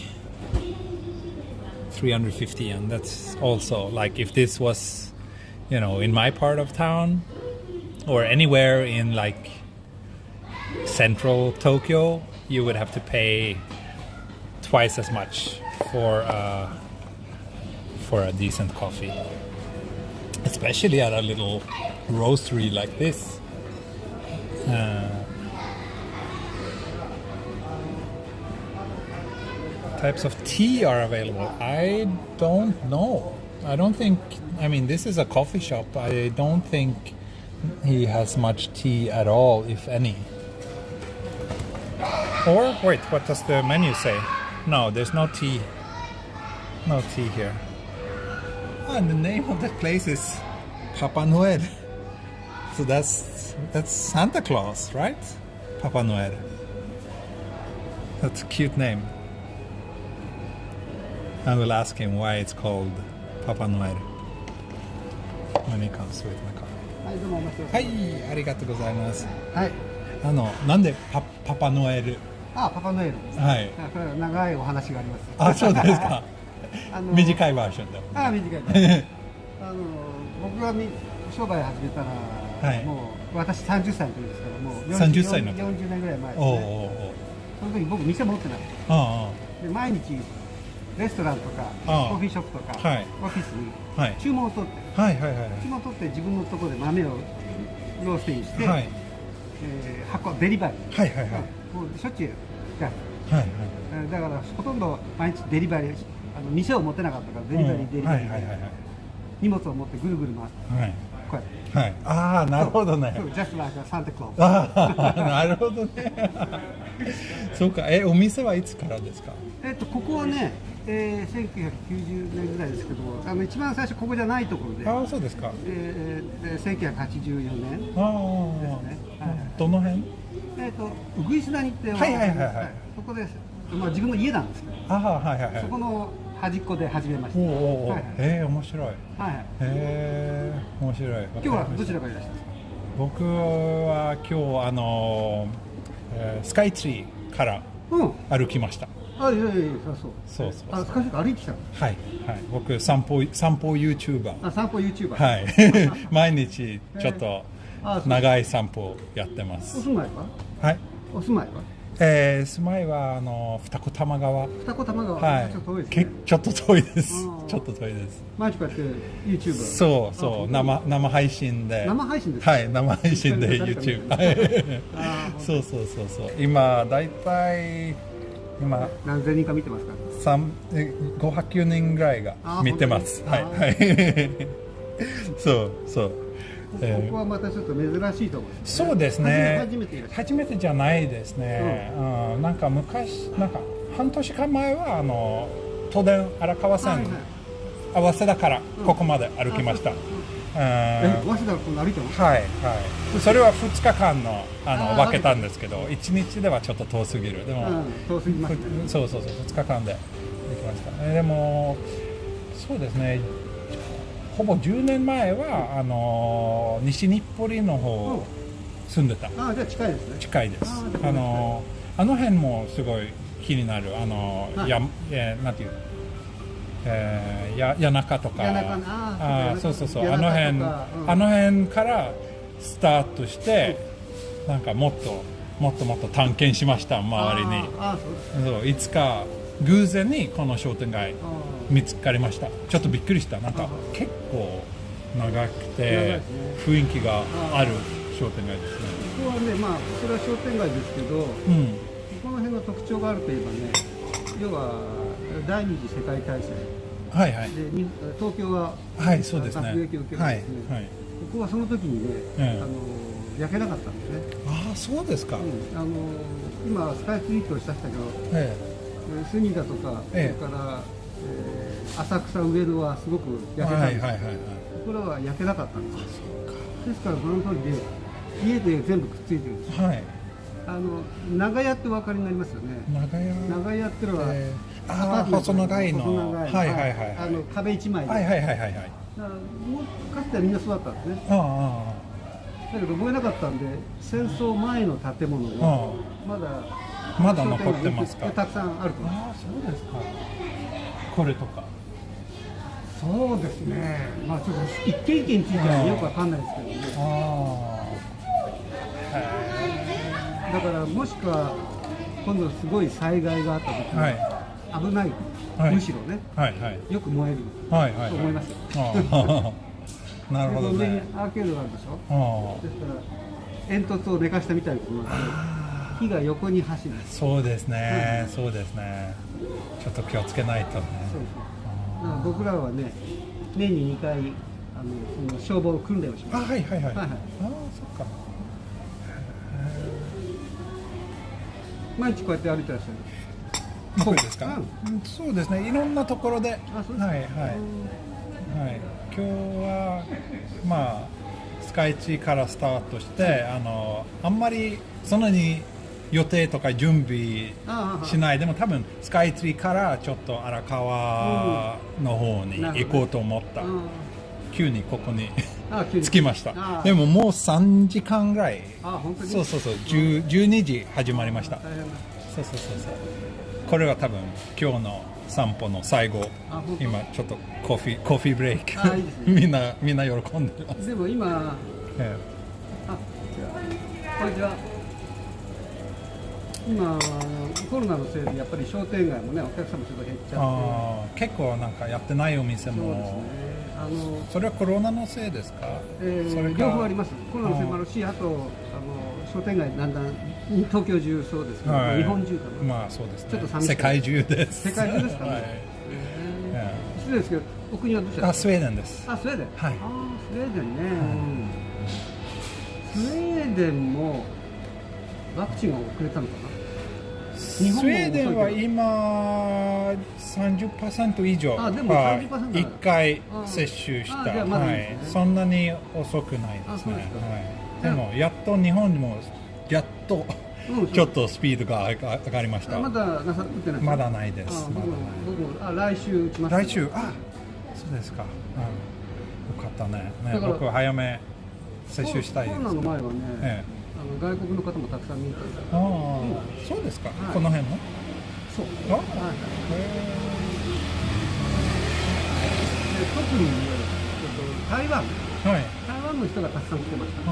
350 yen. That's also like if this was, in my part of town or anywhere in like central Tokyo, you would have to pay twice as much for a decent coffee, especially at a little roastery like this. Types of tea are available. I don't know. This is a coffee shop. I don't think he has much tea at all, if any. Or, wait, what does the menu say? No, there's no tea. No tea here. And the name of the place is Papa Noel. So that's Santa Claus, right? Papa Noel. That's a cute name. I will ask him why it's called Papa Noel when he comes with my car. はい、どうもお待ちくだはさい。い、ありがとうございます。はい。なんでパパノエル。パパノエルですね。はい。これは長いお話があります。あ、そうですか。短いバージョンで。短いです。僕が商売始めたら、はい、もう私30歳の時ですから、もう30歳の時40年ぐらい前ですね。その時僕店持ってない。で毎日レストランとかコーヒーショップとか、オフィスに注文を取って、注文を取って自分のところで豆をロースティングして、デリバリー、もうしょっちゅうやる。だからほとんど毎日デリバリー、店を持てなかったからデリバリー荷物を持ってぐるぐる回って、こうやって。ああ、なるほどね。Just like a Santa Claus。なるほどね。そうか、お店はいつからですか？ここはね、1990年ぐらいですけど、一番最初ここじゃないところで。ああ、そうですか。1984年ですね。どの辺？ウグイス谷って、そこです。まあ自分の家なんですけど。そこの端っこで始めました。面白い。面白い。今日はどちらからいらっしゃいますか？僕は今日スカイツリーから歩きました。そう。スカイツリーから歩いてきたの？はい。僕散歩 YouTuber。散歩 YouTuber。はい。毎日ちょっと長い散歩やってます。お住まいは？はい。お住まいは？住まいは二子玉川。二子玉川。ちょっと遠いですね。ちょっと遠いです。ちょっと遠いです。毎日こうやって YouTuber。そう、生配信で。生配信ですか？はい、生配信で YouTube。そう。今だいたい何千人か見てますか？500人ぐらいが見てます。はい。そう。ここはまたちょっと珍しいと思うんですね。そうですね。初めてじゃないですね。なんか半年間前は都電荒川線合わせだからここまで歩きました。早稲田から歩いてます？はい。それは2日間の分けたんですけど、1日ではちょっと遠すぎる。でも遠すぎますね。そう2日間で行きました。でもそうですね。ほぼ10年前は西日暮里の方住んでた。じゃあ近いですね。近いです。あの辺もすごい気になる。なんていう。谷中とか。そう。あの辺からスタートして、なんかもっと探検しました周りに。そういつか偶然にこの商店街見つかりました。ちょっとびっくりした。なんか結構長くて雰囲気がある商店街ですね。ここはね、こちら商店街ですけど、この辺の特徴があるといえばね、要は第二次世界大戦で東京は爆撃を受けるんですね。ここはその時にね、焼けなかったんですね。ああ、そうですか。今スカイツリーとおっしゃったけど、隅田とか、それから浅草上野はすごく焼けたんです。これは焼けなかったんです。ですからこの通りで家で全部くっついてるんです。長屋ってお分かりになりますよね。長屋ってのは細長いの。壁一枚で。かつてはみんなそうだったんですね。だけど覚えなかったんで、戦争前の建物がまだ残ってますか？たくさんあると思います。そうですか。これとか。そうですね。ちょっと一軒一軒についてはよくわかんないですけどね。だからもしくは今度すごい災害があった時に危ない、むしろね、よく燃えると思いますよ。なるほどね。アーケードがあるでしょ。ですから煙突を寝かしたみたいになって火が横に走る。そうですね。ちょっと気をつけないとね。僕らはね、年に2回その消防訓練をします。そっか。毎日こうやって歩いてらっしゃる。僕ですか？そうですね。いろんなところで。今日はスカイツリーからスタートして、あんまりそんなに予定とか準備しないでも、多分スカイツリーからちょっと荒川の方に行こうと思った。急にここに着きました。でももう3時間ぐらい。本当に。そう12時始まりました。そう。これは多分今日の散歩の最後。今ちょっとコーヒーブレイク。いいですね、みんな喜んでます。でも今、こんにちは。今コロナのせいでやっぱり商店街もね、お客さんもちょっと減っちゃって、結構なんかやってないお店も。それはコロナのせいですか？両方あります。コロナのせいもあるし、あと商店街だんだん東京中そうですけど、日本中かな。まあそうですね。ちょっと寂しい。世界中です。世界中ですかね。失礼ですけど、お国はどちらですか？スウェーデンです。スウェーデン。はい。スウェーデンね。スウェーデンもワクチンが遅れたのかな。スウェーデンは今 30% 以上1回接種した。そんなに遅くないですね。でもやっと日本にもやっとちょっとスピードが上がりました。まだ打ってない？まだないです。僕も来週打ちます。来週、そうですか。よかったね。僕は早め接種したいです。コロナの前はね、外国の方もたくさん見たんです。そうですか。この辺の？そう。特に台湾の人がたくさん来てました。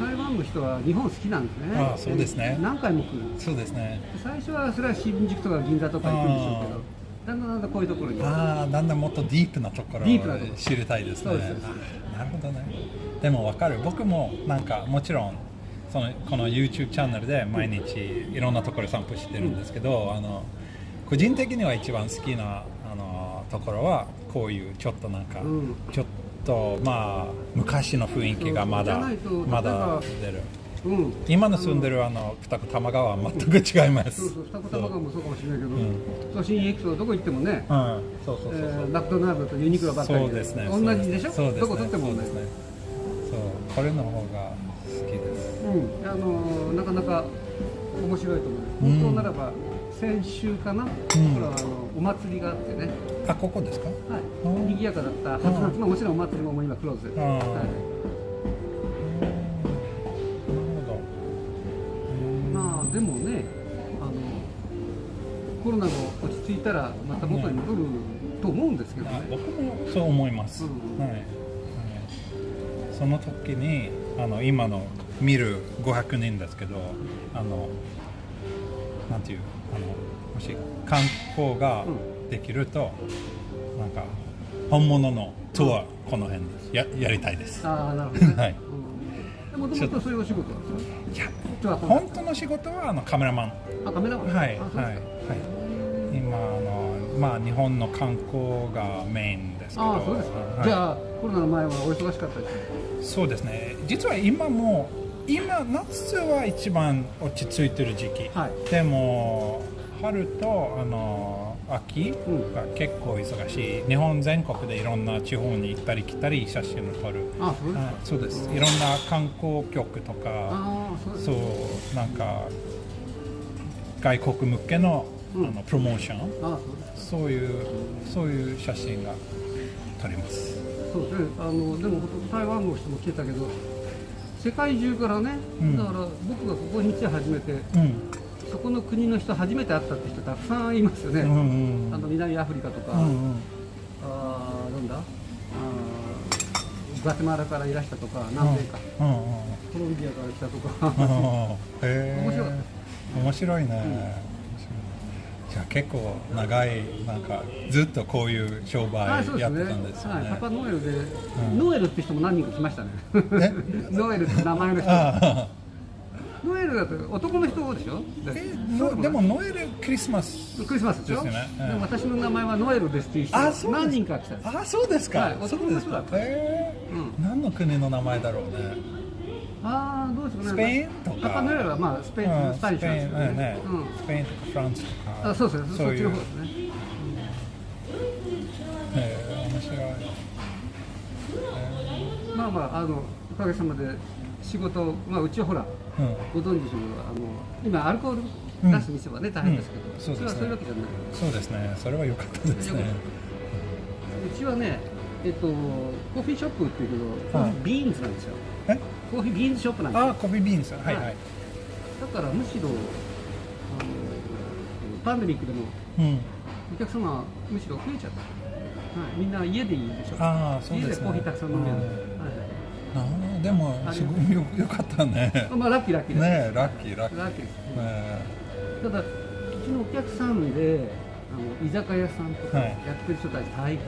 台湾の人は日本好きなんですね。そうですね。何回も来る。そうですね。最初はそれは新宿とか銀座とか行くんでしょうけど、だんだんこういうところに。だんだんもっとディープなところを知りたいですね。なるほどね。でも分かる。僕もなんかもちろんこの YouTube チャンネルで毎日いろんなところ散歩してるんですけど、個人的には一番好きなところはこういうちょっとなんか、ちょっとまあ昔の雰囲気がまだ出る。今の住んでる二子玉川は全く違います。二子玉川もそうかもしれないけど、都心エクソどこ行ってもね、マクドナルドとユニクロばっかりで同じでしょ。どこ取ってもね。これの方が好きです。なかなか面白いと思う。本当ならば先週かな、お祭りがあってね。ここですか？はい。賑やかだった初夏のもちろんお祭りも今クローズです。まあでもね、コロナが落ち着いたらまた元に戻ると思うんですけどね。僕もそう思います。その時に今の見る500人ですけど、なんていうもし観光ができると、なんか本物のツアーこの辺でやりたいです。なるほどね。はい。もともとそういうお仕事なんですか？いや、本当の仕事はカメラマン。カメラマン。はい。今まあ日本の観光がメインですけど。そうですか。じゃあコロナの前はお忙しかったです。そうですね。実は今夏は一番落ち着いてる時期。でも春と秋が結構忙しい。日本全国でいろんな地方に行ったり来たり写真を撮る。そうです。いろんな観光局とか、そうなんか外国向けのプロモーション、そういう写真が撮ります。そうですね。でも台湾の人も来てたけど、世界中からね、だから僕がここに来て初めて、そこの国の人初めて会ったって人たくさんいますよね。南アフリカとか、なんだ、グアテマラからいらしたとか、南米か、コロンビアから来たとか、面白かった。面白いね。じゃあ結構長いなんかずっとこういう商売やってたんですよね。パパノエルで、ノエルって人も何人か来ましたね。ノエルって名前の人。ノエルだと男の人でしょ？でもノエルクリスマスですよね。でも私の名前はノエルですっていう人何人か来た。そうですか。男の人だった。何の国の名前だろうね。どうですかね。スペインとか。パパノエルはまあスペイン、スパニッシュですよね。スペインとかフランスとか。そうですね。そっちの方ですね。面白い。おかげさまで仕事、うちはほら、ご存知でしょう今アルコール出す店はね大変ですけど、それはそういうわけじゃない。そうですね。それは良かったですね。うちはね、コーヒーショップっていうけど、コーヒービーンズなんですよ。コーヒービーンズショップなんですよ。コーヒービーンズ。はいはい。だからむしろパンデミックでもお客様はむしろ増えちゃった。みんな家でいいでしょ。そうですね。家でコーヒーたくさん飲める。でもすごいよかったね。まあラッキーです。ね、ラッキーです。ただうちのお客さんで居酒屋さんとかやってる人たち大変。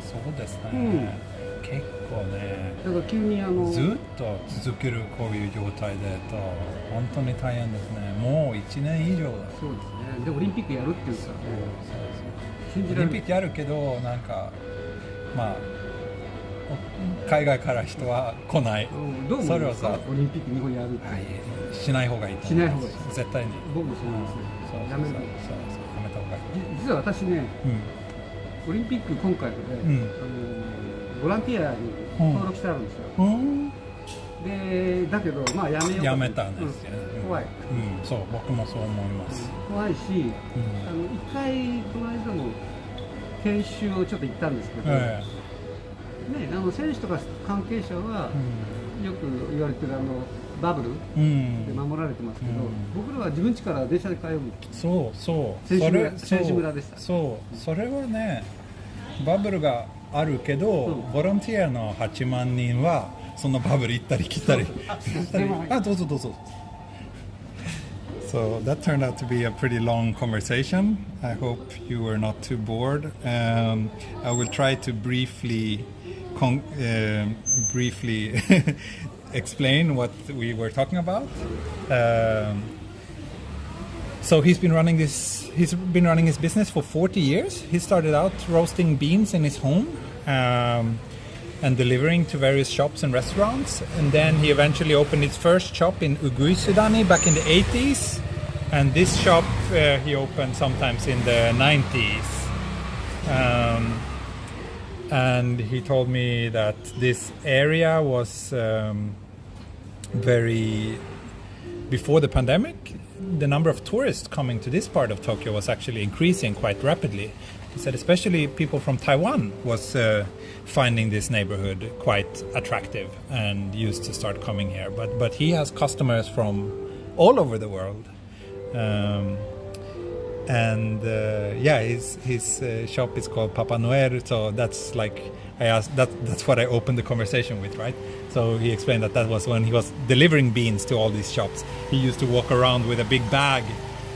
そうですね。結構ね。だから急にずっと続けるこういう状態でと本当に大変ですね。もう1年以上だ。そうですね。でオリンピックやるっていうからね。オリンピックやるけどなんかまあ海外から人は来ない。どう思いますか？オリンピック日本やるって。しない方がいいと思います。絶対に。僕もそう思います。やめた方がいい。実は私ね、オリンピック今回でボランティアに登録してあるんですよ。でだけどまあやめたんですよね。怖い。そう僕もそう思います。怖いし、一回この間も研修をちょっと行ったんですけど、ね選手とか関係者はよく言われてるバブルで守られてますけど、僕らは自分家から電車で通うんです。選手村でした。それはねバブルがあるけど、ボランティアの8万人はそのバブル行ったり来たり。どうぞどうぞ。So that turned out to be a pretty long conversation. I hope you were not too bored. I will try to briefly explain what we were talking about. So he's been running his business for 40 years. He started out roasting beans in his home and delivering to various shops and restaurants. And then he eventually opened his first shop in Uguisudani back in the 80s. And this shop he opened sometimes in the 90s. And he told me that this area was before the pandemic, the number of tourists coming to this part of Tokyo was actually increasing quite rapidly. He said especially people from Taiwan was finding this neighborhood quite attractive and used to start coming here. But he has customers from all over the world. His shop is called Papa Noel, so that's like I asked. That's what I opened the conversation with, right? So he explained that was when he was delivering beans to all these shops. He used to walk around with a big bag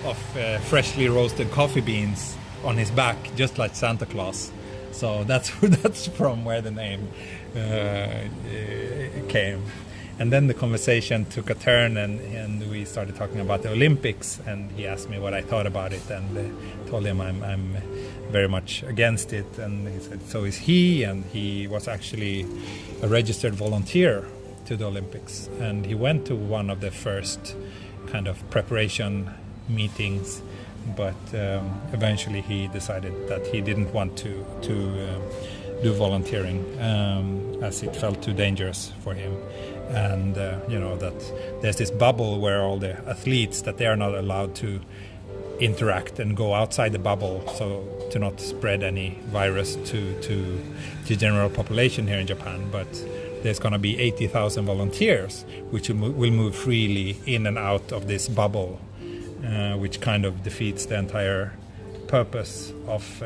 of freshly roasted coffee beans on his back, just like Santa Claus. So that's from where the name came. And then the conversation took a turn, and we started talking about the Olympics. And he asked me what I thought about it, and told him I'm very much against it. And he said so is he, and he was actually a registered volunteer to the Olympics. And he went to one of the first kind of preparation meetings, but eventually he decided that he didn't want to do volunteering as it felt too dangerous for him. And that there's this bubble where all the athletes that they are not allowed to interact and go outside the bubble, so to not spread any virus to the general population here in Japan. But there's going to be 80,000 volunteers which will move freely in and out of this bubble, which kind of defeats the entire purpose of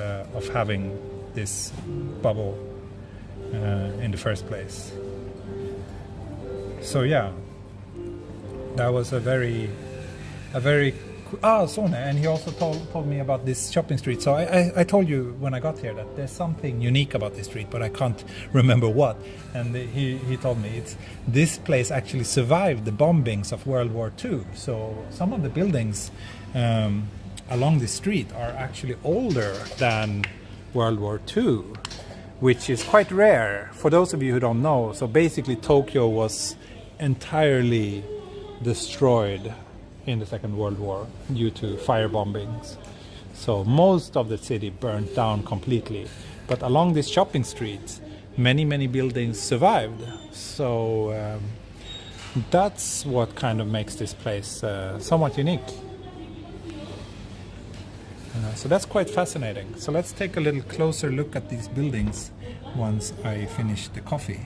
having this bubble in the first place. So yeah, that was a very and he also told me about this shopping street. So I told you when I got here that there's something unique about this street, but I can't remember what. And he told me this place actually survived the bombings of World War II. So some of the buildings along the street are actually older than World War II, which is quite rare for those of you who don't know. So basically Tokyo was entirely destroyed in the Second World War due to fire bombings. So most of the city burned down completely. But along this shopping street, many buildings survived. So that's what kind of makes this place somewhat unique. So that's quite fascinating. So let's take a little closer look at these buildings. once I finished the coffee.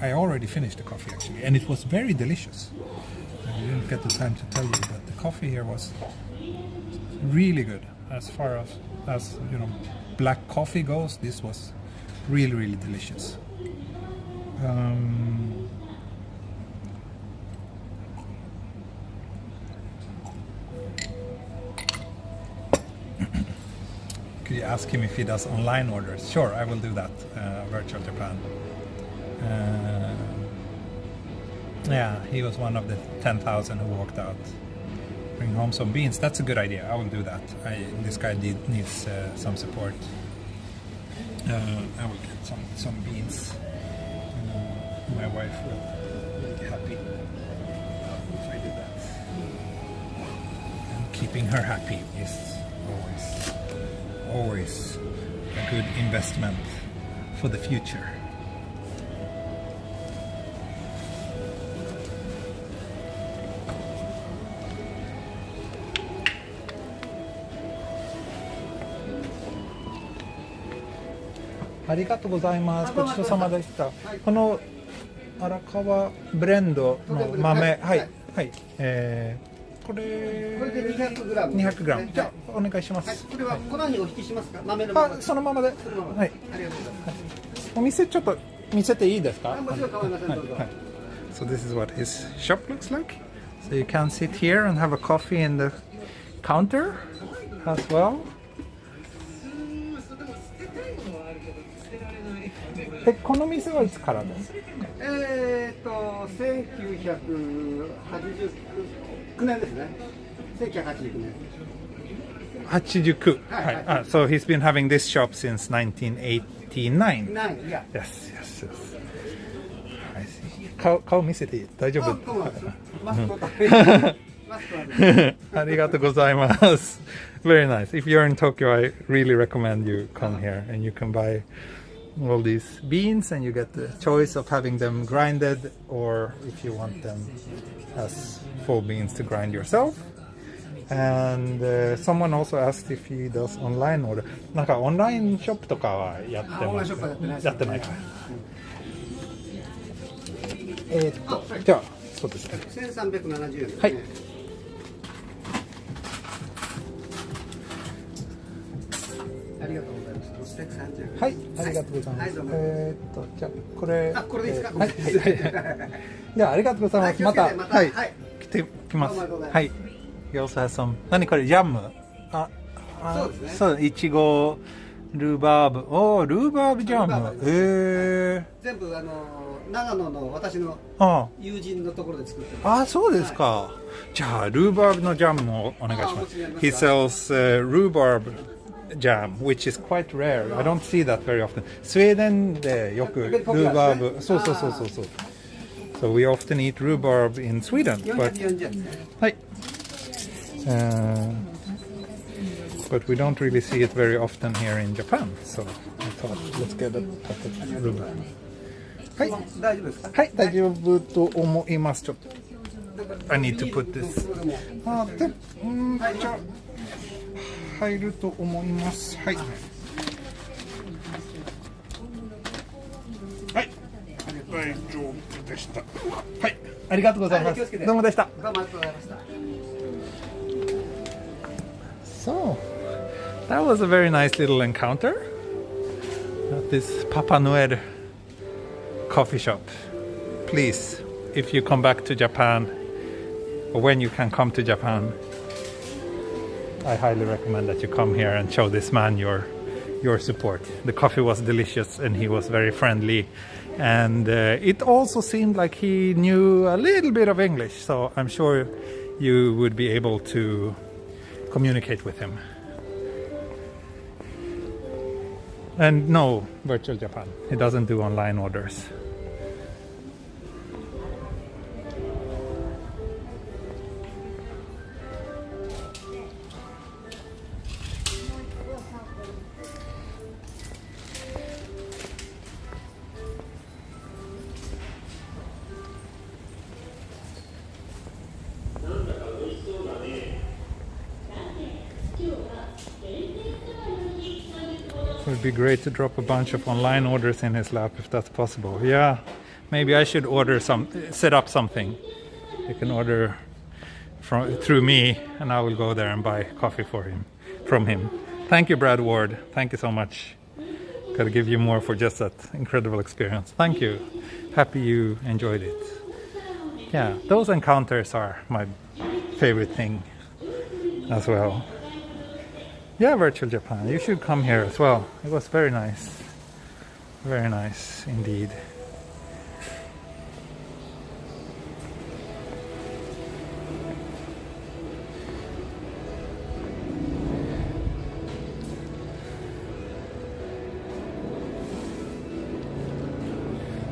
I already finished the coffee actually, and it was very delicious. I didn't get the time to tell you, but the coffee here was really good. As far as you know, black coffee goes, this was really, really delicious. Could you ask him if he does online orders? Sure, I will do that. Virtual Japan. Yeah, he was one of the 10,000 who walked out. Bring home some beans. That's a good idea. I will do that. This guy needs some support. I will get some beans. My wife will be happy if I do that. And keeping her happy is always a good investment for the future.ありがとうございます。ごちそうさまでした。この荒川ブレンドの豆、はい、はい、これで 200g。200g。じゃあお願いします。これは粉にお引きしますか？豆のまま。そのままで。はい。ありがとうございます。お店ちょっと見せていいですか？もちろん構いません。どうぞ。So this is what his shop looks like. So you can sit here and have a coffee in the counter as well. この店はいつからですか？1989年ですね。1989年。89. Right. So he's been having this shop since 1989. Yeah. Yes. I see. 顔見せていい？大丈夫？ありがとうございます。Very nice. If you're in Tokyo, I really recommend you come here and you can buy all these beans and you get the choice of having them grinded or if you want them as full beans to grind yourself. And someone also asked if he does online order. なんかオンラインショップとかはやってます？やってないか。じゃあそうですね。1370円。はい。ありがとうございます。630円。はい、ありがとうございます。じゃあこれ。これでいいですか？はい。じゃあありがとうございます。またはい来ます。はい。He also has some 何これジャム？そうですね。そういちごルーバーブ。ルーバーブジャム。全部長野の私の友人のところで作ってます。そうですか。じゃあルーバーブのジャムもお願いします。He sells rhubarb jam, which is quite rare. I don't see that very often. スウェーデンでよくルーバーブ。そう。So we often eat rhubarb in Sweden. But but we don't really see it very often here in Japan. So I thought, let's get a pack of rhubarb. はい、大丈夫ですか？はい、大丈夫と思います。ちょっと I need to put this. じゃあ入ると思います。はい。はい。大丈夫でした。はい。ありがとうございます。どうもでした。どうもありがとうございました。So, that was a very nice little encounter at this Papa Noel coffee shop. Please, if you come back to Japan, or when you can come to Japan, I highly recommend that you come here and show this man your support. The coffee was delicious and he was very friendly, and it also seemed like he knew a little bit of English, so I'm sure you would be able to communicate with him. And no, Virtual Japan. He doesn't do online orders. For Would be great to drop a bunch of online orders in his lap if that's possible. Yeah, maybe I should set up something. You can order through me, and I will go there and buy coffee from him. Thank you, Brad Ward. Thank you so much. Gotta give you more for just that incredible experience. Thank you. Happy you enjoyed it. Yeah, those encounters are my favorite thing as well. Yeah, Virtual Japan, you should come here as well. It was very nice. Very nice indeed.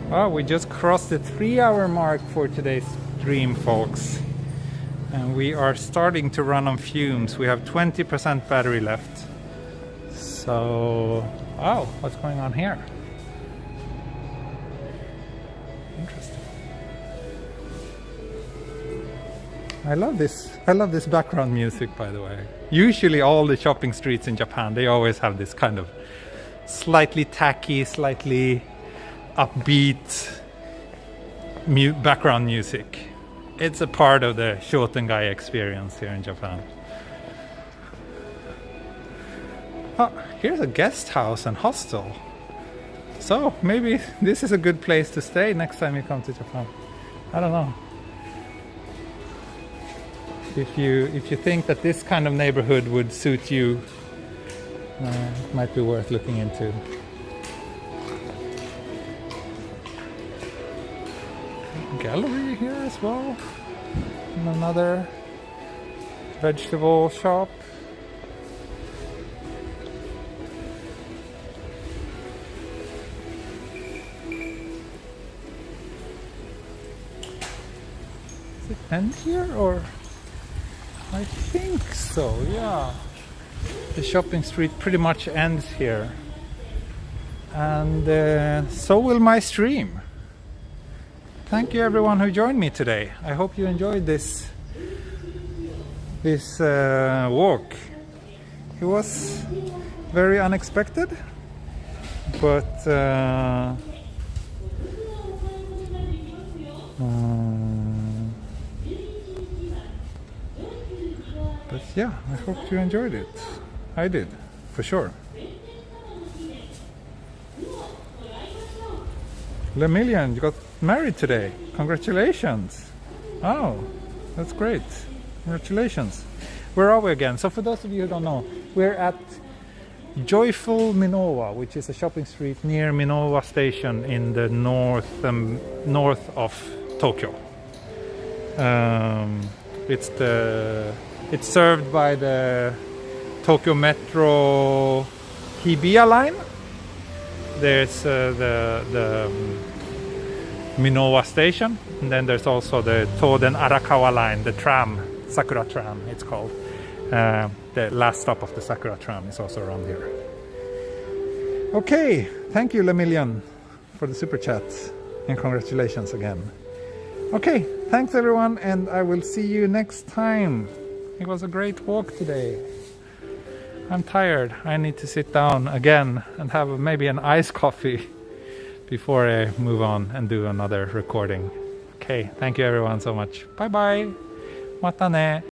Well, we just crossed the 3-hour mark for today's stream, folks. And we are starting to run on fumes. We have 20% battery left. So, wow, what's going on here? Interesting. I love this background music, by the way. Usually all the shopping streets in Japan, they always have this kind of slightly tacky, slightly upbeat background music. It's a part of the Shotengai experience here in Japan. Oh, here's a guest house and hostel. So maybe this is a good place to stay next time you come to Japan. I don't know. If you think that this kind of neighborhood would suit you, it might be worth looking into. Gallery here as well, and another vegetable shop. Does it end here, or? I think so, yeah. The shopping street pretty much ends here, and so will my stream. Thank you everyone who joined me today. I hope you enjoyed this walk. It was very unexpected, but yeah, I hope you enjoyed it. I did, for sure. Lemillion, you got married today. Congratulations. Oh, that's great. Congratulations. Where are we again? So for those of you who don't know, we're at Joyful Minowa, which is a shopping street near Minowa station in the north of Tokyo. It's served by the Tokyo Metro Hibiya line. There's the Minowa station, and then there's also the Toden Arakawa line, the tram, Sakura tram it's called. The last stop of the Sakura tram is also around here. Okay, thank you Lemillion for the super chat, and congratulations again. Okay, thanks everyone, and I will see you next time. It was a great walk today. I'm tired. I need to sit down again and have maybe an iced coffee before I move on and do another recording. Okay, thank you everyone so much. Bye bye. Mata ne.